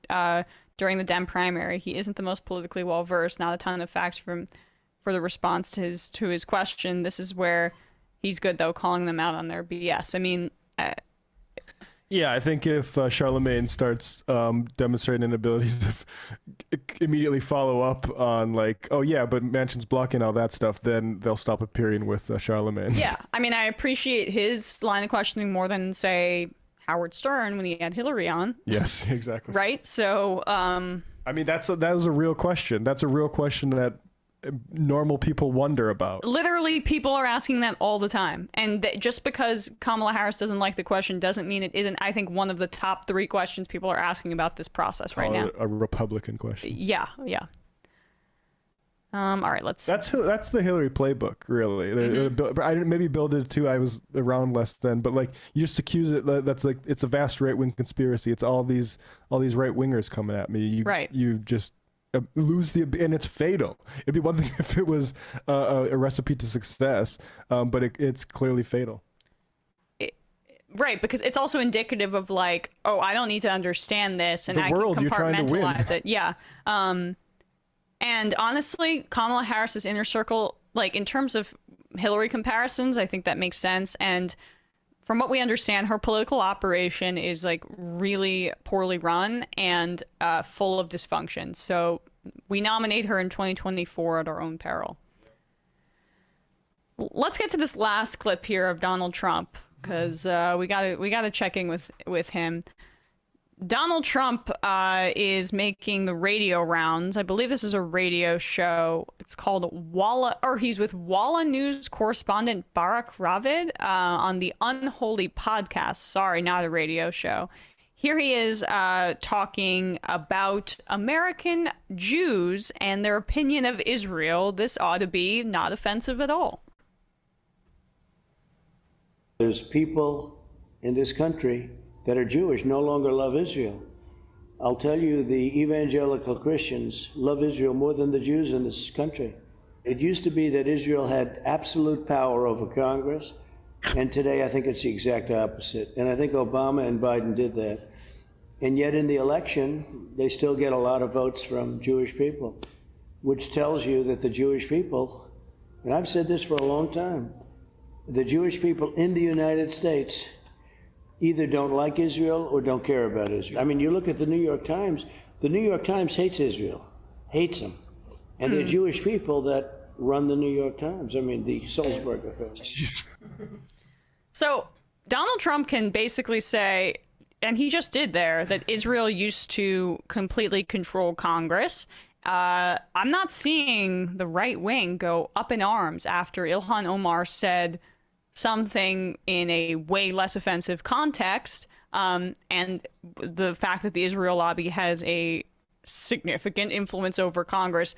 during the Dem primary. He isn't the most politically well versed. Not a ton of facts for the response to his question. This is where he's good though, calling them out on their BS. I mean, yeah, I think if Charlemagne starts demonstrating an ability to immediately follow up on like, oh yeah, but Manchin's blocking all that stuff, then they'll stop appearing with Charlemagne. Yeah, I mean, I appreciate his line of questioning more than, say, Howard Stern when he had Hillary on. Yes, exactly. Right? So, I mean, that was a real question. That's a real question that normal people wonder about. Literally, people are asking that all the time. And just because Kamala Harris doesn't like the question doesn't mean it isn't, I think, one of the top 3 questions people are asking about this process right now. A Republican question. Yeah, yeah. All right, let's... That's the Hillary playbook, really. I didn't maybe build it too. I was around less then, but like you just accuse it. That's like it's a vast right-wing conspiracy. It's all these right-wingers coming at me. You just lose and it's fatal. It'd be one thing if it was a recipe to success, but it's clearly fatal. Right, because it's also indicative of like, oh, I don't need to understand this, and I can compartmentalize it. Yeah. And honestly, Kamala Harris's inner circle, like in terms of Hillary comparisons, I think that makes sense. And from what we understand, her political operation is like really poorly run and full of dysfunction. So we nominate her in 2024 at our own peril. Let's get to this last clip here of Donald Trump, because we gotta check in with him. Donald Trump is making the radio rounds. I believe this is a radio show. It's called he's with Walla News correspondent Barack Ravid on the Unholy podcast. Sorry, not a radio show. Here he is talking about American Jews and their opinion of Israel. This ought to be not offensive at all. There's people in this country that are Jewish no longer love Israel. I'll tell you, the evangelical Christians love Israel more than the Jews in this country. It used to be that Israel had absolute power over Congress, and today I think it's the exact opposite. And I think Obama and Biden did that. And yet in the election, they still get a lot of votes from Jewish people, which tells you that the Jewish people, and I've said this for a long time, the Jewish people in the United States either don't like Israel or don't care about Israel. I mean, you look at the New York Times. The New York Times hates Israel, hates them. And they're Jewish people that run the New York Times. I mean, the Sulzberger family. So Donald Trump can basically say, and he just did there, that Israel used to completely control Congress. I'm not seeing the right wing go up in arms after Ilhan Omar said something in a way less offensive context, and the fact that the Israel lobby has a significant influence over Congress,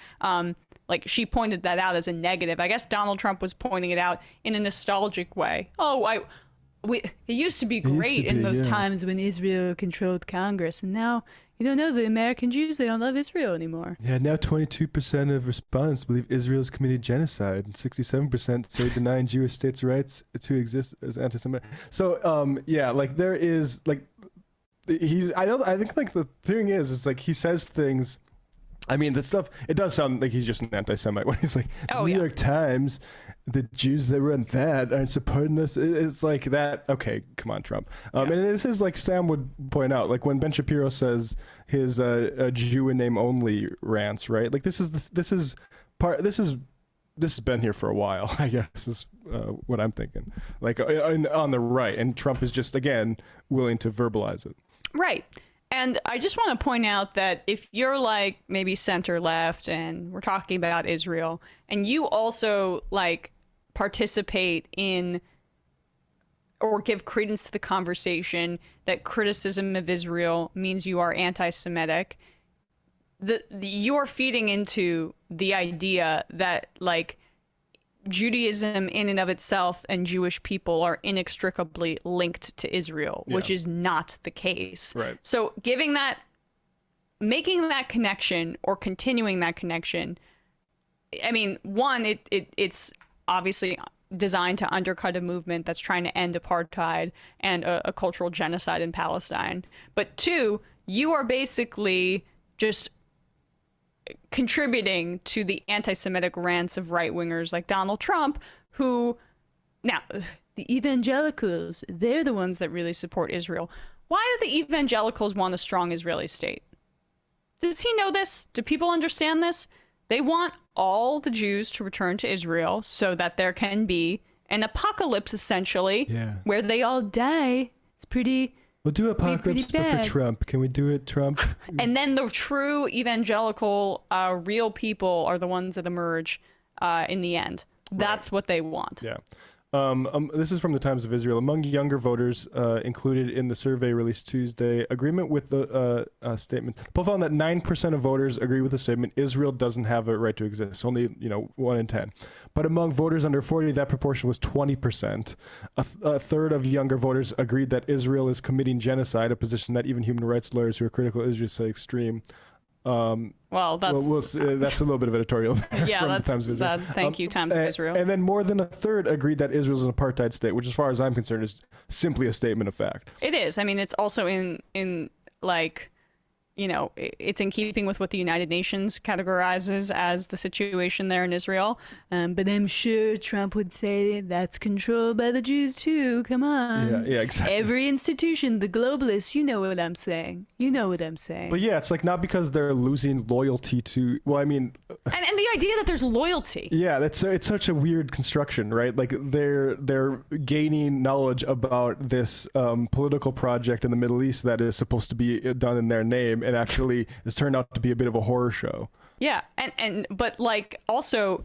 like she pointed that out as a negative. I guess Donald Trump was pointing it out in a nostalgic way. It used to be great in those times when Israel controlled Congress, and now you don't know, the American Jews, they don't love Israel anymore. Yeah, now 22% of respondents believe Israel's committed genocide, and 67% say denying Jewish states' rights to exist as anti-Semitic. So, yeah, like there is like I think like the thing is like he says things I mean, the stuff, it does sound like he's just an anti-Semite when he's like, the New York Times, the Jews that run that aren't supporting us. It's like that. Okay, come on, Trump. And this is like Sam would point out, like when Ben Shapiro says his Jew in name only rants, right? Like this has been here for a while, I guess, is what I'm thinking. Like on the right, and Trump is just, again, willing to verbalize it. Right. And I just want to point out that if you're like maybe center left and we're talking about Israel, and you also like participate in or give credence to the conversation that criticism of Israel means you are anti-Semitic, you are feeding into the idea that like Judaism in and of itself and Jewish people are inextricably linked to Israel, which is not the case. Right. So making that connection or continuing that connection, I mean, one, it's obviously designed to undercut a movement that's trying to end apartheid and a cultural genocide in Palestine. But two, you are basically just contributing to the anti-Semitic rants of right-wingers like Donald Trump, who, now, the evangelicals, they're the ones that really support Israel. Why do the evangelicals want a strong Israeli state? Does he know this? Do people understand this? They want all the Jews to return to Israel so that there can be an apocalypse, essentially, where they all die. It's pretty... We'll do apocalypse for Trump. Can we do it, Trump? And then the true evangelical, real people are the ones that emerge in the end. That's what they want. Yeah. This is from the Times of Israel. Among younger voters included in the survey released Tuesday, agreement with the statement. The poll found that 9% of voters agree with the statement, Israel doesn't have a right to exist. Only, 1 in 10. But among voters under 40, that proportion was 20%. A third of younger voters agreed that Israel is committing genocide, a position that even human rights lawyers who are critical of Israel say extreme. Well, that's that's a little bit of editorial. Yeah, from that's the Times of Israel. Thank you, Times of Israel. And then more than a third agreed that Israel is an apartheid state, which, as far as I'm concerned, is simply a statement of fact. It is. I mean, it's also in like, it's in keeping with what the United Nations categorizes as the situation there in Israel. But I'm sure Trump would say that's controlled by the Jews too. Come on. Yeah, exactly. Every institution, the globalists, you know what I'm saying. But yeah, it's like not because they're losing loyalty to, and the idea that there's loyalty. Yeah, it's such a weird construction, right? Like they're gaining knowledge about this political project in the Middle East that is supposed to be done in their name, and actually has turned out to be a bit of a horror show. Yeah, but like also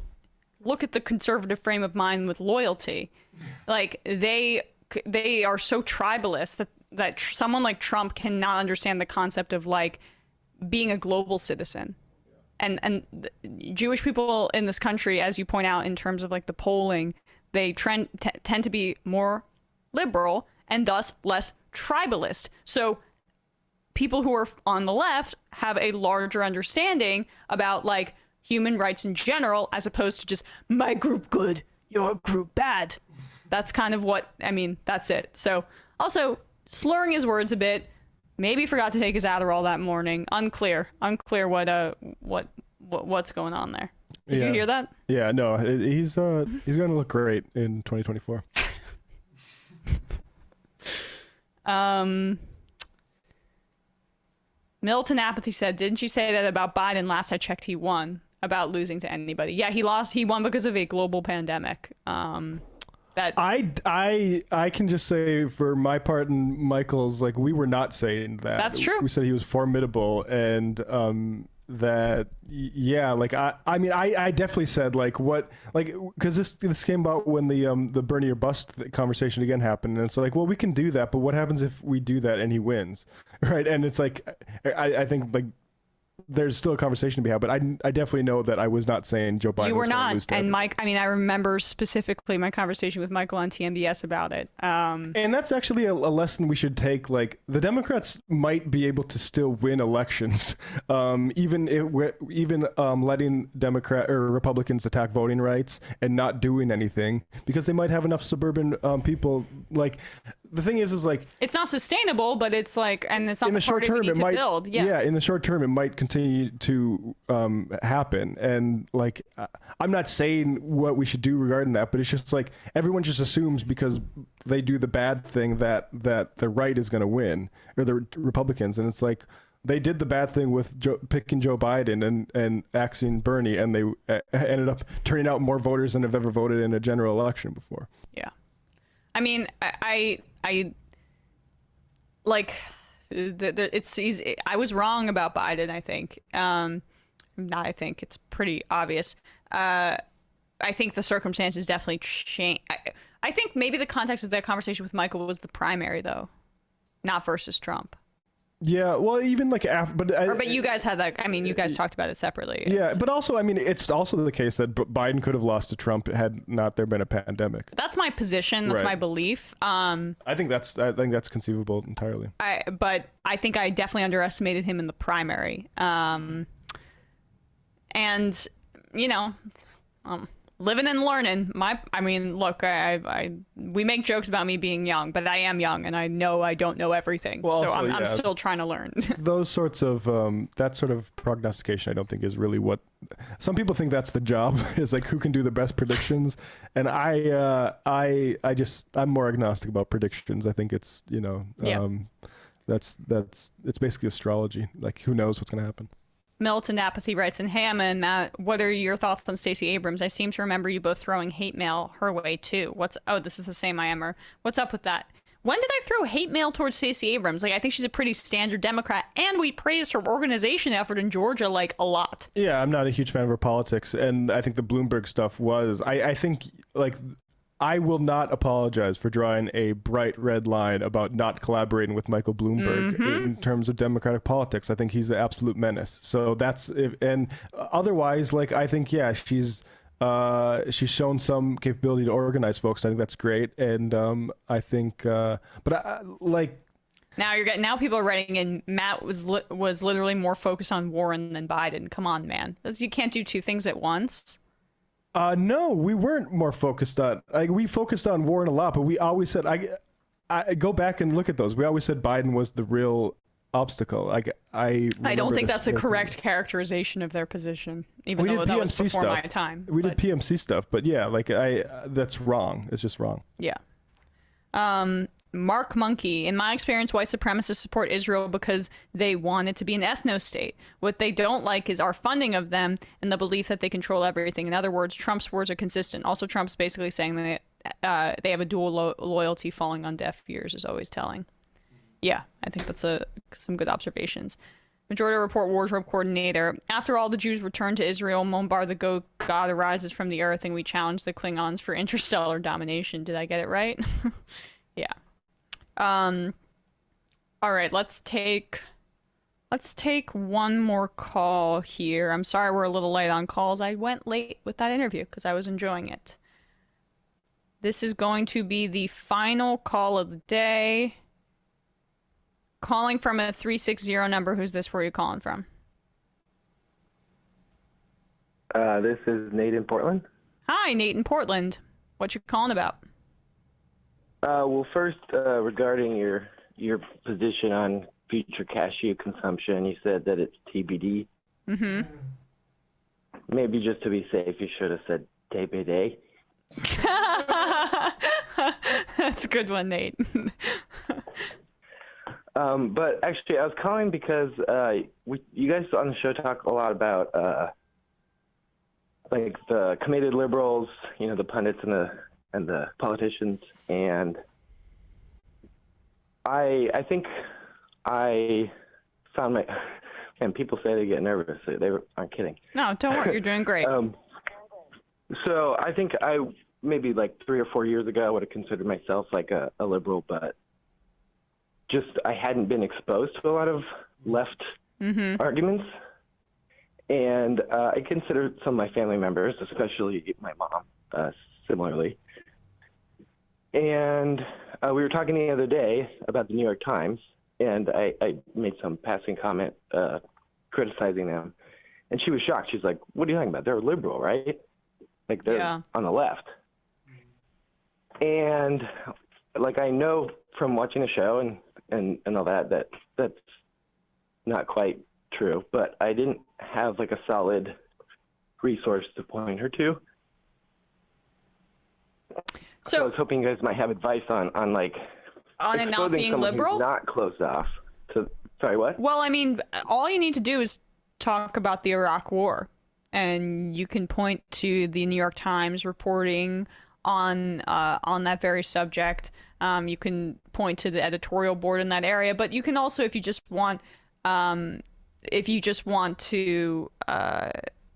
look at the conservative frame of mind with loyalty. Like they are so tribalist that someone like Trump cannot understand the concept of like being a global citizen. And Jewish people in this country, as you point out in terms of like the polling, they tend to be more liberal and thus less tribalist. So people who are on the left have a larger understanding about like human rights in general, as opposed to just my group good, your group bad. That's kind of that's it. So also slurring his words a bit, maybe forgot to take his Adderall that morning. Unclear what's going on there. Did you hear that? Yeah, no, he's going to look great in 2024. Milton Apathy said, didn't you say that about Biden? Last I checked, he won. About losing to anybody. Yeah, he lost. He won because of a global pandemic. That I can just say for my part and Michael's, like, we were not saying that. That's true. We said he was formidable, and that I definitely said because this came about when the Bernie or bust conversation again happened, and it's like, well, we can do that, but what happens if we do that and he wins, right? And it's like I think like there's still a conversation to be had, but I definitely know that I was not saying Joe Biden. You were was not, lose to and everybody. Mike. I remember specifically my conversation with Michael on TMBS about it. And that's actually a lesson we should take. Like, the Democrats might be able to still win elections, even letting Democrat or Republicans attack voting rights and not doing anything, because they might have enough suburban people. Like, the thing is like it's not sustainable, but it's like, and it's not in the short term it might build. Yeah, in the short term it might continue to happen, and like I'm not saying what we should do regarding that, but it's just like everyone just assumes because they do the bad thing that the right is going to win, or the Republicans, and it's like they did the bad thing with picking Joe Biden and axing Bernie, and they ended up turning out more voters than have ever voted in a general election before. Yeah. I mean, I like, it's easy. I was wrong about Biden, I think. It's pretty obvious. I think the circumstances definitely change. I think maybe the context of that conversation with Michael was the primary, though, not versus Trump. Yeah, well, even like after, but you guys had that. I mean, you guys talked about it separately. Yeah, but also, I mean, it's also the case that Biden could have lost to Trump had not there been a pandemic. That's my position. That's my belief. I think that's conceivable entirely. But I think I definitely underestimated him in the primary. And you know, living and learning. I mean, look, we make jokes about me being young, but I am young, and I know I don't know everything. Well, so also, I'm still trying to learn. Those sorts of that sort of prognostication, I don't think is really what some people think that's the job. Is like who can do the best predictions, and I'm more agnostic about predictions. I think it's that's it's basically astrology. Like who knows what's going to happen. Militant Apathy writes in, "Hey, Emma and Matt, what are your thoughts on Stacey Abrams? I seem to remember you both throwing hate mail her way too. This is the same IMer. What's up with that? When did I throw hate mail towards Stacey Abrams? Like, I think she's a pretty standard Democrat, and we praised her organization effort in Georgia, like, a lot." Yeah, I'm not a huge fan of her politics, and I think the Bloomberg stuff was, I think, like, I will not apologize for drawing a bright red line about not collaborating with Michael Bloomberg in terms of Democratic politics. I think he's an absolute menace. So that's, and otherwise, like, I think, yeah, she's shown some capability to organize folks. I think that's great. And I think, now people are writing in, Matt was literally more focused on Warren than Biden. Come on, man. You can't do two things at once. No, we weren't more focused on, we focused on Warren a lot, but we always said, I go back and look at those. We always said Biden was the real obstacle. I don't think that's a correct characterization of their position, even though that was before my time. We did PMC stuff, but yeah, like that's wrong. It's just wrong. Yeah. Mark Monkey, in my experience, white supremacists support Israel because they want it to be an ethno-state. What they don't like is our funding of them and the belief that they control everything. In other words, Trump's words are consistent. Also, Trump's basically saying that they have a dual loyalty falling on deaf ears is always telling. Yeah, I think that's some good observations. Majority Report wardrobe coordinator. After all the Jews return to Israel, Mombar the God arises from the earth, and we challenge the Klingons for interstellar domination. Did I get it right? Yeah. All right, let's take one more call here. I'm sorry we're a little late on calls. I went late with that interview because I was enjoying it. This is going to be the final call of the day. Calling from a 360 number. Who's this? Where are you calling from? This is Nate in Portland. Hi, Nate in Portland. What you calling about? Well, first, regarding your position on future cashew consumption, you said that it's TBD. Mm-hmm. Maybe just to be safe, you should have said TBD. That's a good one, Nate. But actually, I was calling because you guys on the show talk a lot about like the committed liberals, you know, the pundits and the politicians, and I think I found and people say they get nervous. They aren't kidding. No, don't worry. You're doing great. So I think I maybe like 3 or 4 years ago I would have considered myself like a liberal, but just I hadn't been exposed to a lot of left arguments. And I considered some of my family members, especially my mom, similarly. And we were talking the other day about the New York Times, and I made some passing comment criticizing them. And she was shocked. She's like, "What are you talking about? They're liberal, right? Like they're on the left." And like I know from watching the show and all that that's not quite true, but I didn't have like a solid resource to point her to. So I was hoping you guys might have advice on it not being liberal, not closed off to. Sorry, what? Well, I mean, all you need to do is talk about the Iraq War, and you can point to the New York Times reporting on that very subject. You can point to the editorial board in that area, but you can also, if you just want to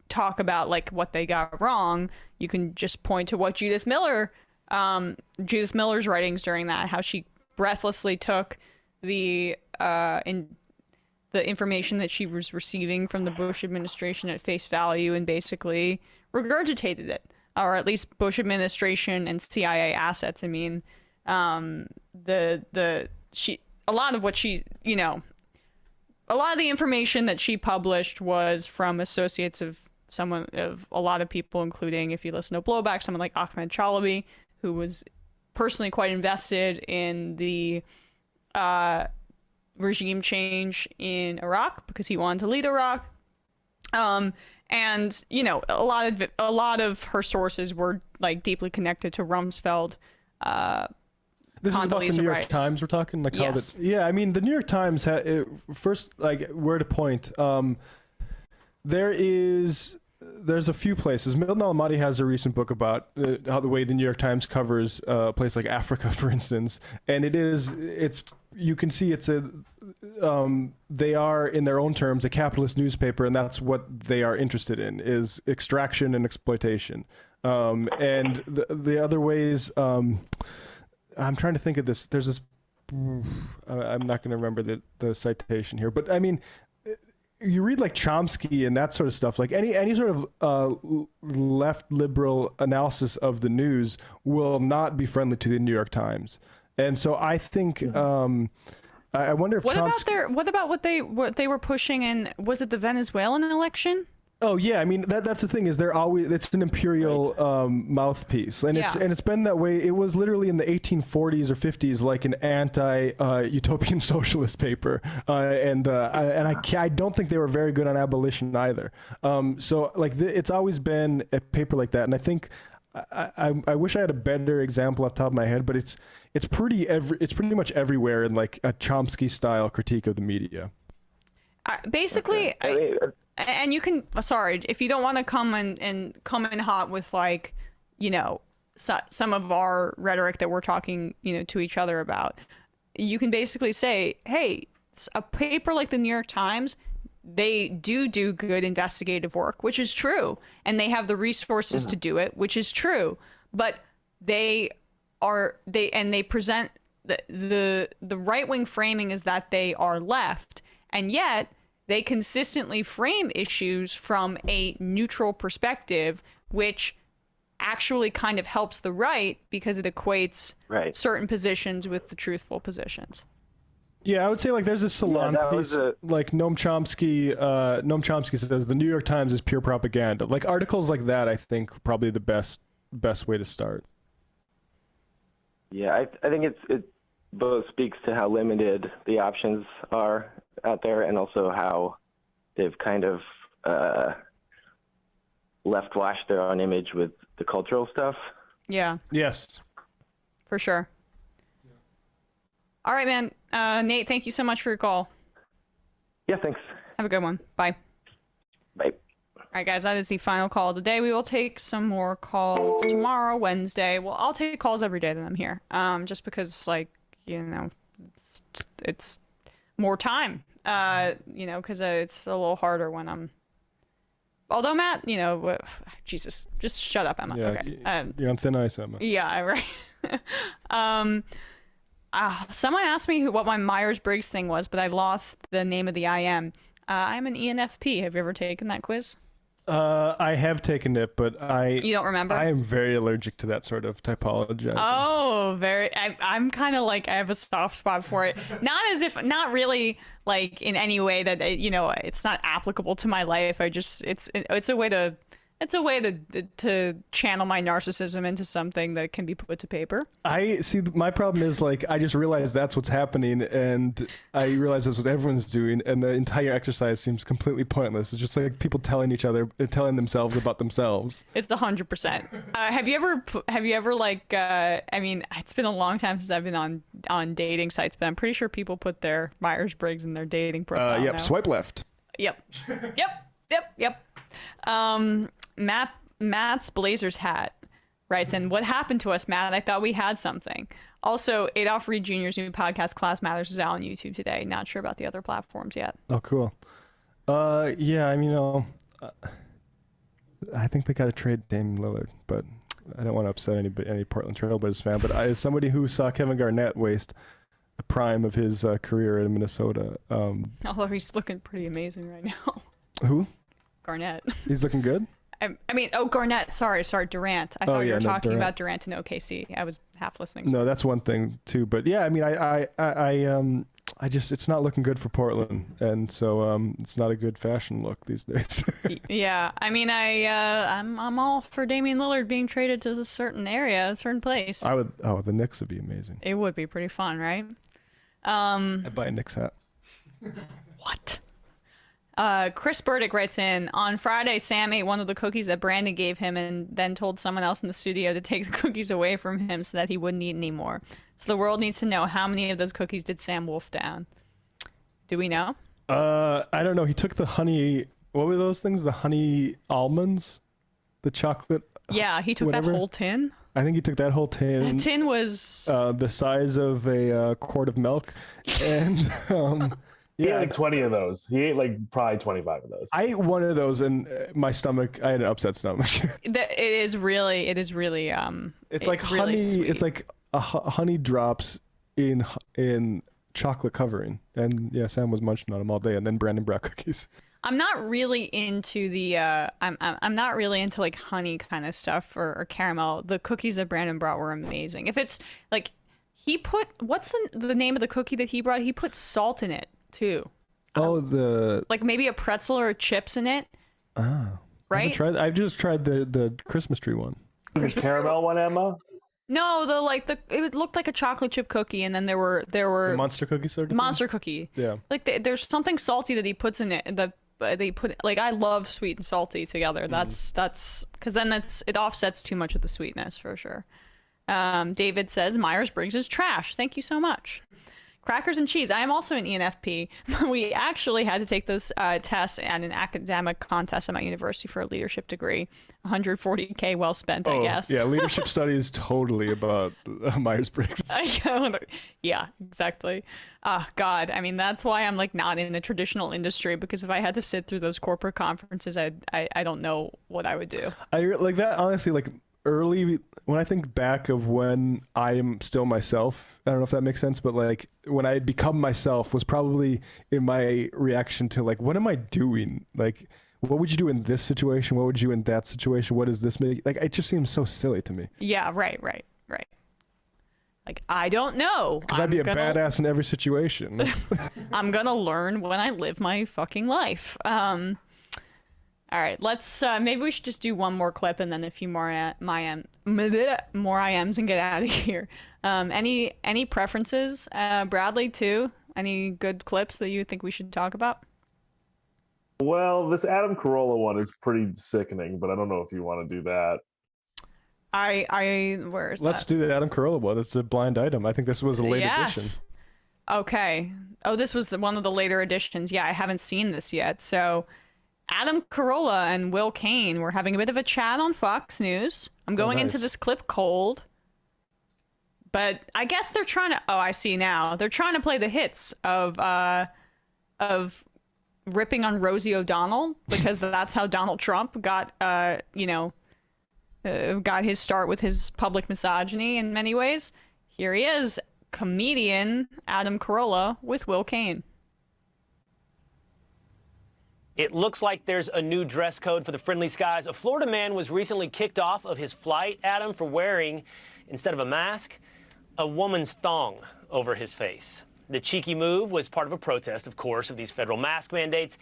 talk about like what they got wrong, you can just point to what Judith Miller's writings during that, how she breathlessly took the information that she was receiving from the Bush administration at face value and basically regurgitated it, or at least Bush administration and CIA assets. I mean, a lot of the information that she published was from associates of a lot of people, including, if you listen to Blowback, someone like Ahmed Chalabi, who was personally quite invested in the regime change in Iraq because he wanted to lead Iraq. And you know, a lot of her sources were like deeply connected to Rumsfeld. This is about the New York Times we're talking, like how yes. yeah, I mean the New York Times first, like where to point. There's a few places. Milton Al-Mahdi has a recent book about how the way the New York Times covers a place like Africa, for instance, and you can see they are, in their own terms, a capitalist newspaper, and that's what they are interested in, is extraction and exploitation. And the other ways, I'm trying to think of this. There's this, I'm not going to remember the citation here, but I mean, you read like Chomsky and that sort of stuff, like any sort of left liberal analysis of the news will not be friendly to the New York Times. And so I think I wonder if what about what they were pushing in, was it the Venezuelan election? Oh yeah, I mean that's the thing, is it's an imperial mouthpiece, and it's been that way. It was literally in the 1840s or 50s, like an anti-utopian socialist paper, and I don't think they were very good on abolition either. So like it's always been a paper like that, and I think I wish I had a better example off the top of my head, but it's pretty much everywhere in like a Chomsky style critique of the media. Basically. Okay. And you can, sorry, if you don't want to come in hot with, like, you know, some of our rhetoric that we're talking, you know, to each other about, you can basically say, hey, a paper like the New York Times, they do good investigative work, which is true, and they have the resources to do it, which is true, but they present the right-wing framing is that they are left, and yet they consistently frame issues from a neutral perspective, which actually kind of helps the right because it equates certain positions with the truthful positions. Yeah, I would say like there's a Salon piece, like Noam Chomsky says the New York Times is pure propaganda. Like articles like that, I think probably the best way to start. Yeah, I think it both speaks to how limited the options are out there, and also how they've kind of left-washed their own image with the cultural stuff. Yeah. Yes. For sure. All right, man. Nate, thank you so much for your call. Yeah, thanks. Have a good one. Bye. Bye. All right, guys, that is the final call of the day. We will take some more calls tomorrow, Wednesday. Well, I'll take calls every day that I'm here, just because, like, you know, it's more time, you know, because it's a little harder when I'm... Although, Matt, you know, Jesus, just shut up, Emma. Yeah, okay. You're on thin ice, Emma. Yeah, right. Someone asked me what my Myers-Briggs thing was, but I lost the name of the IM. I'm an ENFP. Have you ever taken that quiz? I have taken it, but You don't remember? I am very allergic to that sort of typology. Oh, I'm kind of like, I have a soft spot for it. Not really like in any way that, you know, it's not applicable to my life. It's a way to It's a way to channel my narcissism into something that can be put to paper. I see. My problem is like I just realized that's what's happening, and I realize that's what everyone's doing, and the entire exercise seems completely pointless. It's just like people telling each other, telling themselves about themselves. It's 100%. Have you ever like? I mean, it's been a long time since I've been on dating sites, but I'm pretty sure people put their Myers-Briggs in their dating profile. Yep. now. Swipe left. Yep. Yep. Matt's Blazers hat writes in, what happened to us, Matt? I thought we had something. Also, Adolph Reed Jr.'s new podcast, Class Matters, is out on YouTube today. Not sure about the other platforms yet. Oh, cool. Yeah, I mean, I think they got to trade Damian Lillard, but I don't want to upset any Portland Trailblazers fan. But as somebody who saw Kevin Garnett waste the prime of his career in Minnesota. Although he's looking pretty amazing right now. Who? Garnett. He's looking good? I mean, Garnett. Sorry, Durant. I thought you were talking about Durant and OKC. I was half listening. No, that's one thing too. But yeah, I mean, I just it's not looking good for Portland, and so it's not a good fashion look these days. Yeah, I mean, I'm all for Damian Lillard being traded to a certain area, a certain place. I would. Oh, the Knicks would be amazing. It would be pretty fun, right? I'd buy a Knicks hat. What? Chris Burdick writes in, on Friday, Sam ate one of the cookies that Brandon gave him and then told someone else in the studio to take the cookies away from him so that he wouldn't eat anymore. So the world needs to know, how many of those cookies did Sam wolf down? Do we know? I don't know. He took the honey, what were those things? The honey almonds? The chocolate? Yeah, he took that whole tin. I think he took that whole tin. That tin was... the size of a quart of milk. And... He ate like 20 of those. He ate like probably 25 of those. I ate one of those, and my stomach, I had an upset stomach. It is really it's like really honey. sweet. It's like honey drops in chocolate covering, and yeah, Sam was munching on them all day, and then Brandon brought cookies. I'm not really into the I'm not really into like honey kind of stuff or caramel. The cookies that Brandon brought were amazing. If it's like he put, what's the name of the cookie that he brought? He put salt in it too. Oh, like maybe a pretzel or chips in it. Oh, right. I've just tried the Christmas tree one. The caramel one, Emma? No, it looked like a chocolate chip cookie, and then there were the monster cookie sort of monster cookie. Yeah. Like there's something salty that he puts in it. They put, like, I love sweet and salty together. That's because then it offsets too much of the sweetness for sure. David says Myers-Briggs is trash. Thank you so much. Crackers and cheese. I am also an ENFP. We actually had to take those tests at an academic contest at my university for a leadership degree. $140K well spent, I guess. Yeah, leadership study is totally about Myers-Briggs. Yeah, exactly. Oh, God. I mean, that's why I'm like not in the traditional industry, because if I had to sit through those corporate conferences, I don't know what I would do. I like that, honestly, like early, when I think back of when I am still myself, I don't know if that makes sense, but like when I had become myself was probably in my reaction to like, what am I doing? Like, what would you do in this situation? What would you do in that situation? What does this make? Like, it just seems so silly to me. Yeah, right. Like, I don't know. Because I'd be a badass in every situation. I'm gonna learn when I live my fucking life. All right, let's maybe we should just do one more clip and then a few more IMs and get out of here. Any preferences, Bradley, too? Any good clips that you think we should talk about? Well, this Adam Carolla one is pretty sickening, but I don't know if you want to do that. Where is Let's that? do the Adam Carolla one. That's a blind item. I think this was a late edition. Okay. Oh, this was one of the later editions. Yeah, I haven't seen this yet, so... Adam Carolla and Will Cain were having a bit of a chat on Fox News. I'm going into this clip cold. But I guess they're trying to... Oh, I see now. They're trying to play the hits of ripping on Rosie O'Donnell, because that's how Donald Trump got, got his start with his public misogyny in many ways. Here he is, comedian Adam Carolla with Will Cain. It looks like there's a new dress code for the friendly skies. A Florida man was recently kicked off of his flight, Adam, for wearing, instead of a mask, a woman's thong over his face. The cheeky move was part of a protest, of course, of these federal mask mandates,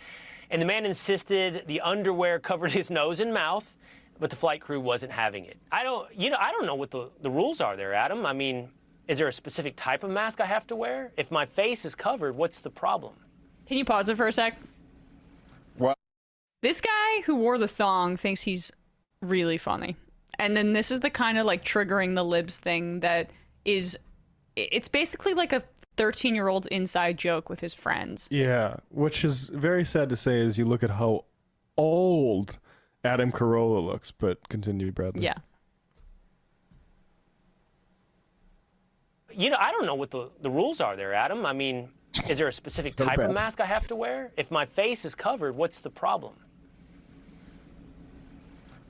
and the man insisted the underwear covered his nose and mouth, but the flight crew wasn't having it. I don't know what the rules are there, Adam. I mean, is there a specific type of mask I have to wear? If my face is covered, what's the problem? Can you pause it for a sec? What? This guy who wore the thong thinks he's really funny. And then this is the kind of like triggering the libs thing that is, it's basically like a 13-year-old's inside joke with his friends. Yeah, which is very sad to say as you look at how old Adam Carolla looks, but continue, Bradley. Yeah. I don't know what the rules are there, Adam. I mean, is there a specific type of mask I have to wear? If my face is covered, what's the problem?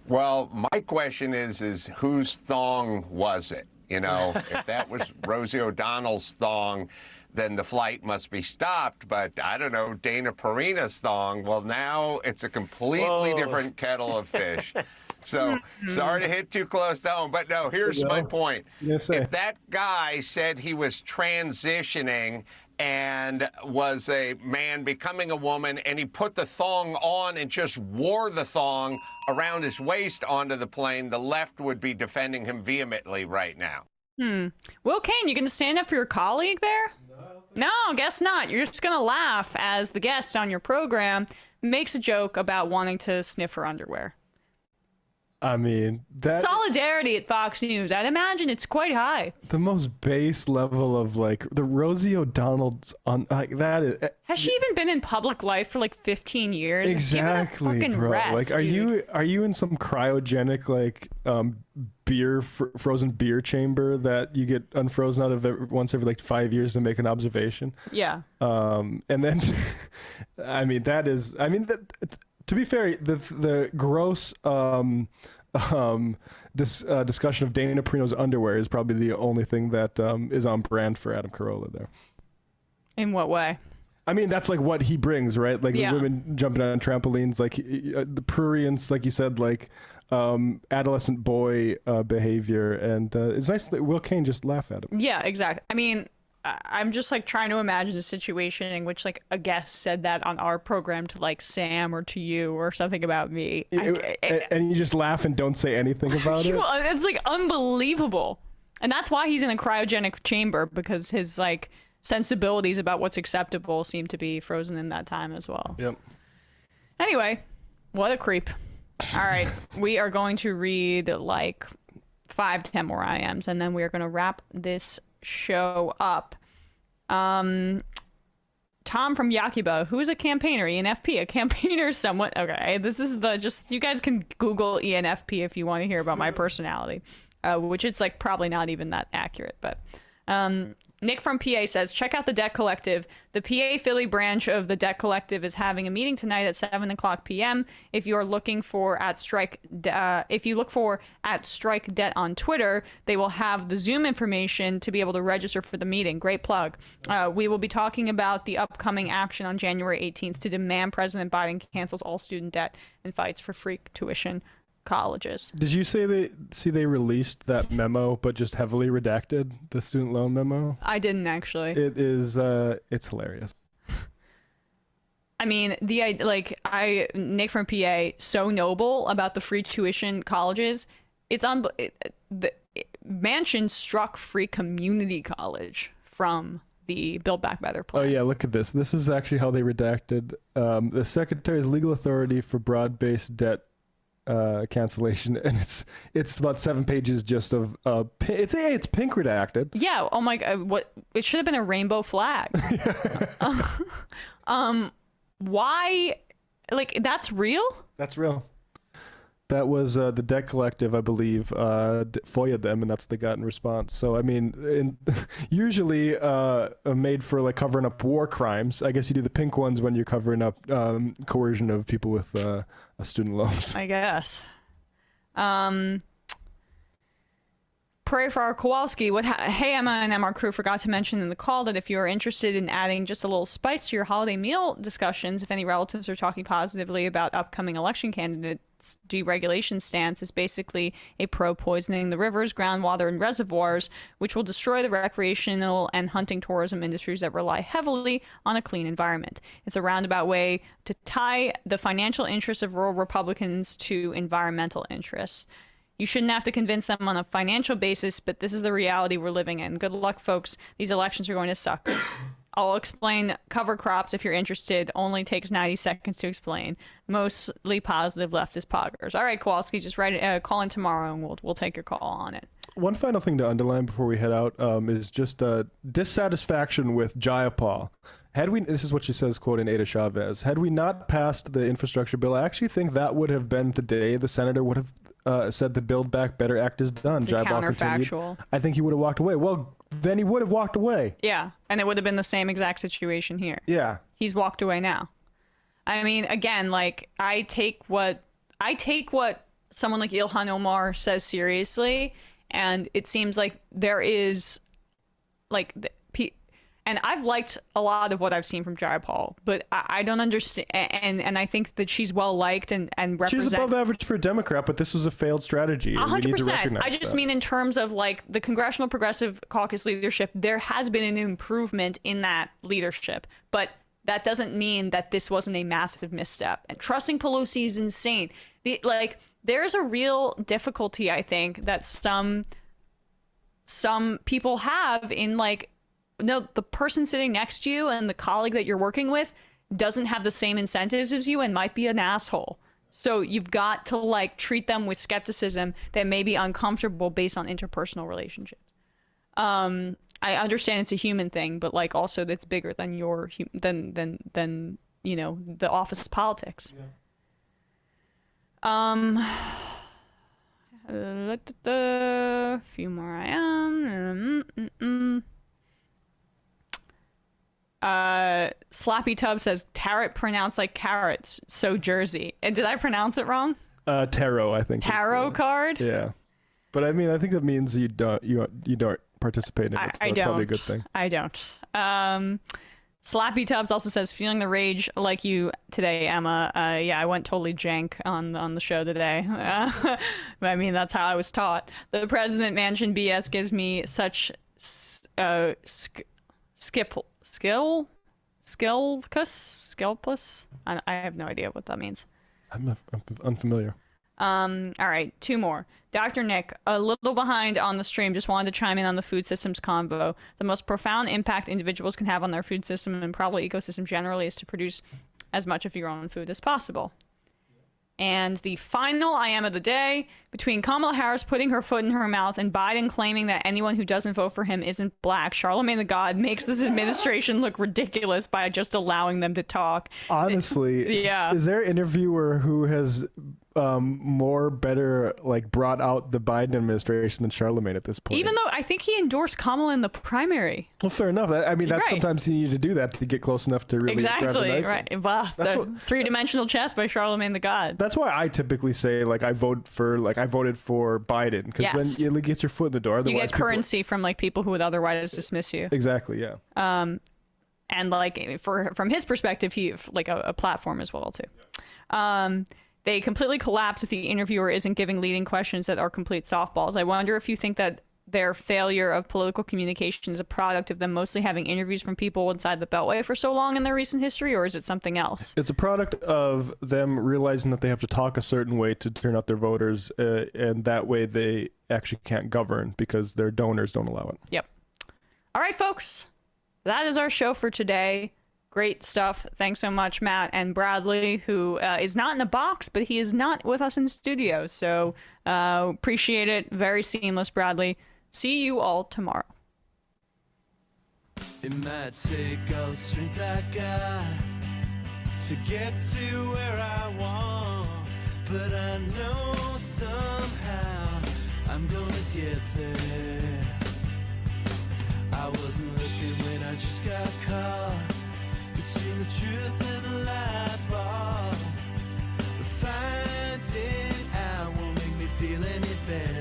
Well, my question is whose thong was it? If that was Rosie O'Donnell's thong, then the flight must be stopped. But I don't know, Dana Perina's thong. Well, now it's a completely different kettle of fish. So sorry to hit too close to home, but no, here's my point. If that guy said he was transitioning and was a man becoming a woman, and he put the thong on and just wore the thong around his waist onto the plane, the left would be defending him vehemently right now. Will Kane, you gonna stand up for your colleague there? No, guess not. You're just gonna laugh as the guest on your program makes a joke about wanting to sniff her underwear. I mean, that solidarity at Fox News, I'd imagine it's quite high. The most base level of like the Rosie O'Donnell's on like that is. Has she even been in public life for like 15 years? Exactly, Give it a fucking bro. rest, like, dude. are you in some cryogenic like frozen beer chamber that you get unfrozen out of once every like 5 years to make an observation? Yeah. And then, I mean, to be fair, the gross discussion of Dana Perino's underwear is probably the only thing that is on brand for Adam Carolla there. In what way? I mean, that's like what he brings, right? Like the women jumping on trampolines, like the prurience, like you said, like adolescent boy behavior. And it's nice that Will Kane just laugh at him. Yeah, exactly. I mean, I'm just like trying to imagine a situation in which like a guest said that on our program to like Sam or to you or something about me. And you just laugh and don't say anything about it. It's like unbelievable. And that's why he's in a cryogenic chamber, because his like sensibilities about what's acceptable seem to be frozen in that time as well. Yep. Anyway, what a creep. All right, we are going to read like 5-10 more IMs, and then we are going to wrap this show up. Tom from Yakiba, who's a campaigner, ENFP, a campaigner somewhat. Okay, this is just you guys can Google ENFP if you want to hear about my personality, which it's like probably not even that accurate, but Nick from PA says, check out the Debt Collective. The PA Philly branch of the Debt Collective is having a meeting tonight at 7:00 p.m. If you are looking for if you look for @StrikeDebt on Twitter, they will have the Zoom information to be able to register for the meeting. Great plug. We will be talking about the upcoming action on January 18th to demand President Biden cancels all student debt and fights for free tuition colleges. Did you say they released that memo but just heavily redacted the student loan memo? I didn't actually. It is it's hilarious. I mean, Nick from PA, so noble about the free tuition colleges. It's Manchin struck free community college from the Build Back Better plan. Oh yeah, look at this. This is actually how they redacted the Secretary's legal authority for broad-based debt cancellation, and it's about 7 pages just of it's pink redacted. Yeah. Oh my God. What? It should have been a rainbow flag. Why? Like, that's real? That's real. That was the Debt Collective, I believe, FOIA'd them, and that's what they got in response. So, I mean, usually made for like covering up war crimes. I guess you do the pink ones when you're covering up coercion of people with student loans. I guess. pray for our Kowalski. Hey, Emma and MR crew forgot to mention in the call that if you are interested in adding just a little spice to your holiday meal discussions, if any relatives are talking positively about upcoming election candidates, deregulation stance is basically a pro-poisoning the rivers, groundwater, and reservoirs, which will destroy the recreational and hunting tourism industries that rely heavily on a clean environment. It's a roundabout way to tie the financial interests of rural Republicans to environmental interests. You shouldn't have to convince them on a financial basis, but this is the reality we're living in. Good luck, folks. These elections are going to suck. I'll explain cover crops if you're interested. Only takes 90 seconds to explain. Mostly positive leftist poggers. All right, Kowalski, just call in tomorrow and we'll take your call on it. One final thing to underline before we head out is just dissatisfaction with Jayapal. This is what she says, quoting Ada Chavez, had we not passed the infrastructure bill, I actually think that would have been the day the senator would have said the Build Back Better Act is done. It's counterfactual. I think he would have walked away. Well, then he would have walked away. Yeah, and it would have been the same exact situation here. Yeah. He's walked away now. I mean, again, like, I take what someone like Ilhan Omar says seriously, and it seems like there is, like, and I've liked a lot of what I've seen from Jayapal, but I don't understand, and I think that she's well liked and represents. She's above average for a Democrat, but this was a failed strategy. 100%. I just mean in terms of like the Congressional Progressive Caucus leadership, there has been an improvement in that leadership, but that doesn't mean that this wasn't a massive misstep. And trusting Pelosi is insane. There's a real difficulty, I think, that some people have in like, no, the person sitting next to you and the colleague that you're working with doesn't have the same incentives as you and might be an asshole. So you've got to like treat them with skepticism that may be uncomfortable based on interpersonal relationships. I understand it's a human thing, but like also that's bigger than your than you know, the office politics. Yeah. A few more I am. Slappy Tub says tarot pronounced like carrots, so Jersey. And did I pronounce it wrong? Tarot, I think. Tarot card? Yeah. But I mean, I think that means you don't participate in it. So that's probably a good thing. I don't. Slappy Tubbs also says, feeling the rage like you today, Emma. Yeah, I went totally jank on the show today. I mean, that's how I was taught. The President Manchin BS gives me such skillplus. I have no idea what that means. I'm unfamiliar. All right, two more. Dr. Nick, a little behind on the stream, just wanted to chime in on the food systems convo. The most profound impact individuals can have on their food system and probably ecosystem generally is to produce as much of your own food as possible. And the final I am of the day, between Kamala Harris putting her foot in her mouth and Biden claiming that anyone who doesn't vote for him isn't black, Charlemagne the God makes this administration look ridiculous by just allowing them to talk. Honestly, yeah. Is there an interviewer who has better brought out the Biden administration than Charlemagne at this point? Even though I think he endorsed Kamala in the primary. Well, fair enough. I mean, that's right. Sometimes you need to do that to get close enough to really exactly right. Well, the three-dimensional chess by Charlemagne the God. That's why I typically say I voted for Biden because then it gets your foot in the door. Otherwise, you get currency from people who would otherwise dismiss you. Exactly. Yeah. And from his perspective, he a platform as well too. They completely collapse if the interviewer isn't giving leading questions that are complete softballs. I wonder if you think that their failure of political communication is a product of them mostly having interviews from people inside the Beltway for so long in their recent history, or is it something else? It's a product of them realizing that they have to talk a certain way to turn out their voters, and that way they actually can't govern because their donors don't allow it. Yep. All right, folks. That is our show for today. Great stuff. Thanks so much, Matt and Bradley, who is not in the box, but he is not with us in studio. So appreciate it. Very seamless, Bradley. See you all tomorrow. It might take all the strength I got to get to where I want, but I know somehow I'm gonna get there. I wasn't looking when I just got caught between the truth and the lie bar. But finding out won't make me feel any better.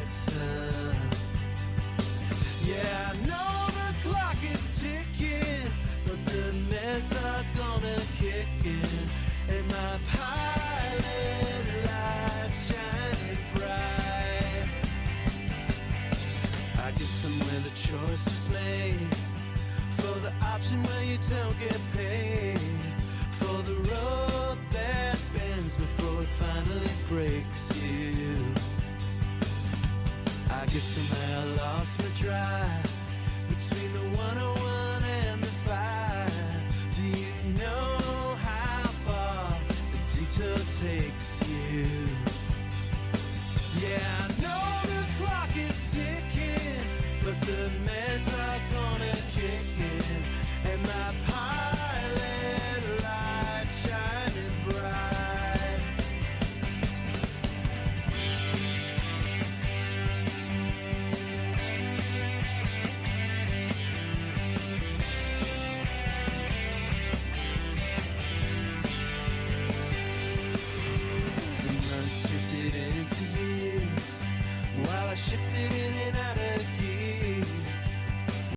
option where the choice is made, for the option where you don't get paid, for the road that bends before it finally breaks you. I guess somehow I lost my drive.